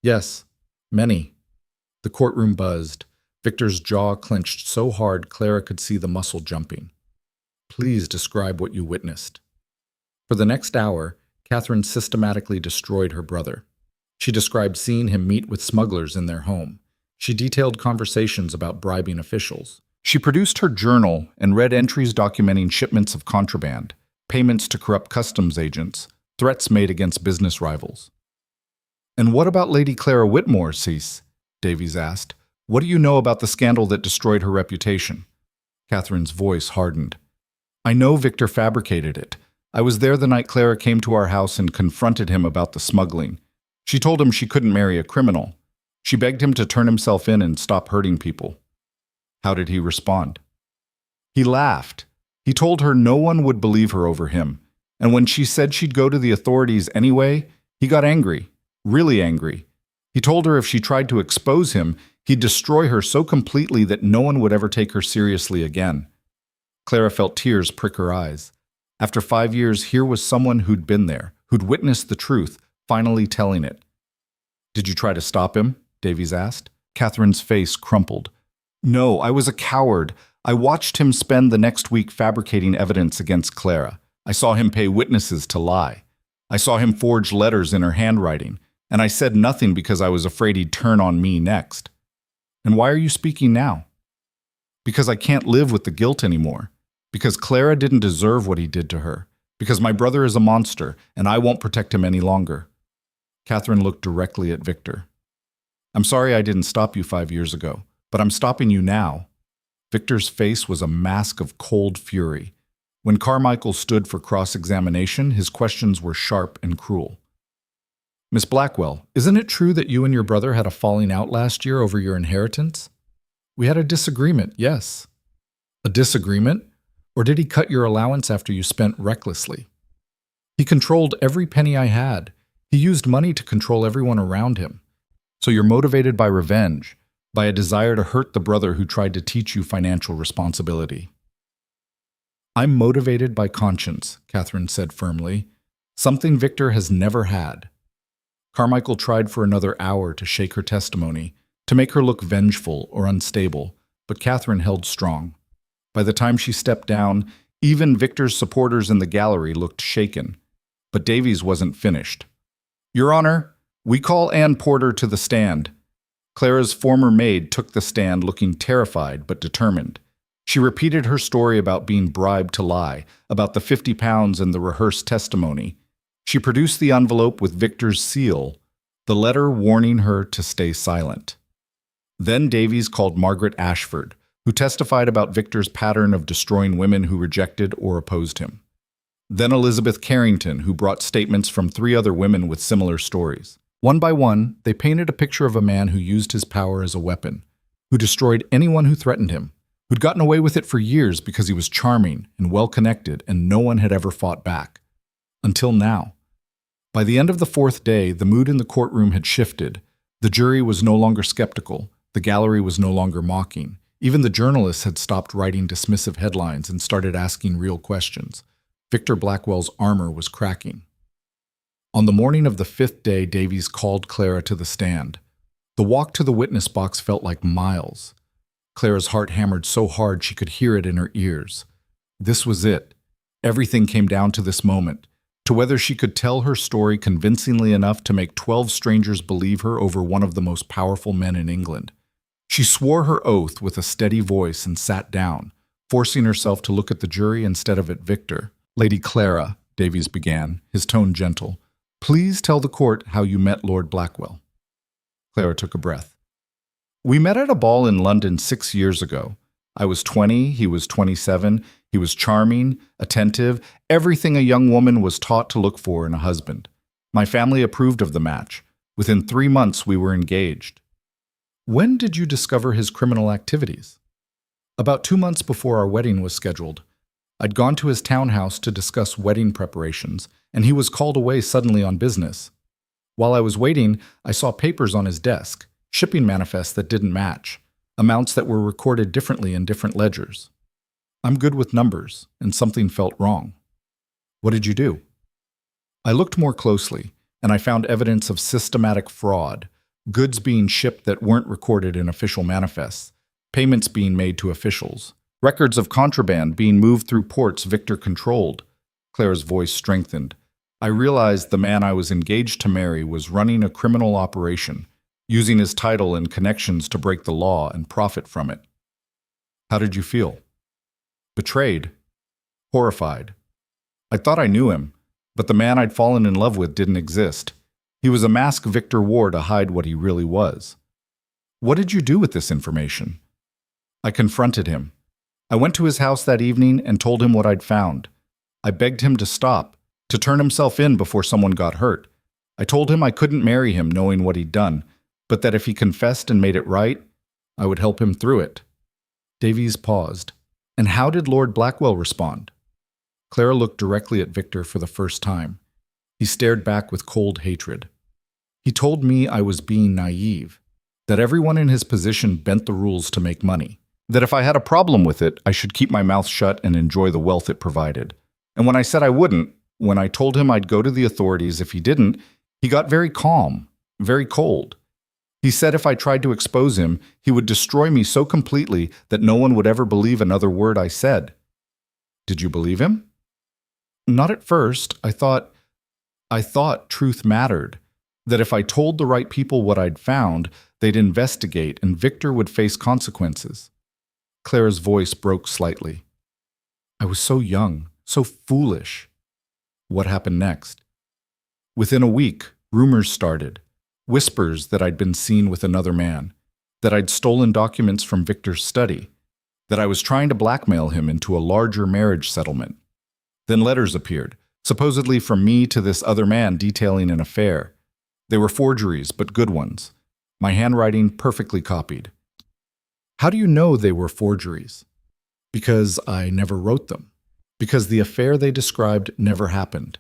Yes, many. The courtroom buzzed. Victor's jaw clenched so hard Clara could see the muscle jumping. Please describe what you witnessed. For the next hour, Catherine systematically destroyed her brother. She described seeing him meet with smugglers in their home. She detailed conversations about bribing officials. She produced her journal and read entries documenting shipments of contraband, payments to corrupt customs agents, threats made against business rivals. And what about Lady Clara Whitmore, Cease? Davies asked. What do you know about the scandal that destroyed her reputation? Catherine's voice hardened. I know Victor fabricated it. I was there the night Clara came to our house and confronted him about the smuggling. She told him she couldn't marry a criminal. She begged him to turn himself in and stop hurting people. How did he respond? He laughed. He told her no one would believe her over him. And when she said she'd go to the authorities anyway, he got angry, really angry. He told her if she tried to expose him, he'd destroy her so completely that no one would ever take her seriously again. Clara felt tears prick her eyes. After 5 years, here was someone who'd been there, who'd witnessed the truth, finally telling it. Did you try to stop him? Davies asked. Catherine's face crumpled. No, I was a coward. I watched him spend the next week fabricating evidence against Clara. I saw him pay witnesses to lie. I saw him forge letters in her handwriting, and I said nothing because I was afraid he'd turn on me next. And why are you speaking now? Because I can't live with the guilt anymore. Because Clara didn't deserve what he did to her. Because my brother is a monster, and I won't protect him any longer. Catherine looked directly at Victor. I'm sorry I didn't stop you 5 years ago, but I'm stopping you now. Victor's face was a mask of cold fury. When Carmichael stood for cross-examination, his questions were sharp and cruel. Miss Blackwell, isn't it true that you and your brother had a falling out last year over your inheritance? We had a disagreement, yes. A disagreement? Or did he cut your allowance after you spent recklessly? He controlled every penny I had. He used money to control everyone around him. So you're motivated by revenge, by a desire to hurt the brother who tried to teach you financial responsibility. I'm motivated by conscience, Catherine said firmly, something Victor has never had. Carmichael tried for another hour to shake her testimony, to make her look vengeful or unstable, but Catherine held strong. By the time she stepped down, even Victor's supporters in the gallery looked shaken. But Davies wasn't finished. Your Honor, we call Anne Porter to the stand. Clara's former maid took the stand looking terrified but determined. She repeated her story about being bribed to lie, about the 50 pounds and the rehearsed testimony. She produced the envelope with Victor's seal, the letter warning her to stay silent. Then Davies called Margaret Ashford, who testified about Victor's pattern of destroying women who rejected or opposed him. Then Elizabeth Carrington, who brought statements from 3 other women with similar stories. One by one, they painted a picture of a man who used his power as a weapon, who destroyed anyone who threatened him, who'd gotten away with it for years because he was charming and well-connected and no one had ever fought back. Until now. By the end of the 4th day, the mood in the courtroom had shifted. The jury was no longer skeptical. The gallery was no longer mocking. Even the journalists had stopped writing dismissive headlines and started asking real questions. Victor Blackwell's armor was cracking. On the morning of the 5th day, Davies called Clara to the stand. The walk to the witness box felt like miles. Clara's heart hammered so hard she could hear it in her ears. This was it. Everything came down to this moment, to whether she could tell her story convincingly enough to make 12 strangers believe her over one of the most powerful men in England. She swore her oath with a steady voice and sat down, forcing herself to look at the jury instead of at Victor. Lady Clara, Davies began, his tone gentle, please tell the court how you met Lord Blackwell. Clara took a breath. We met at a ball in London 6 years ago. I was 20, he was 27, he was charming, attentive, everything a young woman was taught to look for in a husband. My family approved of the match. Within 3 months we were engaged. When did you discover his criminal activities? About 2 months before our wedding was scheduled. I'd gone to his townhouse to discuss wedding preparations, and he was called away suddenly on business. While I was waiting, I saw papers on his desk, shipping manifests that didn't match, amounts that were recorded differently in different ledgers. I'm good with numbers, and something felt wrong. What did you do? I looked more closely, and I found evidence of systematic fraud, goods being shipped that weren't recorded in official manifests, payments being made to officials, records of contraband being moved through ports Victor controlled. Clara's voice strengthened. I realized the man I was engaged to marry was running a criminal operation, using his title and connections to break the law and profit from it. How did you feel? Betrayed. Horrified. I thought I knew him, but the man I'd fallen in love with didn't exist. He was a mask Victor wore to hide what he really was. What did you do with this information? I confronted him. I went to his house that evening and told him what I'd found. I begged him to stop, to turn himself in before someone got hurt. I told him I couldn't marry him knowing what he'd done, but that if he confessed and made it right, I would help him through it. Davies paused. And how did Lord Blackwell respond? Clara looked directly at Victor for the first time. He stared back with cold hatred. He told me I was being naive, that everyone in his position bent the rules to make money, that if I had a problem with it, I should keep my mouth shut and enjoy the wealth it provided. And when I said I wouldn't, when I told him I'd go to the authorities if he didn't, he got very calm, very cold. He said if I tried to expose him, he would destroy me so completely that no one would ever believe another word I said. Did you believe him? Not at first. I thought truth mattered, that if I told the right people what I'd found, they'd investigate and Victor would face consequences. Clara's voice broke slightly. I was so young, so foolish. What happened next? Within a week, rumors started. Whispers that I'd been seen with another man, that I'd stolen documents from Victor's study, that I was trying to blackmail him into a larger marriage settlement. Then letters appeared, supposedly from me to this other man detailing an affair. They were forgeries, but good ones. My handwriting perfectly copied. How do you know they were forgeries? Because I never wrote them. Because the affair they described never happened.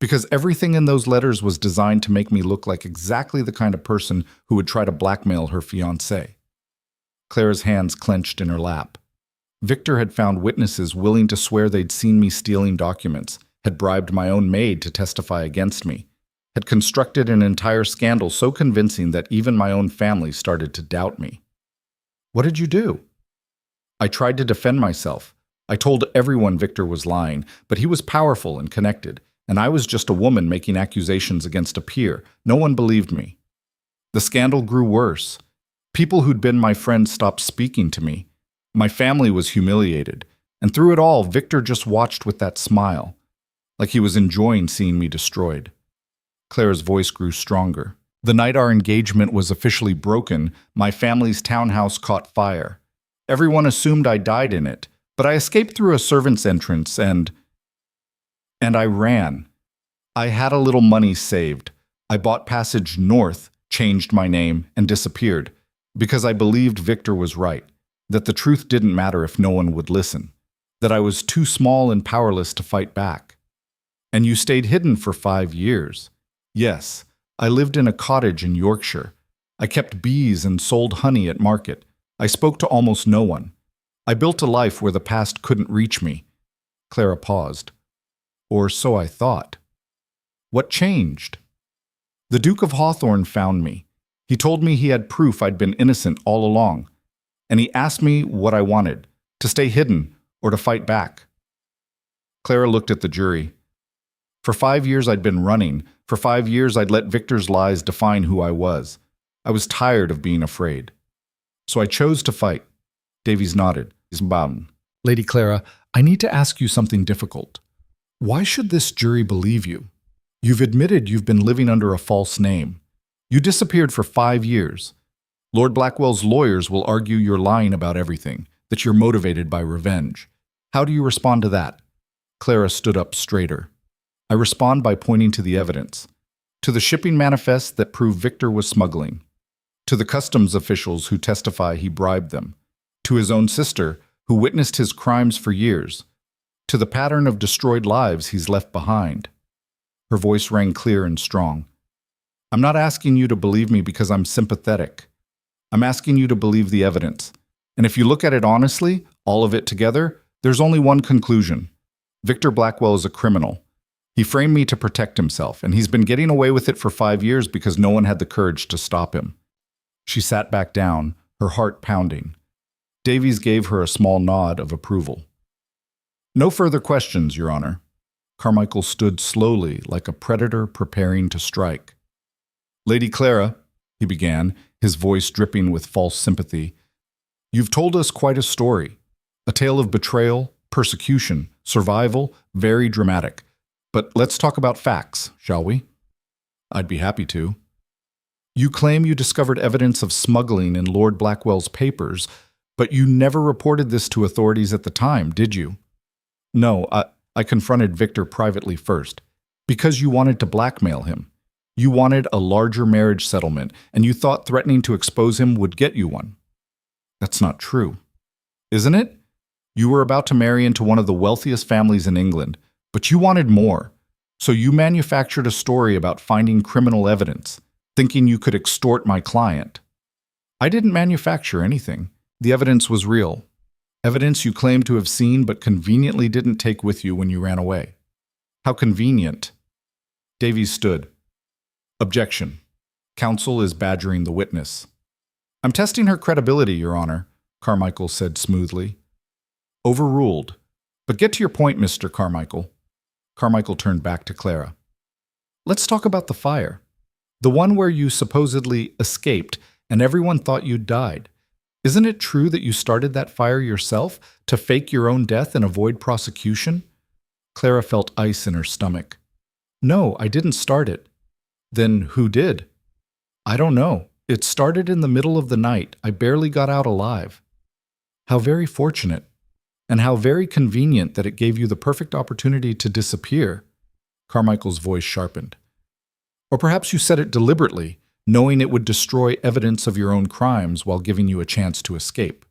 Because everything in those letters was designed to make me look like exactly the kind of person who would try to blackmail her fiancé. Clara's hands clenched in her lap. Victor had found witnesses willing to swear they'd seen me stealing documents, had bribed my own maid to testify against me, had constructed an entire scandal so convincing that even my own family started to doubt me. What did you do? I tried to defend myself. I told everyone Victor was lying, but he was powerful and connected, and I was just a woman making accusations against a peer. No one believed me. The scandal grew worse. People who'd been my friends stopped speaking to me. My family was humiliated, and through it all, Victor just watched with that smile, like he was enjoying seeing me destroyed. Clara's voice grew stronger. The night our engagement was officially broken, my family's townhouse caught fire. Everyone assumed I died in it, but I escaped through a servant's entrance and I ran. I had a little money saved. I bought passage north, changed my name, and disappeared, because I believed Victor was right, that the truth didn't matter if no one would listen, that I was too small and powerless to fight back. And you stayed hidden for 5 years. Yes, I lived in a cottage in Yorkshire. I kept bees and sold honey at market. I spoke to almost no one. I built a life where the past couldn't reach me. Clara paused. Or so I thought. What changed? The Duke of Hawthorne found me. He told me he had proof I'd been innocent all along. And he asked me what I wanted, to stay hidden or to fight back. Clara looked at the jury. For 5 years I'd been running. For 5 years I'd let Victor's lies define who I was. I was tired of being afraid. So I chose to fight. Davies nodded. He's bowed. Lady Clara, I need to ask you something difficult. Why should this jury believe you? You've admitted you've been living under a false name. You disappeared for 5 years. Lord Blackwell's lawyers will argue you're lying about everything, that you're motivated by revenge. How do you respond to that? Clara stood up straighter. I respond by pointing to the evidence. To the shipping manifest that proved Victor was smuggling. To the customs officials who testify he bribed them. To his own sister, who witnessed his crimes for years. To the pattern of destroyed lives he's left behind. Her voice rang clear and strong. I'm not asking you to believe me because I'm sympathetic. I'm asking you to believe the evidence. And if you look at it honestly, all of it together, there's only one conclusion. Victor Blackwell is a criminal. He framed me to protect himself, and he's been getting away with it for 5 years because no one had the courage to stop him. She sat back down, her heart pounding. Davies gave her a small nod of approval. No further questions, Your Honor. Carmichael stood slowly like a predator preparing to strike. Lady Clara, he began, his voice dripping with false sympathy, you've told us quite a story. A tale of betrayal, persecution, survival, very dramatic. But let's talk about facts, shall we? I'd be happy to. You claim you discovered evidence of smuggling in Lord Blackwell's papers, but you never reported this to authorities at the time, did you? No, I confronted Victor privately first, because you wanted to blackmail him. You wanted a larger marriage settlement, and you thought threatening to expose him would get you one. That's not true. Isn't it? You were about to marry into one of the wealthiest families in England, but you wanted more. So you manufactured a story about finding criminal evidence, thinking you could extort my client. I didn't manufacture anything. The evidence was real. Evidence you claimed to have seen but conveniently didn't take with you when you ran away. How convenient. Davies stood. Objection. Counsel is badgering the witness. I'm testing her credibility, Your Honor, Carmichael said smoothly. Overruled. But get to your point, Mr. Carmichael. Carmichael turned back to Clara. Let's talk about the fire. The one where you supposedly escaped and everyone thought you'd died. Isn't it true that you started that fire yourself to fake your own death and avoid prosecution? Clara felt ice in her stomach. No, I didn't start it. Then who did? I don't know. It started in the middle of the night. I barely got out alive. How very fortunate. And how very convenient that it gave you the perfect opportunity to disappear. Carmichael's voice sharpened. Or perhaps you said it deliberately, knowing it would destroy evidence of your own crimes while giving you a chance to escape.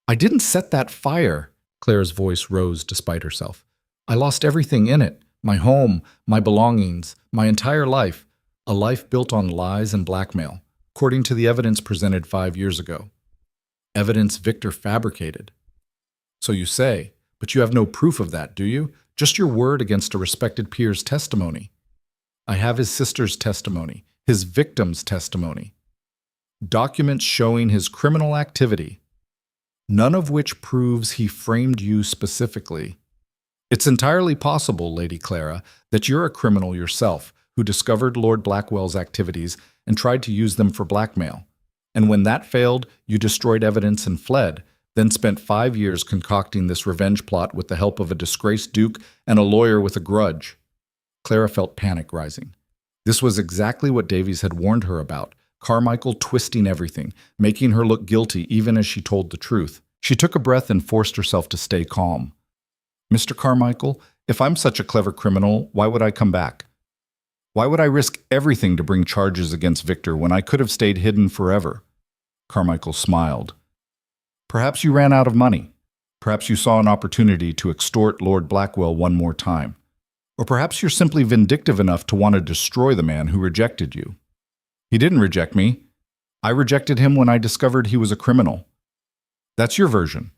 I didn't set that fire. Clara's voice rose despite herself. I lost everything in it. My home, my belongings, my entire life. A life built on lies and blackmail, according to the evidence presented 5 years ago. Evidence Victor fabricated. So you say, but you have no proof of that, do you? Just your word against a respected peer's testimony. I have his sister's testimony, his victim's testimony. Documents showing his criminal activity, none of which proves he framed you specifically. It's entirely possible, Lady Clara, that you're a criminal yourself who discovered Lord Blackwell's activities and tried to use them for blackmail. And when that failed, you destroyed evidence and fled, then spent 5 years concocting this revenge plot with the help of a disgraced duke and a lawyer with a grudge. Clara felt panic rising. This was exactly what Davies had warned her about, Carmichael twisting everything, making her look guilty even as she told the truth. She took a breath and forced herself to stay calm. Mr. Carmichael, if I'm such a clever criminal, why would I come back? Why would I risk everything to bring charges against Victor when I could have stayed hidden forever? Carmichael smiled. Perhaps you ran out of money. Perhaps you saw an opportunity to extort Lord Blackwell one more time. Or perhaps you're simply vindictive enough to want to destroy the man who rejected you. He didn't reject me. I rejected him when I discovered he was a criminal. That's your version.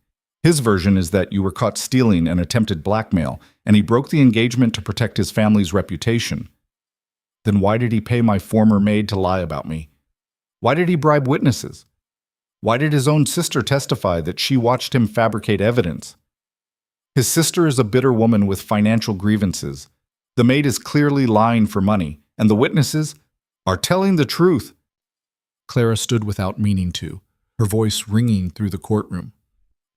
His version is that you were caught stealing and attempted blackmail, and he broke the engagement to protect his family's reputation. Then why did he pay my former maid to lie about me? Why did he bribe witnesses? Why did his own sister testify that she watched him fabricate evidence? His sister is a bitter woman with financial grievances. The maid is clearly lying for money, and the witnesses are telling the truth. Clara stood without meaning to, her voice ringing through the courtroom.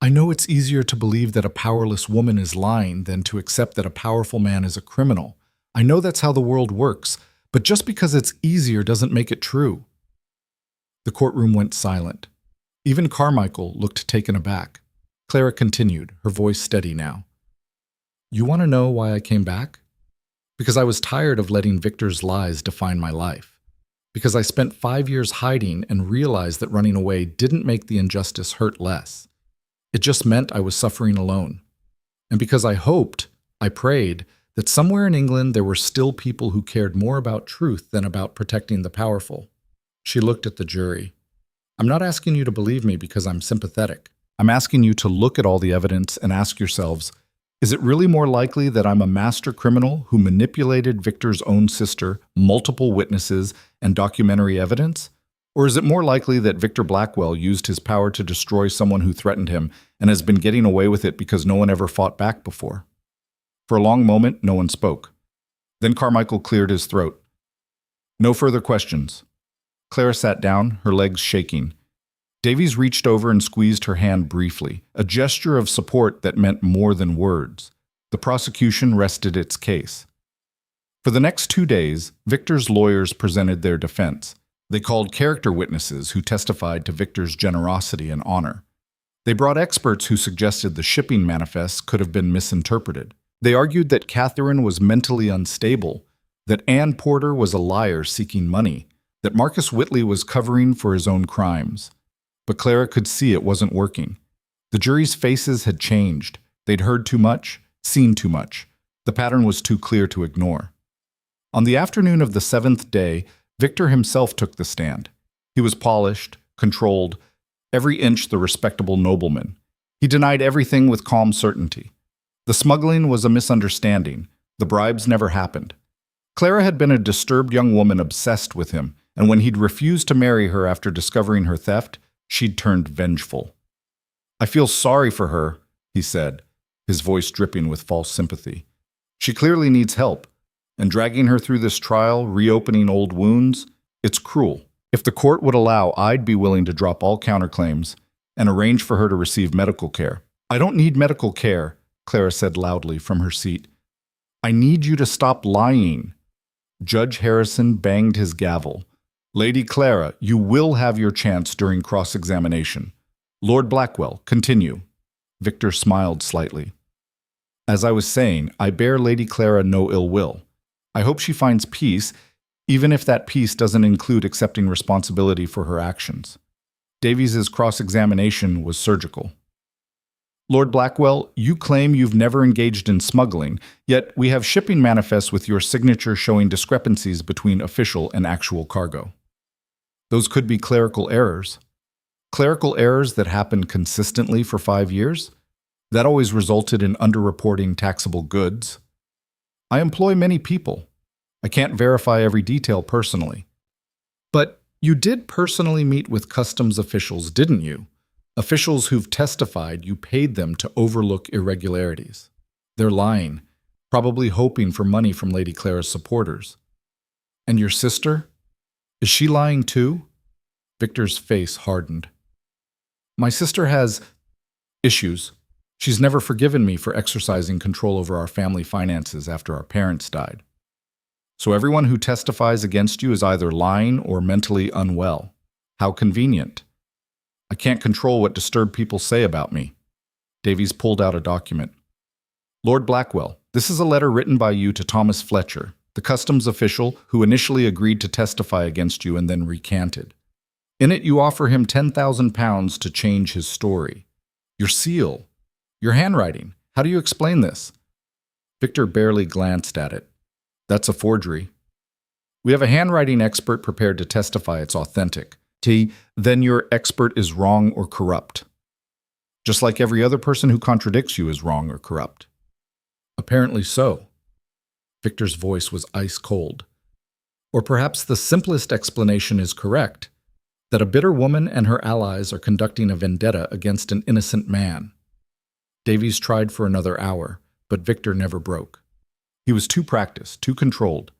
I know it's easier to believe that a powerless woman is lying than to accept that a powerful man is a criminal. I know that's how the world works, but just because it's easier doesn't make it true. The courtroom went silent. Even Carmichael looked taken aback. Clara continued, her voice steady now. You want to know why I came back? Because I was tired of letting Victor's lies define my life. Because I spent 5 years hiding and realized that running away didn't make the injustice hurt less. It just meant I was suffering alone. And because I hoped, I prayed, that somewhere in England there were still people who cared more about truth than about protecting the powerful. She looked at the jury. I'm not asking you to believe me because I'm sympathetic. I'm asking you to look at all the evidence and ask yourselves, is it really more likely that I'm a master criminal who manipulated Victor's own sister, multiple witnesses, and documentary evidence? Or is it more likely that Victor Blackwell used his power to destroy someone who threatened him and has been getting away with it because no one ever fought back before? For a long moment, no one spoke. Then Carmichael cleared his throat. No further questions. Clara sat down, her legs shaking. Davies reached over and squeezed her hand briefly, a gesture of support that meant more than words. The prosecution rested its case. For the next 2 days, Victor's lawyers presented their defense. They called character witnesses who testified to Victor's generosity and honor. They brought experts who suggested the shipping manifests could have been misinterpreted. They argued that Catherine was mentally unstable, that Anne Porter was a liar seeking money, that Marcus Whitley was covering for his own crimes. But Clara could see it wasn't working. The jury's faces had changed. They'd heard too much, seen too much. The pattern was too clear to ignore. On the afternoon of the 7th day, Victor himself took the stand. He was polished, controlled, every inch the respectable nobleman. He denied everything with calm certainty. The smuggling was a misunderstanding. The bribes never happened. Clara had been a disturbed young woman obsessed with him, and when he'd refused to marry her after discovering her theft, she'd turned vengeful. I feel sorry for her, he said, his voice dripping with false sympathy. She clearly needs help, and dragging her through this trial, reopening old wounds, it's cruel. If the court would allow, I'd be willing to drop all counterclaims and arrange for her to receive medical care. I don't need medical care, Clara said loudly from her seat. I need you to stop lying. Judge Harrison banged his gavel. Lady Clara, you will have your chance during cross-examination. Lord Blackwell, continue. Victor smiled slightly. As I was saying, I bear Lady Clara no ill will. I hope she finds peace, even if that peace doesn't include accepting responsibility for her actions. Davies's cross-examination was surgical. Lord Blackwell, you claim you've never engaged in smuggling, yet we have shipping manifests with your signature showing discrepancies between official and actual cargo. Those could be clerical errors. Clerical errors that happened consistently for 5 years? That always resulted in underreporting taxable goods. I employ many people. I can't verify every detail personally. But you did personally meet with customs officials, didn't you? Officials who've testified you paid them to overlook irregularities. They're lying, probably hoping for money from Lady Clara's supporters. And your sister? Is she lying too? Victor's face hardened. My sister has issues. She's never forgiven me for exercising control over our family finances after our parents died. So everyone who testifies against you is either lying or mentally unwell. How convenient. I can't control what disturbed people say about me. Davies pulled out a document. Lord Blackwell, this is a letter written by you to Thomas Fletcher, the customs official who initially agreed to testify against you and then recanted. In it, you offer him £10,000 to change his story. Your seal. Your handwriting. How do you explain this? Victor barely glanced at it. That's a forgery. We have a handwriting expert prepared to testify it's authentic. Then your expert is wrong or corrupt. Just like every other person who contradicts you is wrong or corrupt. Apparently so. Victor's voice was ice cold. Or perhaps the simplest explanation is correct, that a bitter woman and her allies are conducting a vendetta against an innocent man. Davies tried for another hour, but Victor never broke. He was too practiced, too controlled.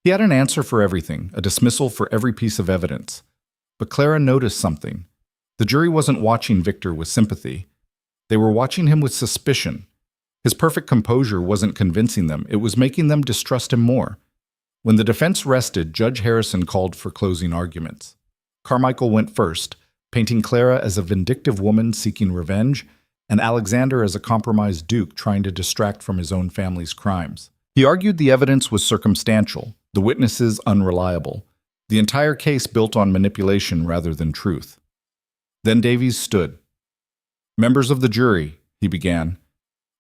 He had an answer for everything, a dismissal for every piece of evidence. But Clara noticed something. The jury wasn't watching Victor with sympathy. They were watching him with suspicion. His perfect composure wasn't convincing them. It was making them distrust him more. When the defense rested, Judge Harrison called for closing arguments. Carmichael went first, painting Clara as a vindictive woman seeking revenge, and Alexander as a compromised duke trying to distract from his own family's crimes. He argued the evidence was circumstantial, the witnesses unreliable. The entire case built on manipulation rather than truth. Then Davies stood. Members of the jury, he began,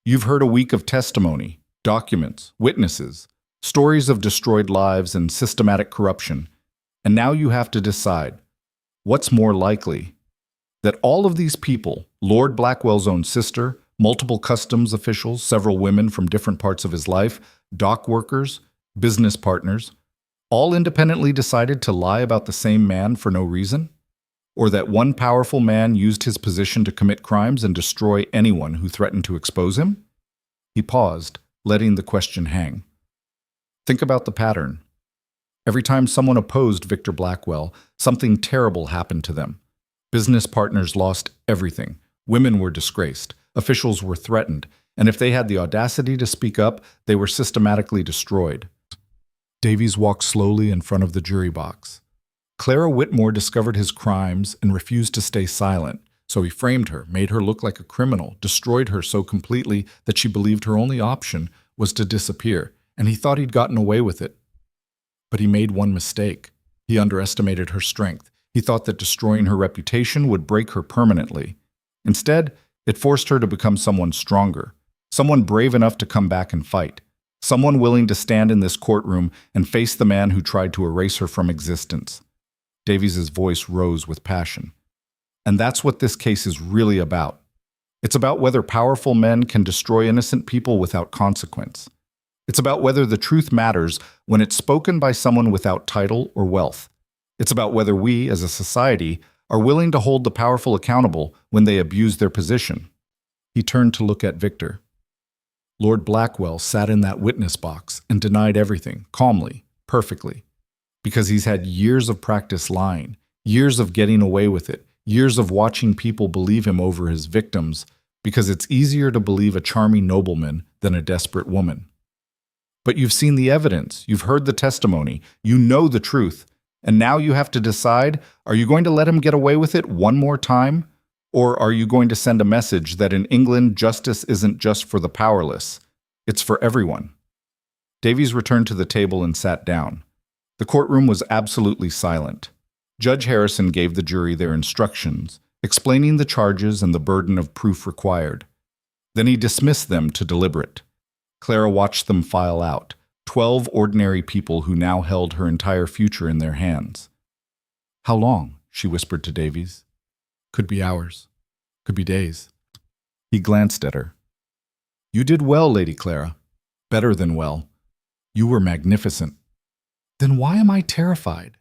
you've heard a week of testimony, documents, witnesses, stories of destroyed lives and systematic corruption, and now you have to decide, what's more likely? That all of these people, Lord Blackwell's own sister, multiple customs officials, several women from different parts of his life, dock workers, business partners, all independently decided to lie about the same man for no reason? Or that one powerful man used his position to commit crimes and destroy anyone who threatened to expose him? He paused, letting the question hang. Think about the pattern. Every time someone opposed Victor Blackwell, something terrible happened to them. Business partners lost everything. Women were disgraced. Officials were threatened. And if they had the audacity to speak up, they were systematically destroyed. Davies walked slowly in front of the jury box. Clara Whitmore discovered his crimes and refused to stay silent, so he framed her, made her look like a criminal, destroyed her so completely that she believed her only option was to disappear, and he thought he'd gotten away with it. But he made one mistake. He underestimated her strength. He thought that destroying her reputation would break her permanently. Instead, it forced her to become someone stronger, someone brave enough to come back and fight. Someone willing to stand in this courtroom and face the man who tried to erase her from existence. Davies's voice rose with passion. And that's what this case is really about. It's about whether powerful men can destroy innocent people without consequence. It's about whether the truth matters when it's spoken by someone without title or wealth. It's about whether we, as a society, are willing to hold the powerful accountable when they abuse their position. He turned to look at Victor. Lord Blackwell sat in that witness box and denied everything, calmly, perfectly, because he's had years of practice lying, years of getting away with it, Years of watching people believe him over his victims because it's easier to believe a charming nobleman than a desperate woman. But you've seen the evidence, you've heard the testimony, you know the truth, and now you have to decide, are you going to let him get away with it one more time? Or are you going to send a message that in England, justice isn't just for the powerless, it's for everyone? Davies returned to the table and sat down. The courtroom was absolutely silent. Judge Harrison gave the jury their instructions, explaining the charges and the burden of proof required. Then he dismissed them to deliberate. Clara watched them file out, 12 ordinary people who now held her entire future in their hands. "How long?" she whispered to Davies. Could be hours. Could be days. He glanced at her. "You did well, Lady Clara. Better than well. You were magnificent." Then why am I terrified?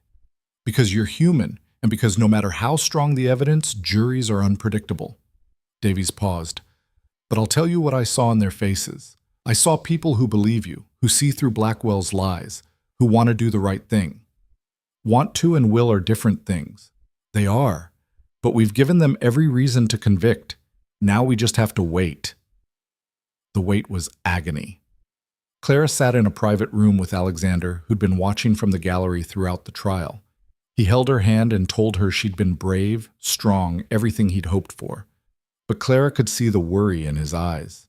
Because you're human, and because no matter how strong the evidence, juries are unpredictable. Davies paused. But I'll tell you what I saw in their faces. I saw people who believe you, who see through Blackwell's lies, who want to do the right thing. Want to and will are different things. They are. But we've given them every reason to convict. Now we just have to wait. The wait was agony. Clara sat in a private room with Alexander, who'd been watching from the gallery throughout the trial. He held her hand and told her she'd been brave, strong, everything he'd hoped for. But Clara could see the worry in his eyes.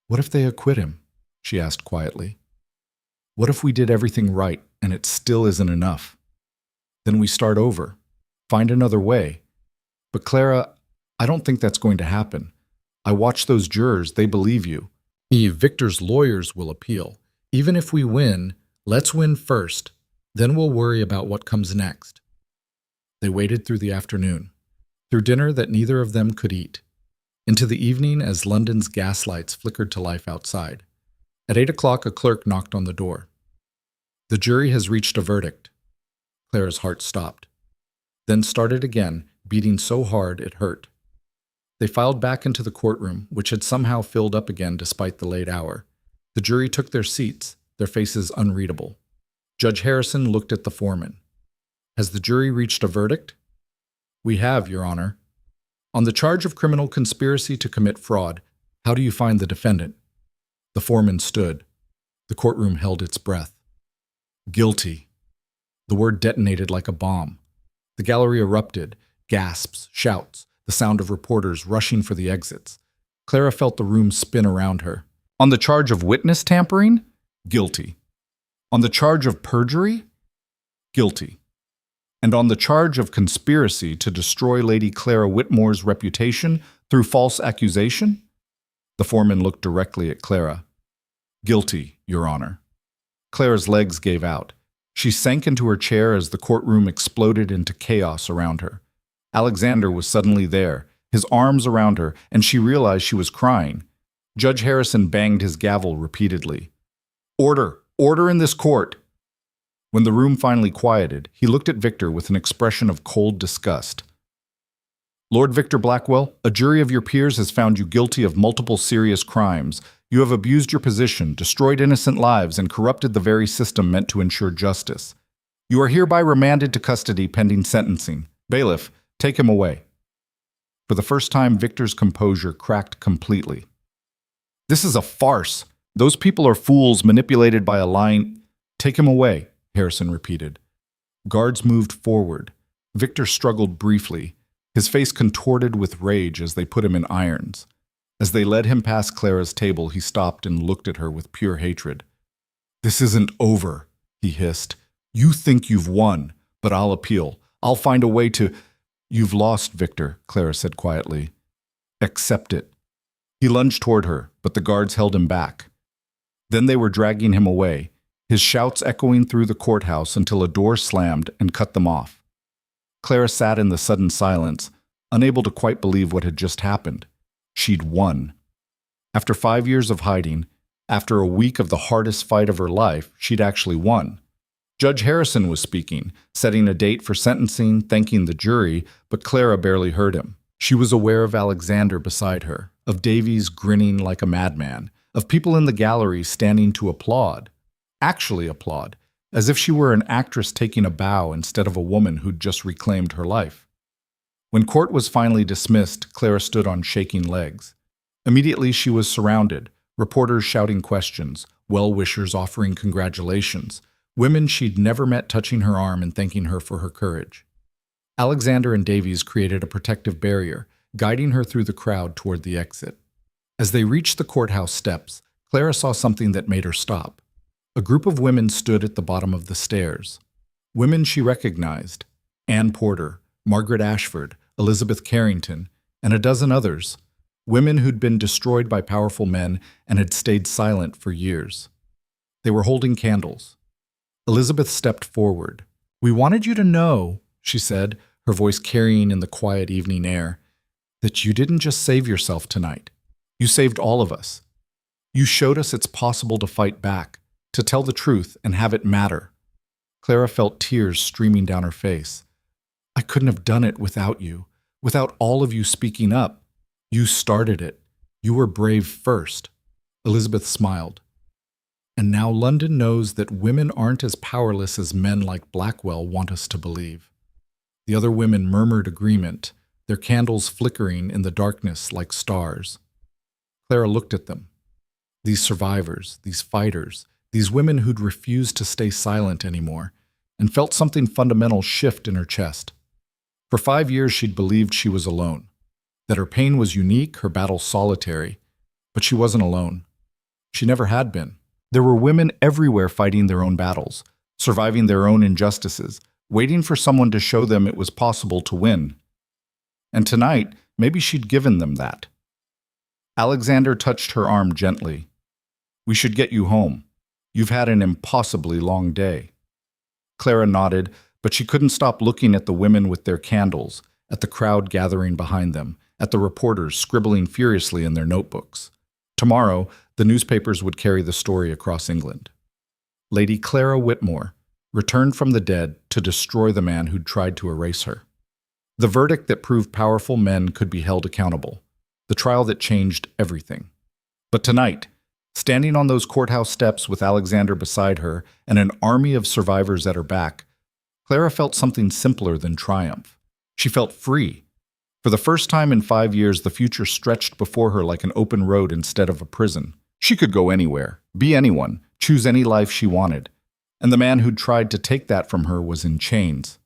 "What if they acquit him?" she asked quietly. "What if we did everything right and it still isn't enough? Then we start over, find another way. But Clara, I don't think that's going to happen. I watch those jurors, they believe you. Victor's lawyers will appeal. Even if we win, let's win first. Then we'll worry about what comes next." They waited through the afternoon, through dinner that neither of them could eat, into the evening as London's gaslights flickered to life outside. At 8 o'clock, a clerk knocked on the door. "The jury has reached a verdict." Clara's heart stopped, then started again, beating so hard it hurt. They filed back into the courtroom, which had somehow filled up again despite the late hour. The jury took their seats, their faces unreadable. Judge Harrison looked at the foreman. "Has the jury reached a verdict?" "We have, Your Honor." "On the charge of criminal conspiracy to commit fraud, how do you find the defendant?" The foreman stood. The courtroom held its breath. "Guilty." The word detonated like a bomb. The gallery erupted, gasps, shouts, the sound of reporters rushing for the exits. Clara felt the room spin around her. "On the charge of witness tampering? Guilty. On the charge of perjury? Guilty. And on the charge of conspiracy to destroy Lady Clara Whitmore's reputation through false accusation?" The foreman looked directly at Clara. "Guilty, Your Honor." Clara's legs gave out. She sank into her chair as the courtroom exploded into chaos around her. Alexander was suddenly there, his arms around her, and she realized she was crying. Judge Harrison banged his gavel repeatedly. "Order! Order in this court!" When the room finally quieted, he looked at Victor with an expression of cold disgust. "Lord Victor Blackwell, a jury of your peers has found you guilty of multiple serious crimes. You have abused your position, destroyed innocent lives, and corrupted the very system meant to ensure justice. You are hereby remanded to custody pending sentencing. Bailiff, take him away." For the first time, Victor's composure cracked completely. "This is a farce. Those people are fools manipulated by a lying—" "Take him away," Harrison repeated. Guards moved forward. Victor struggled briefly, his face contorted with rage as they put him in irons. As they led him past Clara's table, he stopped and looked at her with pure hatred. "This isn't over," he hissed. "You think you've won, but I'll appeal. I'll find a way to—" "You've lost, Victor," Clara said quietly. "Accept it." He lunged toward her, but the guards held him back. Then they were dragging him away, his shouts echoing through the courthouse until a door slammed and cut them off. Clara sat in the sudden silence, unable to quite believe what had just happened. She'd won. After 5 years of hiding, after a week of the hardest fight of her life, she'd actually won. Judge Harrison was speaking, setting a date for sentencing, thanking the jury, but Clara barely heard him. She was aware of Alexander beside her, of Davies grinning like a madman, of people in the gallery standing to applaud, actually applaud, as if she were an actress taking a bow instead of a woman who'd just reclaimed her life. When court was finally dismissed, Clara stood on shaking legs. Immediately she was surrounded, reporters shouting questions, well-wishers offering congratulations, women she'd never met touching her arm and thanking her for her courage. Alexander and Davies created a protective barrier, guiding her through the crowd toward the exit. As they reached the courthouse steps, Clara saw something that made her stop. A group of women stood at the bottom of the stairs. Women she recognized: Anne Porter, Margaret Ashford, Elizabeth Carrington, and a dozen others. Women who'd been destroyed by powerful men and had stayed silent for years. They were holding candles. Elizabeth stepped forward. "We wanted you to know," she said, her voice carrying in the quiet evening air, "that you didn't just save yourself tonight. You saved all of us. You showed us it's possible to fight back, to tell the truth and have it matter." Clara felt tears streaming down her face. "I couldn't have done it without you, without all of you speaking up. You started it. You were brave first." Elizabeth smiled. "And now London knows that women aren't as powerless as men like Blackwell want us to believe." The other women murmured agreement, their candles flickering in the darkness like stars. Clara looked at them. These survivors, these fighters, these women who'd refused to stay silent anymore, and felt something fundamental shift in her chest. For 5 years she'd believed she was alone, that her pain was unique, her battle solitary, but she wasn't alone. She never had been. There were women everywhere fighting their own battles, surviving their own injustices, waiting for someone to show them it was possible to win. And tonight, maybe she'd given them that. Alexander touched her arm gently. "We should get you home. You've had an impossibly long day." Clara nodded, but she couldn't stop looking at the women with their candles, at the crowd gathering behind them, at the reporters scribbling furiously in their notebooks. Tomorrow, the newspapers would carry the story across England. Lady Clara Whitmore returned from the dead to destroy the man who'd tried to erase her. The verdict that proved powerful men could be held accountable. The trial that changed everything. But tonight, standing on those courthouse steps with Alexander beside her and an army of survivors at her back, Clara felt something simpler than triumph. She felt free. For the first time in 5 years, the future stretched before her like an open road instead of a prison. She could go anywhere, be anyone, choose any life she wanted. And the man who'd tried to take that from her was in chains.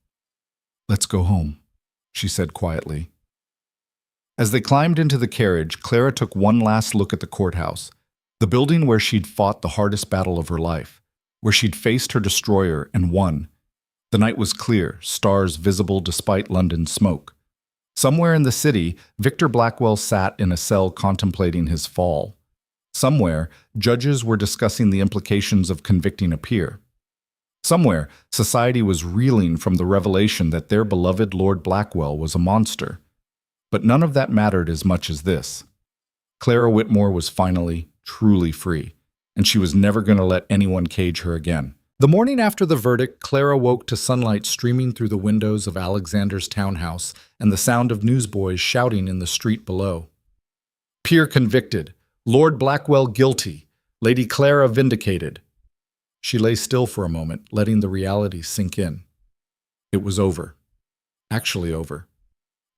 "Let's go home," she said quietly. As they climbed into the carriage, Clara took one last look at the courthouse, the building where she'd fought the hardest battle of her life, where she'd faced her destroyer and won. The night was clear, stars visible despite London's smoke. Somewhere in the city, Victor Blackwell sat in a cell contemplating his fall. Somewhere, judges were discussing the implications of convicting a peer. Somewhere, society was reeling from the revelation that their beloved Lord Blackwell was a monster. But none of that mattered as much as this. Clara Whitmore was finally, truly free, and she was never going to let anyone cage her again. The morning after the verdict, Clara woke to sunlight streaming through the windows of Alexander's townhouse and the sound of newsboys shouting in the street below. "Peer convicted. Lord Blackwell guilty. Lady Clara vindicated." She lay still for a moment, letting the reality sink in. It was over. Actually over.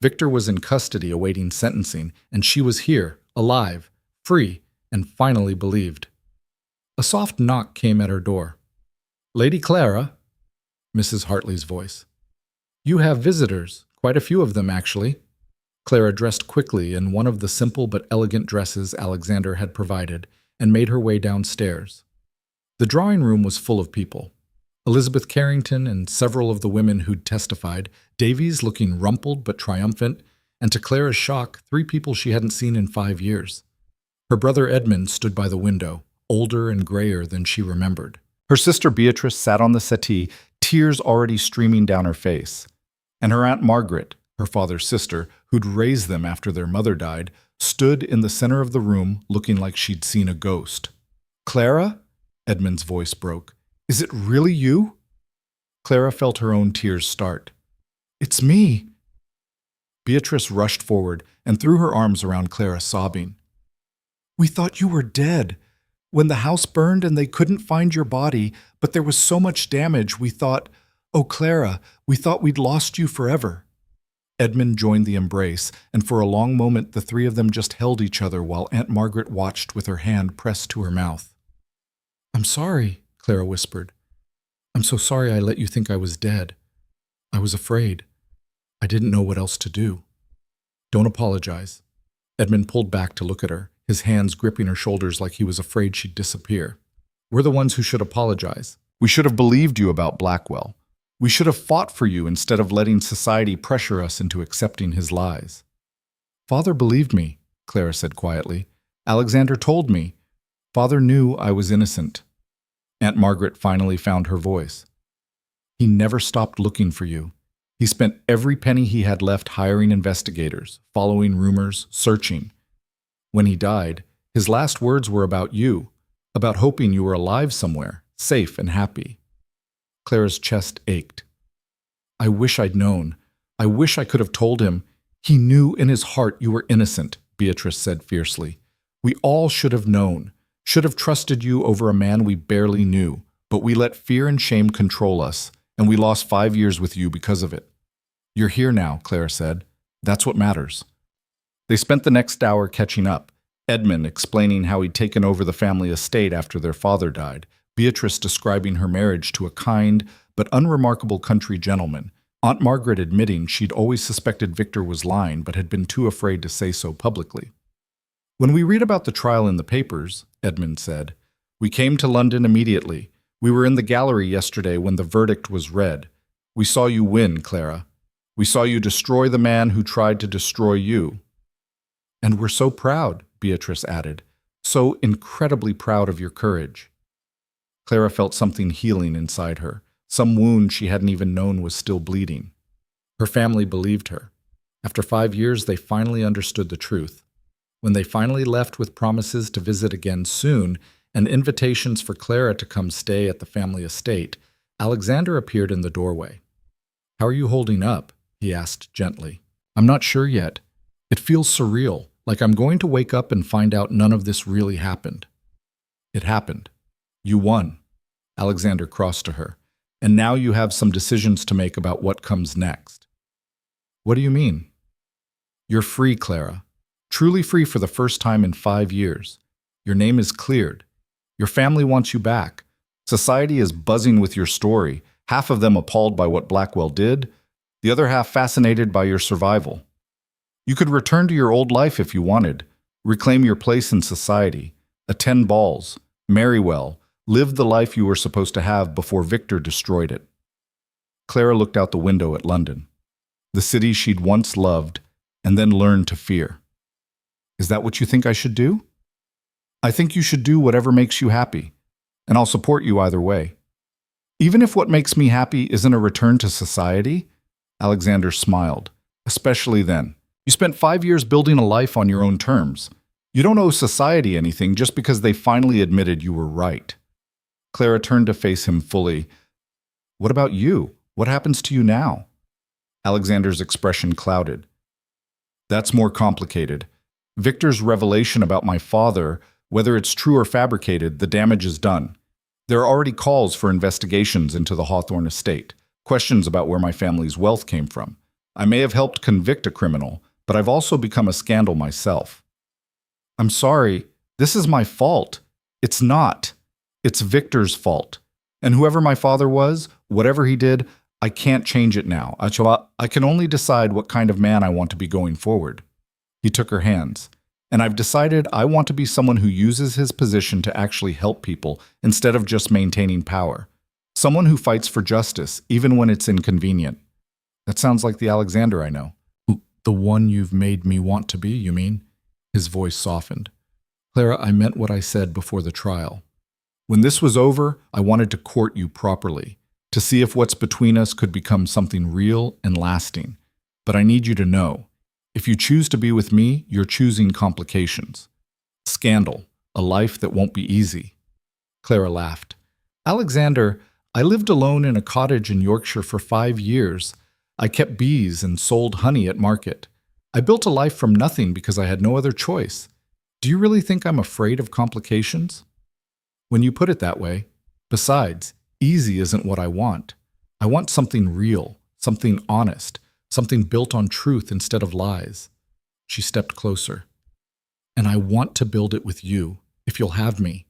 Victor was in custody awaiting sentencing, and she was here, alive, free, and finally believed. A soft knock came at her door. "Lady Clara," Mrs. Hartley's voice. "You have visitors, quite a few of them, actually." Clara dressed quickly in one of the simple but elegant dresses Alexander had provided and made her way downstairs. The drawing room was full of people. Elizabeth Carrington and several of the women who'd testified, Davies looking rumpled but triumphant, and to Clara's shock, 3 people she hadn't seen in 5 years. Her brother Edmund stood by the window, older and grayer than she remembered. Her sister Beatrice sat on the settee, tears already streaming down her face. And her Aunt Margaret, her father's sister, who'd raised them after their mother died, stood in the center of the room looking like she'd seen a ghost. "Clara?" Edmund's voice broke. "Is it really you?" Clara felt her own tears start. "It's me." Beatrice rushed forward and threw her arms around Clara, sobbing. "We thought you were dead. When the house burned and they couldn't find your body, but there was so much damage, we thought, oh, Clara, we thought we'd lost you forever." Edmund joined the embrace, and for a long moment the three of them just held each other while Aunt Margaret watched with her hand pressed to her mouth. "I'm sorry," Clara whispered. "I'm so sorry I let you think I was dead. I was afraid. I didn't know what else to do." "Don't apologize." Edmund pulled back to look at her, his hands gripping her shoulders like he was afraid she'd disappear. "We're the ones who should apologize. We should have believed you about Blackwell. We should have fought for you instead of letting society pressure us into accepting his lies." "Father believed me," Clara said quietly. "Alexander told me. Father knew I was innocent." Aunt Margaret finally found her voice. "He never stopped looking for you. He spent every penny he had left hiring investigators, following rumors, searching. When he died, his last words were about you, about hoping you were alive somewhere, safe and happy." Clara's chest ached. "I wish I'd known. I wish I could have told him. He knew in his heart you were innocent," Beatrice said fiercely. "We all should have known, should have trusted you over a man we barely knew, but we let fear and shame control us, and we lost 5 years with you because of it." "You're here now," Clara said. "That's what matters." They spent the next hour catching up, Edmund explaining how he'd taken over the family estate after their father died, Beatrice describing her marriage to a kind but unremarkable country gentleman, Aunt Margaret admitting she'd always suspected Victor was lying but had been too afraid to say so publicly. "When we read about the trial in the papers," Edmund said, "we came to London immediately. We were in the gallery yesterday when the verdict was read. We saw you win, Clara. We saw you destroy the man who tried to destroy you." "And we're so proud," Beatrice added, "so incredibly proud of your courage." Clara felt something healing inside her, some wound she hadn't even known was still bleeding. Her family believed her. After 5 years, they finally understood the truth. When they finally left with promises to visit again soon and invitations for Clara to come stay at the family estate, Alexander appeared in the doorway. "How are you holding up?" he asked gently. "I'm not sure yet. It feels surreal, like I'm going to wake up and find out none of this really happened." "It happened. You won." Alexander crossed to her. "And now you have some decisions to make about what comes next." "What do you mean?" "You're free, Clara. Truly free for the first time in 5 years. Your name is cleared. Your family wants you back. Society is buzzing with your story, half of them appalled by what Blackwell did, the other half fascinated by your survival. You could return to your old life if you wanted, reclaim your place in society, attend balls, marry well, live the life you were supposed to have before Victor destroyed it." Clara looked out the window at London, the city she'd once loved and then learned to fear. "Is that what you think I should do?" "I think you should do whatever makes you happy, and I'll support you either way." "Even if what makes me happy isn't a return to society?" Alexander smiled. "Especially then. You spent 5 years building a life on your own terms. You don't owe society anything just because they finally admitted you were right." Clara turned to face him fully. "What about you? What happens to you now?" Alexander's expression clouded. "That's more complicated. Victor's revelation about my father, whether it's true or fabricated, the damage is done. There are already calls for investigations into the Hawthorne estate, questions about where my family's wealth came from. I may have helped convict a criminal, but I've also become a scandal myself." "I'm sorry. This is my fault." "It's not. It's Victor's fault. And whoever my father was, whatever he did, I can't change it now. I can only decide what kind of man I want to be going forward." He took her hands. "And I've decided I want to be someone who uses his position to actually help people instead of just maintaining power. Someone who fights for justice, even when it's inconvenient." "That sounds like the Alexander I know." "The one you've made me want to be, you mean?" His voice softened. "Clara, I meant what I said before the trial. When this was over, I wanted to court you properly, to see if what's between us could become something real and lasting. But I need you to know, if you choose to be with me, you're choosing complications. Scandal, a life that won't be easy." Clara laughed. "Alexander, I lived alone in a cottage in Yorkshire for 5 years. I kept bees and sold honey at market. I built a life from nothing because I had no other choice. Do you really think I'm afraid of complications?" "When you put it that way. Besides, easy isn't what I want. I want something real, something honest, something built on truth instead of lies. She stepped closer. And I want to build it with you, if you'll have me.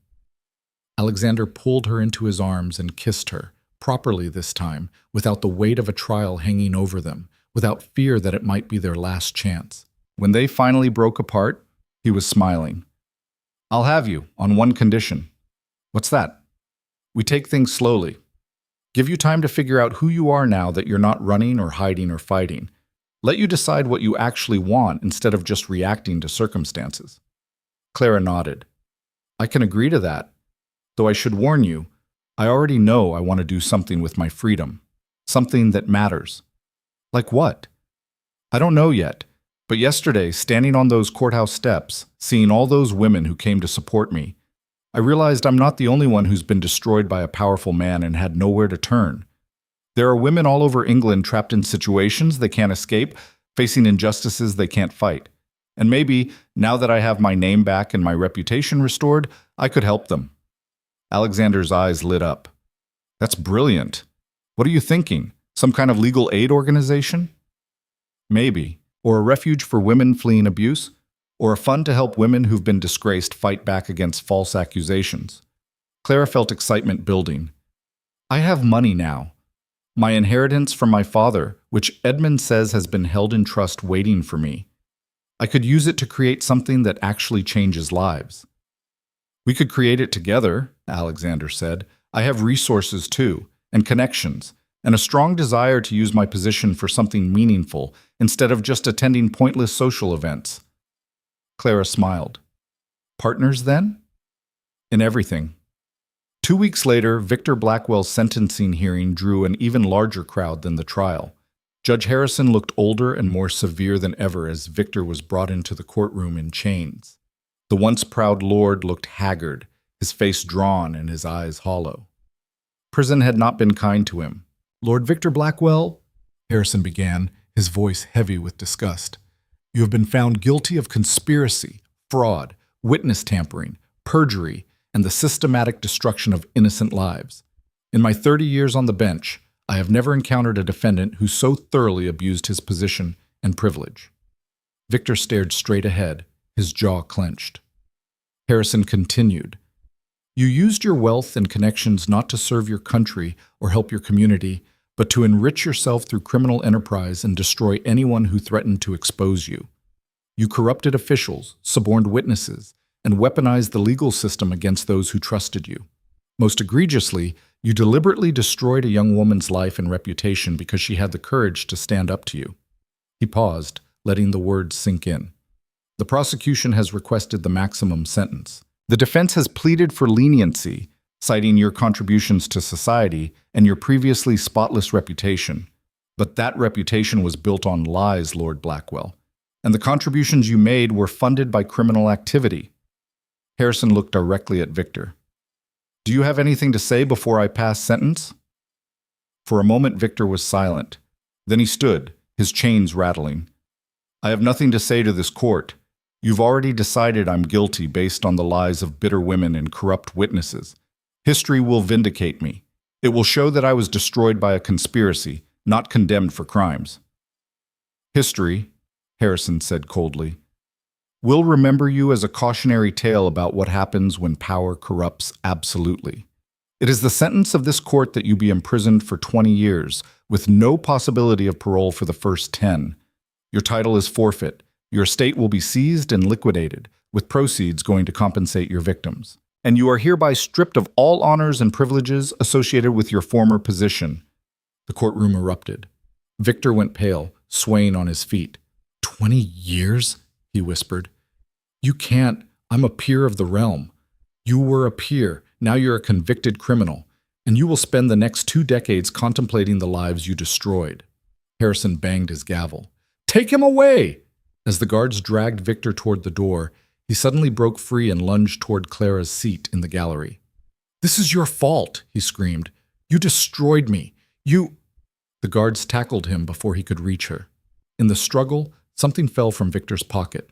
Alexander pulled her into his arms and kissed her, properly this time, without the weight of a trial hanging over them, without fear that it might be their last chance. When they finally broke apart, he was smiling. I'll have you, on one condition. What's that? We take things slowly. Give you time to figure out who you are now that you're not running or hiding or fighting. Let you decide what you actually want instead of just reacting to circumstances. Clara nodded. I can agree to that. Though I should warn you, I already know I want to do something with my freedom. Something that matters. Like what? I don't know yet, but yesterday, standing on those courthouse steps, seeing all those women who came to support me, I realized I'm not the only one who's been destroyed by a powerful man and had nowhere to turn. There are women all over England trapped in situations they can't escape, facing injustices they can't fight. And maybe, now that I have my name back and my reputation restored, I could help them. Alexander's eyes lit up. That's brilliant. What are you thinking? Some kind of legal aid organization? Maybe. Or a refuge for women fleeing abuse? Or a fund to help women who've been disgraced fight back against false accusations? Clara felt excitement building. I have money now. My inheritance from my father, which Edmund says has been held in trust waiting for me. I could use it to create something that actually changes lives. We could create it together, Alexander said. I have resources too, and connections, and a strong desire to use my position for something meaningful instead of just attending pointless social events. Clara smiled. Partners then? In everything. 2 weeks later, Victor Blackwell's sentencing hearing drew an even larger crowd than the trial. Judge Harrison looked older and more severe than ever as Victor was brought into the courtroom in chains. The once proud lord looked haggard, his face drawn and his eyes hollow. Prison had not been kind to him. Lord Victor Blackwell, Harrison began, his voice heavy with disgust. You have been found guilty of conspiracy, fraud, witness tampering, perjury, and the systematic destruction of innocent lives. In my 30 years on the bench, I have never encountered a defendant who so thoroughly abused his position and privilege. Victor stared straight ahead, his jaw clenched. Harrison continued. You used your wealth and connections not to serve your country or help your community, but to enrich yourself through criminal enterprise and destroy anyone who threatened to expose you. You corrupted officials, suborned witnesses, and weaponized the legal system against those who trusted you. Most egregiously, you deliberately destroyed a young woman's life and reputation because she had the courage to stand up to you. He paused, letting the words sink in. The prosecution has requested the maximum sentence. The defense has pleaded for leniency, citing your contributions to society and your previously spotless reputation. But that reputation was built on lies, Lord Blackwell, and the contributions you made were funded by criminal activity. Harrison looked directly at Victor. Do you have anything to say before I pass sentence? For a moment, Victor was silent. Then he stood, his chains rattling. I have nothing to say to this court. You've already decided I'm guilty based on the lies of bitter women and corrupt witnesses. History will vindicate me. It will show that I was destroyed by a conspiracy, not condemned for crimes. History, Harrison said coldly, will remember you as a cautionary tale about what happens when power corrupts absolutely. It is the sentence of this court that you be imprisoned for 20 years, with no possibility of parole for the first 10. Your title is forfeit. Your estate will be seized and liquidated, with proceeds going to compensate your victims. And you are hereby stripped of all honors and privileges associated with your former position. The courtroom erupted. Victor went pale, swaying on his feet. 20 years? He whispered. You can't. I'm a peer of the realm. You were a peer. Now you're a convicted criminal. And you will spend the next 2 decades contemplating the lives you destroyed. Harrison banged his gavel. Take him away! As the guards dragged Victor toward the door, he suddenly broke free and lunged toward Clara's seat in the gallery. This is your fault, he screamed. You destroyed me. You... The guards tackled him before he could reach her. In the struggle, something fell from Victor's pocket.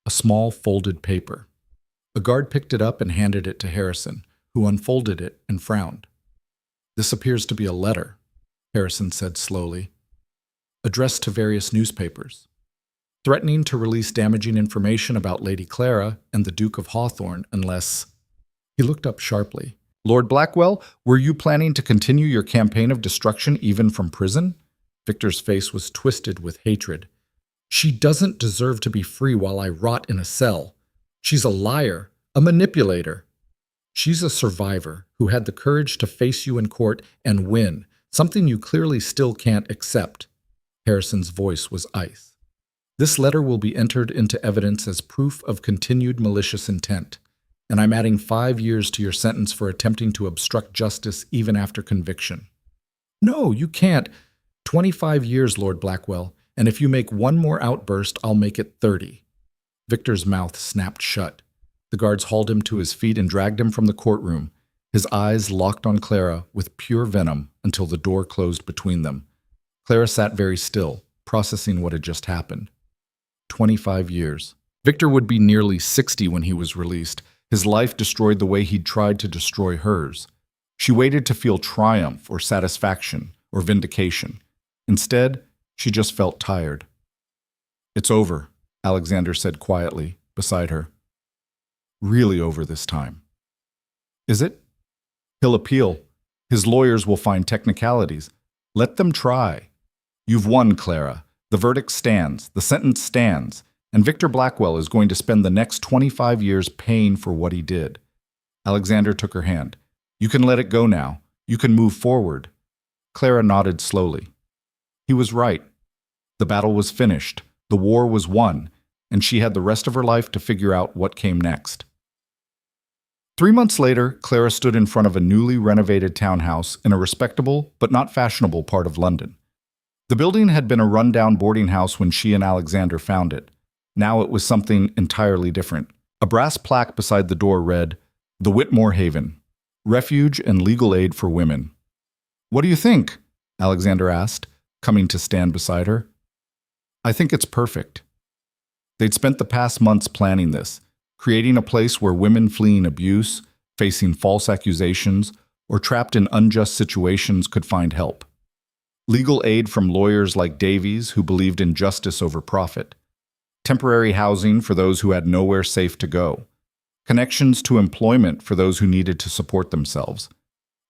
A small folded paper. A guard picked it up and handed it to Harrison, who unfolded it and frowned. This appears to be a letter, Harrison said slowly. addressed to various newspapers, threatening to release damaging information about Lady Clara and the Duke of Hawthorne unless... He looked up sharply. Lord Blackwell, were you planning to continue your campaign of destruction even from prison? Victor's face was twisted with hatred. She doesn't deserve to be free while I rot in a cell. She's a liar, a manipulator. She's a survivor who had the courage to face you in court and win, something you clearly still can't accept. Harrison's voice was ice. This letter will be entered into evidence as proof of continued malicious intent, and I'm adding 5 years to your sentence for attempting to obstruct justice even after conviction. No, you can't. 25 years, Lord Blackwell, and if you make one more outburst, I'll make it 30. Victor's mouth snapped shut. The guards hauled him to his feet and dragged him from the courtroom, his eyes locked on Clara with pure venom until the door closed between them. Clara sat very still, processing what had just happened. 25 years. Victor would be nearly 60 when he was released, his life destroyed the way he'd tried to destroy hers. She waited to feel triumph or satisfaction or vindication. Instead, she just felt tired. It's over, Alexander said quietly, beside her. Really over this time. Is it? He'll appeal. His lawyers will find technicalities. Let them try. You've won, Clara. The verdict stands. The sentence stands. And Victor Blackwell is going to spend the next 25 years paying for what he did. Alexander took her hand. You can let it go now. You can move forward. Clara nodded slowly. He was right. The battle was finished. The war was won. And she had the rest of her life to figure out what came next. 3 months later, Clara stood in front of a newly renovated townhouse in a respectable but not fashionable part of London. The building had been a rundown boarding house when she and Alexander found it. Now it was something entirely different. A brass plaque beside the door read, "The Whitmore Haven, Refuge and Legal Aid for Women." "What do you think?" Alexander asked, coming to stand beside her. "I think it's perfect." They'd spent the past months planning this, creating a place where women fleeing abuse, facing false accusations, or trapped in unjust situations could find help. Legal aid from lawyers like Davies, who believed in justice over profit. Temporary housing for those who had nowhere safe to go. Connections to employment for those who needed to support themselves.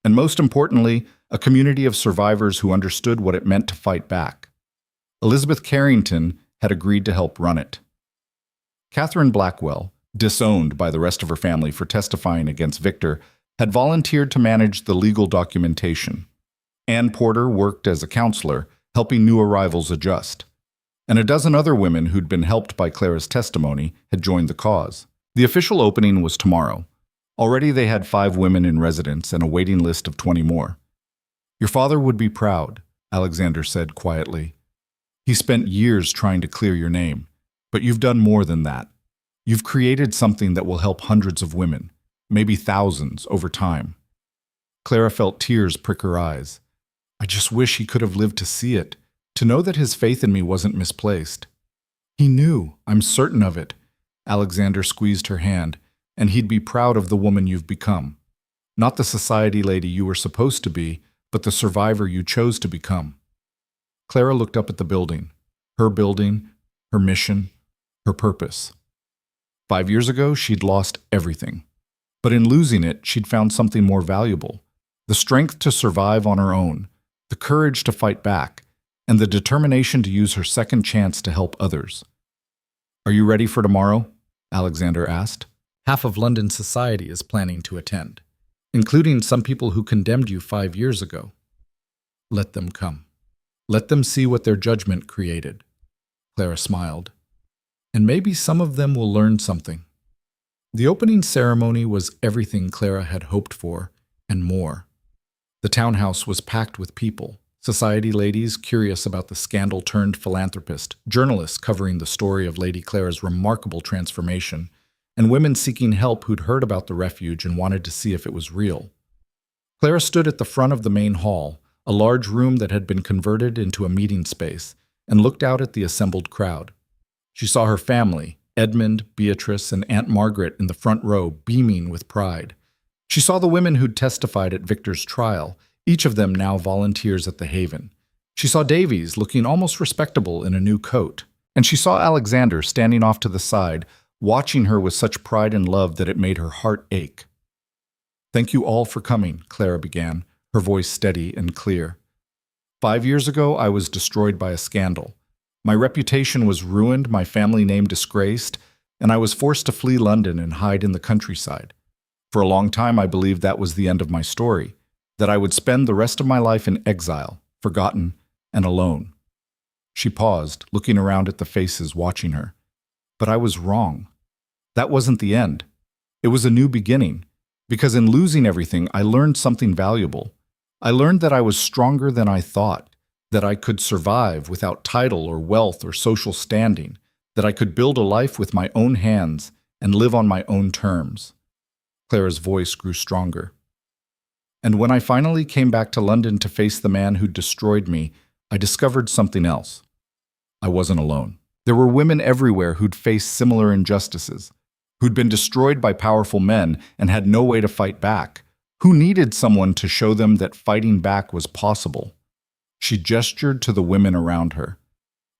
And most importantly, a community of survivors who understood what it meant to fight back. Elizabeth Carrington had agreed to help run it. Catherine Blackwell, disowned by the rest of her family for testifying against Victor, had volunteered to manage the legal documentation. Ann Porter worked as a counselor, helping new arrivals adjust. And a dozen other women who'd been helped by Clara's testimony had joined the cause. The official opening was tomorrow. Already they had 5 women in residence and a waiting list of 20 more. Your father would be proud, Alexander said quietly. He spent years trying to clear your name, but you've done more than that. You've created something that will help hundreds of women, maybe thousands, over time. Clara felt tears prick her eyes. I just wish he could have lived to see it, to know that his faith in me wasn't misplaced. He knew, I'm certain of it. Alexander squeezed her hand, and he'd be proud of the woman you've become. Not the society lady you were supposed to be, but the survivor you chose to become. Clara looked up at the building, her mission, her purpose. 5 years ago, she'd lost everything. But in losing it, she'd found something more valuable. The strength to survive on her own, the courage to fight back, and the determination to use her second chance to help others. Are you ready for tomorrow? Alexander asked. Half of London society is planning to attend, including some people who condemned you 5 years ago. Let them come. Let them see what their judgment created. Clara smiled. And maybe some of them will learn something. The opening ceremony was everything Clara had hoped for, and more. The townhouse was packed with people, society ladies curious about the scandal-turned philanthropist, journalists covering the story of Lady Clara's remarkable transformation, and women seeking help who'd heard about the refuge and wanted to see if it was real. Clara stood at the front of the main hall, a large room that had been converted into a meeting space, and looked out at the assembled crowd. She saw her family, Edmund, Beatrice, and Aunt Margaret in the front row, beaming with pride. She saw the women who'd testified at Victor's trial, each of them now volunteers at the Haven, She saw Davies looking almost respectable in a new coat, and she saw Alexander standing off to the side, watching her with such pride and love that it made her heart ache. "Thank you all for coming," Clara began, her voice steady and clear. "5 years ago, I was destroyed by a scandal. My reputation was ruined, my family name disgraced, and I was forced to flee London and hide in the countryside. For a long time, I believed that was the end of my story, that I would spend the rest of my life in exile, forgotten and alone." She paused, looking around at the faces watching her. "But I was wrong. That wasn't the end. It was a new beginning, because in losing everything, I learned something valuable. I learned that I was stronger than I thought, that I could survive without title or wealth or social standing, that I could build a life with my own hands and live on my own terms." Clara's voice grew stronger. "And when I finally came back to London to face the man who destroyed me, I discovered something else. I wasn't alone. There were women everywhere who'd faced similar injustices, who'd been destroyed by powerful men and had no way to fight back, who needed someone to show them that fighting back was possible." She gestured to the women around her.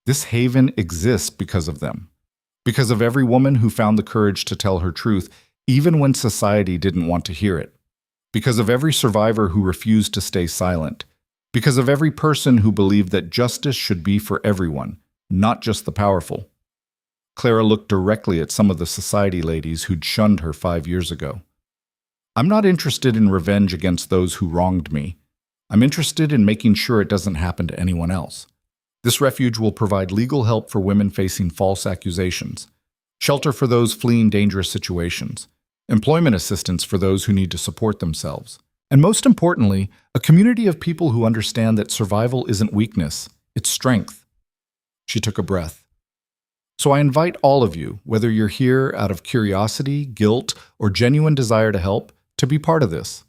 "This haven exists because of them, because of every woman who found the courage to tell her truth, even when society didn't want to hear it, because of every survivor who refused to stay silent, because of every person who believed that justice should be for everyone, not just the powerful." Clara looked directly at some of the society ladies who'd shunned her 5 years ago. "I'm not interested in revenge against those who wronged me. I'm interested in making sure it doesn't happen to anyone else. This refuge will provide legal help for women facing false accusations, shelter for those fleeing dangerous situations, employment assistance for those who need to support themselves, and most importantly, a community of people who understand that survival isn't weakness, it's strength." She took a breath. "So I invite all of you, whether you're here out of curiosity, guilt, or genuine desire to help, to be part of this.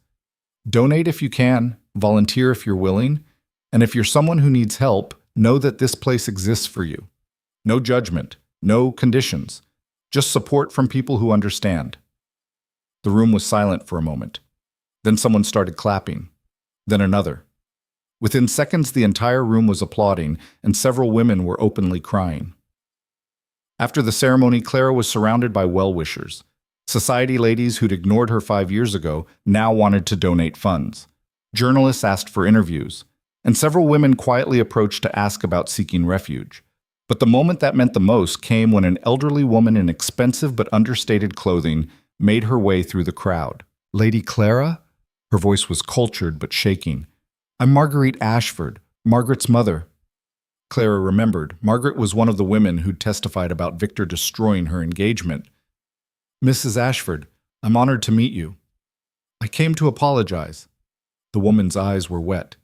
Donate if you can, volunteer if you're willing, and if you're someone who needs help, know that this place exists for you. No judgment, no conditions, just support from people who understand." The room was silent for a moment. Then someone started clapping. Then another. Within seconds, the entire room was applauding, and several women were openly crying. After the ceremony, Clara was surrounded by well-wishers. Society ladies who'd ignored her 5 years ago now wanted to donate funds. Journalists asked for interviews, and several women quietly approached to ask about seeking refuge. But the moment that meant the most came when an elderly woman in expensive but understated clothing made her way through the crowd. "Lady Clara?" Her voice was cultured but shaking. "I'm Marguerite Ashford, Margaret's mother." Clara remembered. Margaret was one of the women who'd testified about Victor destroying her engagement. "Mrs. Ashford, I'm honored to meet you. I came to apologize." The woman's eyes were wet.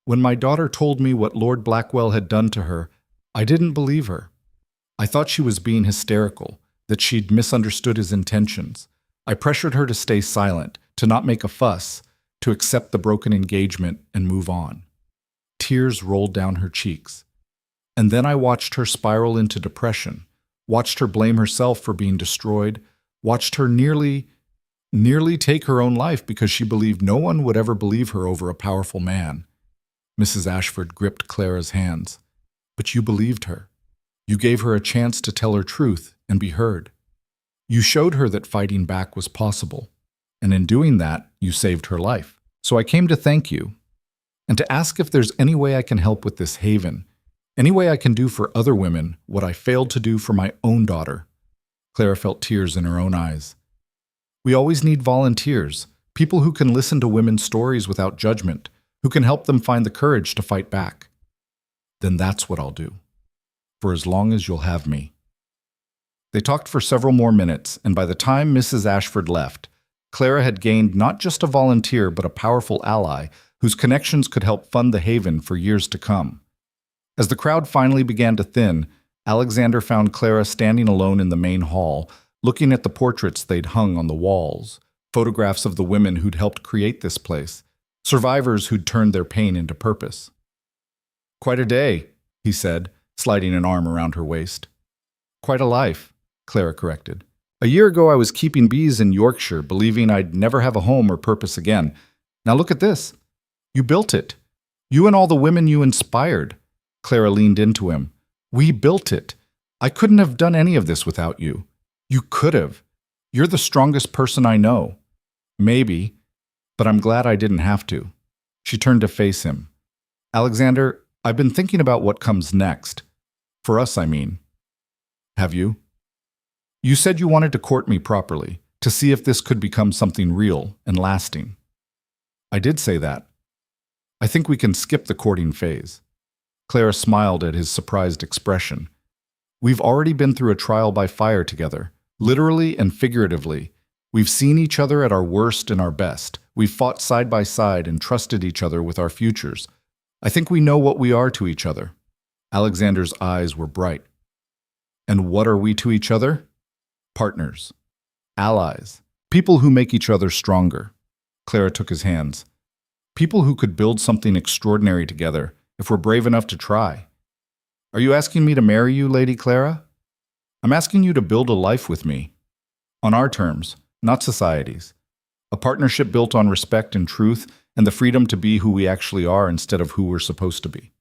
"When my daughter told me what Lord Blackwell had done to her, I didn't believe her. I thought she was being hysterical, that she'd misunderstood his intentions. I pressured her to stay silent, to not make a fuss, to accept the broken engagement and move on." Tears rolled down her cheeks. "And then I watched her spiral into depression, watched her blame herself for being destroyed, watched her nearly take her own life because she believed no one would ever believe her over a powerful man." Mrs. Ashford gripped Clara's hands. "But you believed her. You gave her a chance to tell her truth and be heard. You showed her that fighting back was possible. And in doing that, you saved her life. So I came to thank you and to ask if there's any way I can help with this haven, any way I can do for other women what I failed to do for my own daughter." Clara felt tears in her own eyes. "We always need volunteers, people who can listen to women's stories without judgment, who can help them find the courage to fight back." "Then that's what I'll do, for as long as you'll have me." They talked for several more minutes, and by the time Mrs. Ashford left, Clara had gained not just a volunteer but a powerful ally whose connections could help fund the haven for years to come. As the crowd finally began to thin, Alexander found Clara standing alone in the main hall, looking at the portraits they'd hung on the walls, photographs of the women who'd helped create this place, survivors who'd turned their pain into purpose. "Quite a day," he said, sliding an arm around her waist. "Quite a life," Clara corrected. "A year ago I was keeping bees in Yorkshire, believing I'd never have a home or purpose again. Now look at this. You built it. You and all the women you inspired. Clara leaned into him. We built it. I couldn't have done any of this without you. You could have. You're the strongest person I know. Maybe, but I'm glad I didn't have to. She turned to face him. Alexander, I've been thinking about what comes next. For us, I mean. Have you? You said you wanted to court me properly, to see if this could become something real and lasting. I did say that. I think we can skip the courting phase. Clara smiled at his surprised expression. We've already been through a trial by fire together, literally and figuratively. We've seen each other at our worst and our best. We've fought side by side and trusted each other with our futures. I think we know what we are to each other. Alexander's eyes were bright. And what are we to each other? Partners. Allies. People who make each other stronger. Clara took his hands. People who could build something extraordinary together, if we're brave enough to try. Are you asking me to marry you, Lady Clara? I'm asking you to build a life with me. On our terms, not society's. A partnership built on respect and truth and the freedom to be who we actually are instead of who we're supposed to be.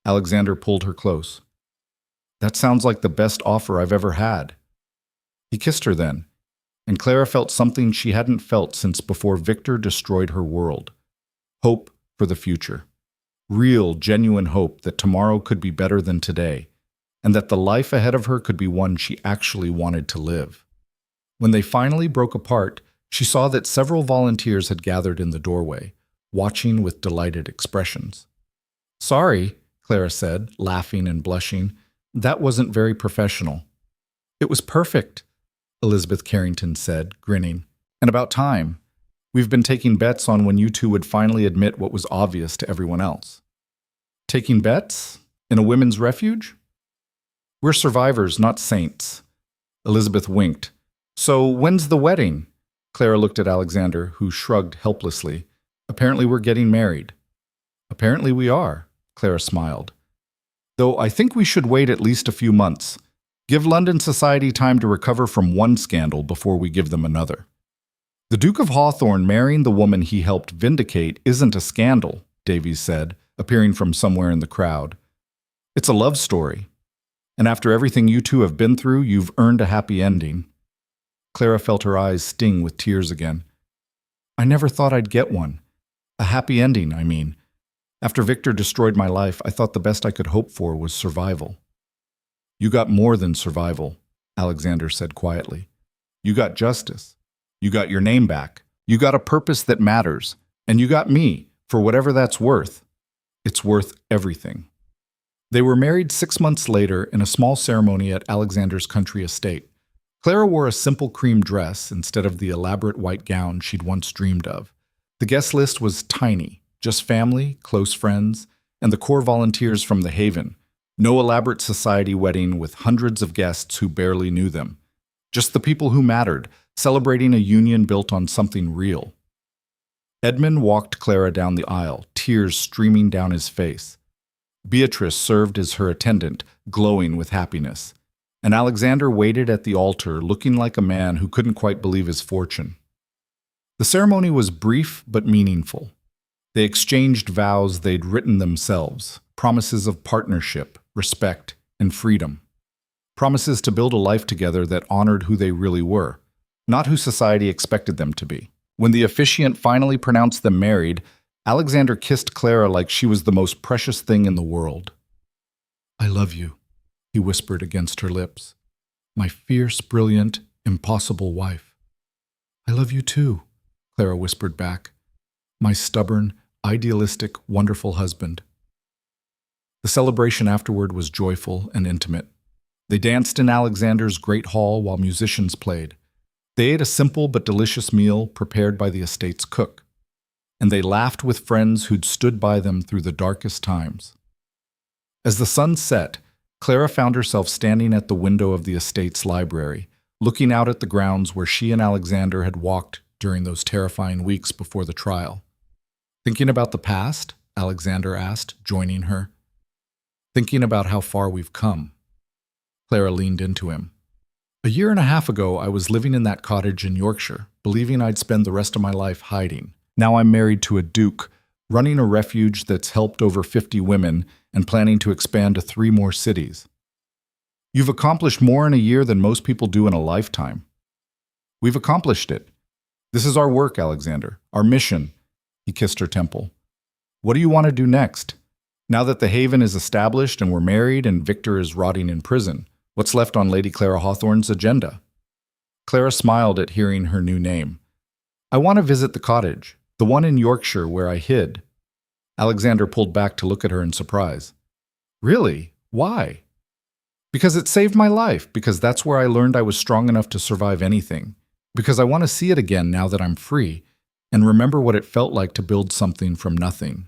Alexander pulled her close. That sounds like the best offer I've ever had. He kissed her then, and Clara felt something she hadn't felt since before Victor destroyed her world. Hope for the future. Real, genuine hope that tomorrow could be better than today, and that the life ahead of her could be one she actually wanted to live. When they finally broke apart, she saw that several volunteers had gathered in the doorway, watching with delighted expressions. Sorry, Clara said, laughing and blushing. That wasn't very professional. It was perfect, Elizabeth Carrington said, grinning. And about time. We've been taking bets on when you two would finally admit what was obvious to everyone else. Taking bets? In a women's refuge? We're survivors, not saints. Elizabeth winked. So when's the wedding? Clara looked at Alexander, who shrugged helplessly. Apparently we're getting married. Apparently we are, Clara smiled. Though I think we should wait at least a few months. Give London society time to recover from one scandal before we give them another. The Duke of Hawthorne marrying the woman he helped vindicate isn't a scandal, Davies said, appearing from somewhere in the crowd. It's a love story. And after everything you two have been through, you've earned a happy ending. Clara felt her eyes sting with tears again. I never thought I'd get one. A happy ending, I mean. After Victor destroyed my life, I thought the best I could hope for was survival. You got more than survival, Alexander said quietly. You got justice. You got your name back. You got a purpose that matters. And you got me, for whatever that's worth. It's worth everything. They were married 6 months later in a small ceremony at Alexander's country estate. Clara wore a simple cream dress instead of the elaborate white gown she'd once dreamed of. The guest list was tiny, just family, close friends, and the core volunteers from the Haven. No elaborate society wedding with hundreds of guests who barely knew them. Just the people who mattered, celebrating a union built on something real. Edmund walked Clara down the aisle, tears streaming down his face. Beatrice served as her attendant, glowing with happiness. And Alexander waited at the altar, looking like a man who couldn't quite believe his fortune. The ceremony was brief but meaningful. They exchanged vows they'd written themselves, promises of partnership, respect, and freedom. Promises to build a life together that honored who they really were, not who society expected them to be. When the officiant finally pronounced them married, Alexander kissed Clara like she was the most precious thing in the world. I love you, he whispered against her lips. My fierce, brilliant, impossible wife. I love you too, Clara whispered back. My stubborn, idealistic, wonderful husband. The celebration afterward was joyful and intimate. They danced in Alexander's great hall while musicians played. They ate a simple but delicious meal prepared by the estate's cook. And they laughed with friends who'd stood by them through the darkest times. As the sun set, Clara found herself standing at the window of the estate's library, looking out at the grounds where she and Alexander had walked during those terrifying weeks before the trial. Thinking about the past? Alexander asked, joining her. Thinking about how far we've come. Clara leaned into him. A year and a half ago, I was living in that cottage in Yorkshire, believing I'd spend the rest of my life hiding. Now I'm married to a duke, running a refuge that's helped over 50 women and planning to expand to 3 more cities. You've accomplished more in a year than most people do in a lifetime. We've accomplished it. This is our work, Alexander, our mission. He kissed her temple. What do you want to do next? Now that the haven is established and we're married and Victor is rotting in prison, what's left on Lady Clara Hawthorne's agenda? Clara smiled at hearing her new name. I want to visit the cottage, the one in Yorkshire where I hid. Alexander pulled back to look at her in surprise. Really? Why? Because it saved my life, because that's where I learned I was strong enough to survive anything, because I want to see it again now that I'm free, and remember what it felt like to build something from nothing.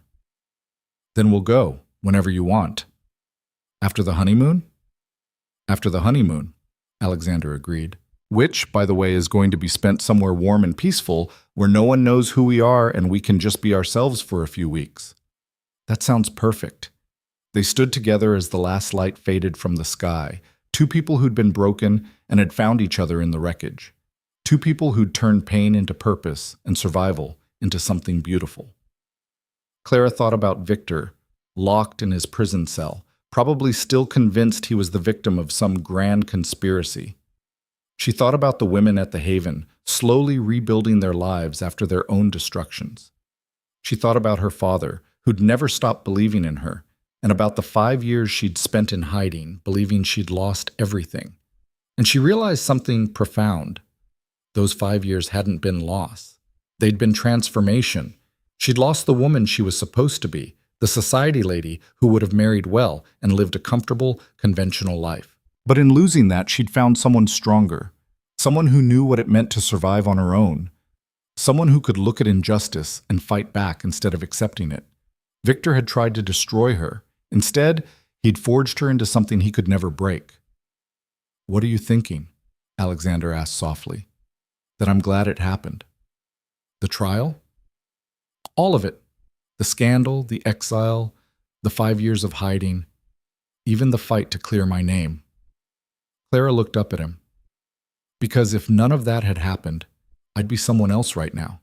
Then we'll go, whenever you want. After the honeymoon? After the honeymoon, Alexander agreed. Which, by the way, is going to be spent somewhere warm and peaceful, where no one knows who we are and we can just be ourselves for a few weeks. That sounds perfect. They stood together as the last light faded from the sky, 2 people who'd been broken and had found each other in the wreckage. 2 people who'd turned pain into purpose and survival into something beautiful. Clara thought about Victor, locked in his prison cell, probably still convinced he was the victim of some grand conspiracy. She thought about the women at the haven, slowly rebuilding their lives after their own destructions. She thought about her father, who'd never stopped believing in her, and about the 5 years she'd spent in hiding, believing she'd lost everything. And she realized something profound. Those 5 years hadn't been loss. They'd been transformation. She'd lost the woman she was supposed to be, the society lady who would have married well and lived a comfortable, conventional life. But in losing that, she'd found someone stronger, someone who knew what it meant to survive on her own, someone who could look at injustice and fight back instead of accepting it. Victor had tried to destroy her. Instead, he'd forged her into something he could never break. What are you thinking? Alexander asked softly. That I'm glad it happened. The trial? All of it. The scandal, the exile, the 5 years of hiding, even the fight to clear my name. Clara looked up at him. Because if none of that had happened, I'd be someone else right now.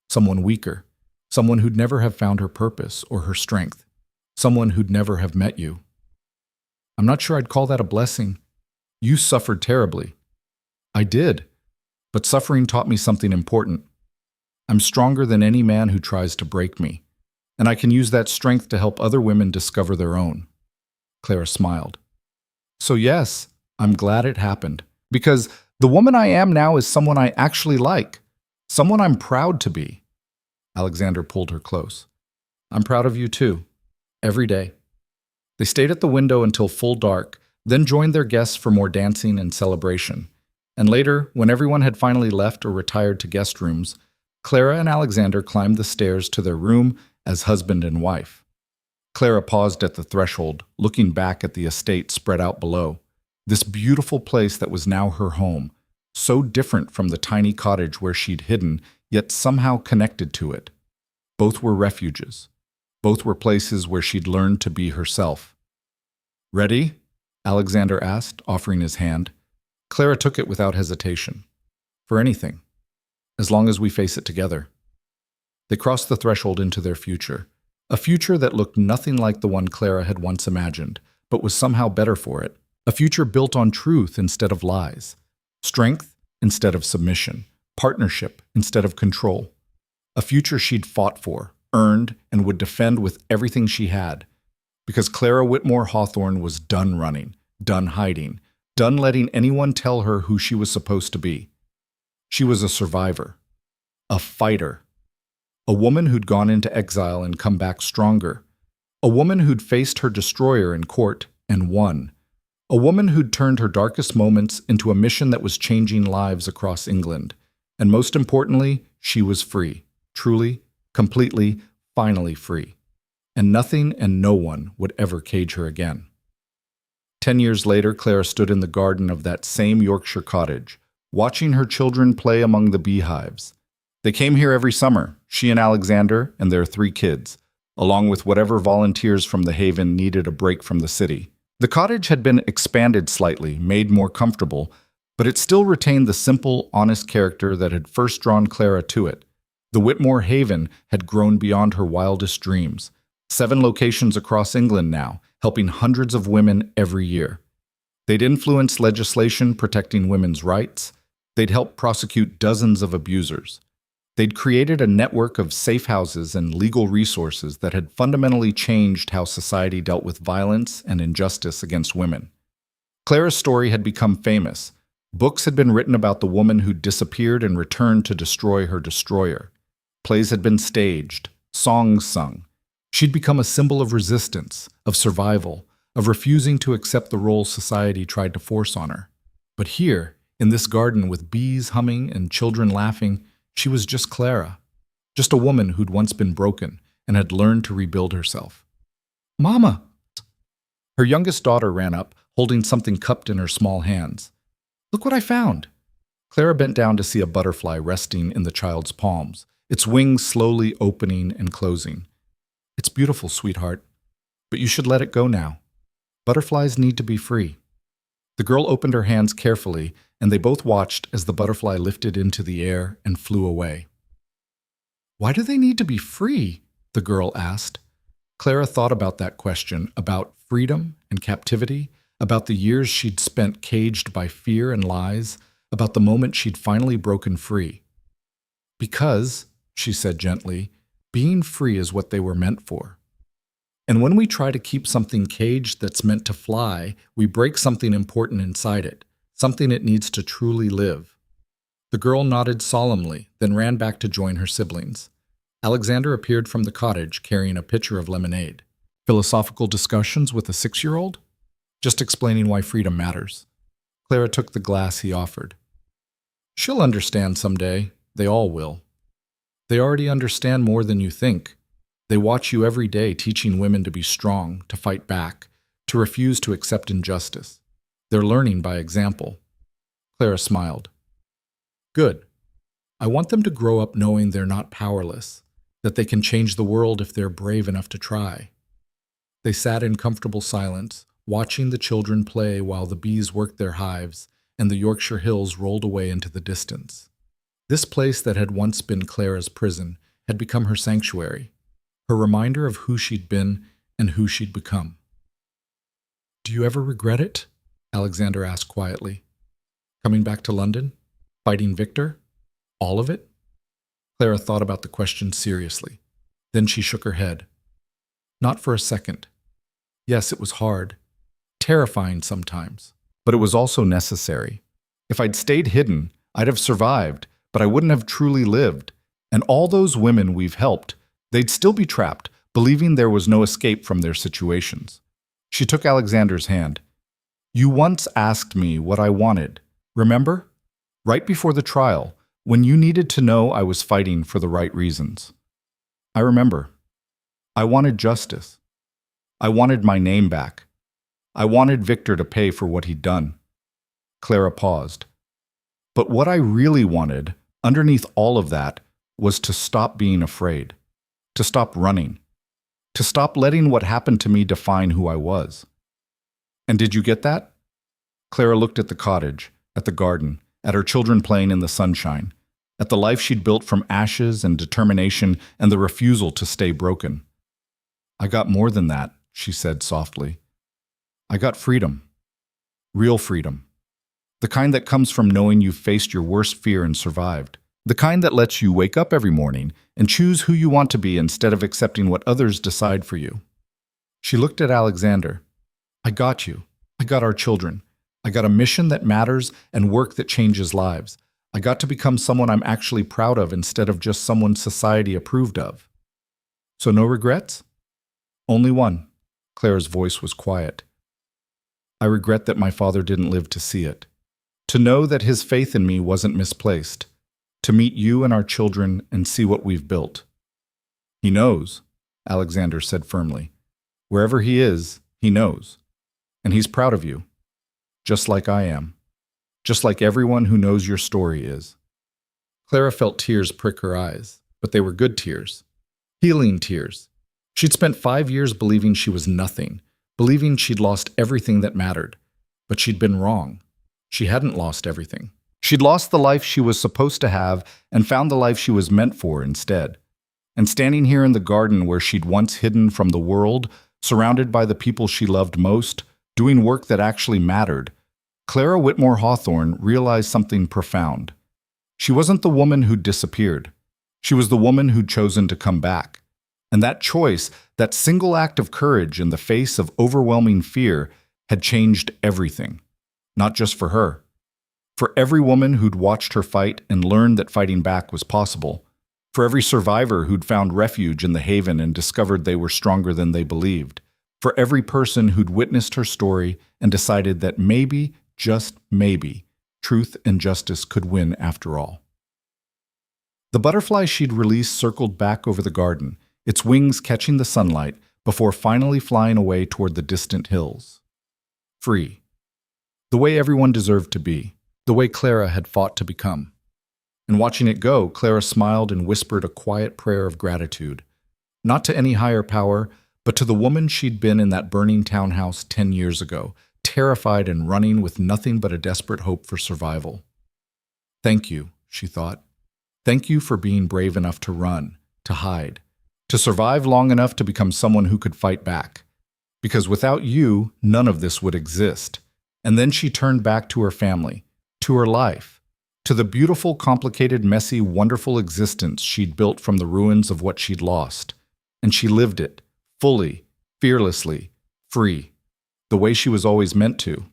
Someone weaker. Someone who'd never have found her purpose or her strength. Someone who'd never have met you. I'm not sure I'd call that a blessing. You suffered terribly. I did. But suffering taught me something important. I'm stronger than any man who tries to break me. And I can use that strength to help other women discover their own. Clara smiled. So yes, I'm glad it happened, because the woman I am now is someone I actually like, someone I'm proud to be. Alexander pulled her close. I'm proud of you too, every day. They stayed at the window until full dark, then joined their guests for more dancing and celebration. And later, when everyone had finally left or retired to guest rooms, Clara and Alexander climbed the stairs to their room as husband and wife. Clara paused at the threshold, looking back at the estate spread out below. This beautiful place that was now her home, so different from the tiny cottage where she'd hidden, yet somehow connected to it. Both were refuges. Both were places where she'd learned to be herself. Ready? Alexander asked, offering his hand. Clara took it without hesitation. For anything, as long as we face it together. They crossed the threshold into their future, a future that looked nothing like the one Clara had once imagined, but was somehow better for it. A future built on truth instead of lies, strength instead of submission, partnership instead of control. A future she'd fought for, earned, and would defend with everything she had. Because Clara Whitmore Hawthorne was done running, done hiding, done letting anyone tell her who she was supposed to be. She was a survivor, a fighter, a woman who'd gone into exile and come back stronger, a woman who'd faced her destroyer in court and won. A woman who'd turned her darkest moments into a mission that was changing lives across England. And most importantly, she was free. Truly, completely, finally free. And nothing and no one would ever cage her again. 10 years later, Clara stood in the garden of that same Yorkshire cottage, watching her children play among the beehives. They came here every summer, she and Alexander and their 3 kids, along with whatever volunteers from the haven needed a break from the city. The cottage had been expanded slightly, made more comfortable, but it still retained the simple, honest character that had first drawn Clara to it. The Whitmore Haven had grown beyond her wildest dreams. 7 locations across England now, helping hundreds of women every year. They'd influenced legislation protecting women's rights. They'd helped prosecute dozens of abusers. They'd created a network of safe houses and legal resources that had fundamentally changed how society dealt with violence and injustice against women. Clara's story had become famous. Books had been written about the woman who disappeared and returned to destroy her destroyer. Plays had been staged, songs sung. She'd become a symbol of resistance, of survival, of refusing to accept the role society tried to force on her. But here, in this garden with bees humming and children laughing, she was just Clara, just a woman who'd once been broken and had learned to rebuild herself. "Mama!" Her youngest daughter ran up, holding something cupped in her small hands. "Look what I found!" Clara bent down to see a butterfly resting in the child's palms, its wings slowly opening and closing. "It's beautiful, sweetheart, but you should let it go now. Butterflies need to be free." The girl opened her hands carefully, and they both watched as the butterfly lifted into the air and flew away. "Why do they need to be free?" the girl asked. Clara thought about that question, about freedom and captivity, about the years she'd spent caged by fear and lies, about the moment she'd finally broken free. "Because," she said gently, "being free is what they were meant for. And when we try to keep something caged that's meant to fly, we break something important inside it, something it needs to truly live." The girl nodded solemnly, then ran back to join her siblings. Alexander appeared from the cottage carrying a pitcher of lemonade. Philosophical discussions with a 6-year-old? Just explaining why freedom matters. Clara took the glass he offered. "She'll understand someday. They all will. They already understand more than you think. They watch you every day teaching women to be strong, to fight back, to refuse to accept injustice. They're learning by example." Clara smiled. "Good. I want them to grow up knowing they're not powerless, that they can change the world if they're brave enough to try." They sat in comfortable silence, watching the children play while the bees worked their hives and the Yorkshire hills rolled away into the distance. This place that had once been Clara's prison had become her sanctuary, her reminder of who she'd been and who she'd become. "Do you ever regret it?" Alexander asked quietly. "Coming back to London? Fighting Victor? All of it?" Clara thought about the question seriously. Then she shook her head. "Not for a second. Yes, it was hard. Terrifying sometimes. But it was also necessary. If I'd stayed hidden, I'd have survived, but I wouldn't have truly lived. And all those women we've helped, they'd still be trapped, believing there was no escape from their situations." She took Alexander's hand. "You once asked me what I wanted, remember? Right before the trial, when you needed to know I was fighting for the right reasons. I remember. I wanted justice. I wanted my name back. I wanted Victor to pay for what he'd done." Clara paused. "But what I really wanted, underneath all of that, was to stop being afraid, to stop running, to stop letting what happened to me define who I was." "And did you get that?" Clara looked at the cottage, at the garden, at her children playing in the sunshine, at the life she'd built from ashes and determination and the refusal to stay broken. "I got more than that," she said softly. "I got freedom. Real freedom. The kind that comes from knowing you've faced your worst fear and survived. The kind that lets you wake up every morning and choose who you want to be instead of accepting what others decide for you." She looked at Alexander. "I got you. I got our children. I got a mission that matters and work that changes lives. I got to become someone I'm actually proud of instead of just someone society approved of. So no regrets?" "Only one." Clara's voice was quiet. "I regret that my father didn't live to see it. To know that his faith in me wasn't misplaced. To meet you and our children and see what we've built." "He knows," Alexander said firmly. "Wherever he is, he knows. And he's proud of you. Just like I am. Just like everyone who knows your story is." Clara felt tears prick her eyes, but they were good tears. Healing tears. She'd spent 5 years believing she was nothing, believing she'd lost everything that mattered. But she'd been wrong. She hadn't lost everything. She'd lost the life she was supposed to have and found the life she was meant for instead. And standing here in the garden where she'd once hidden from the world, surrounded by the people she loved most, doing work that actually mattered, Clara Whitmore Hawthorne realized something profound. She wasn't the woman who'd disappeared. She was the woman who'd chosen to come back. And that choice, that single act of courage in the face of overwhelming fear, had changed everything. Not just for her. For every woman who'd watched her fight and learned that fighting back was possible. For every survivor who'd found refuge in the haven and discovered they were stronger than they believed. For every person who'd witnessed her story and decided that maybe, just maybe, truth and justice could win after all. The butterfly she'd released circled back over the garden, its wings catching the sunlight, before finally flying away toward the distant hills. Free. The way everyone deserved to be. The way Clara had fought to become. And watching it go, Clara smiled and whispered a quiet prayer of gratitude. Not to any higher power, but to the woman she'd been in that burning townhouse 10 years ago, terrified and running with nothing but a desperate hope for survival. Thank you, she thought. Thank you for being brave enough to run, to hide, to survive long enough to become someone who could fight back. Because without you, none of this would exist. And then she turned back to her family, to her life, to the beautiful, complicated, messy, wonderful existence she'd built from the ruins of what she'd lost. And she lived it, fully, fearlessly, free, the way she was always meant to.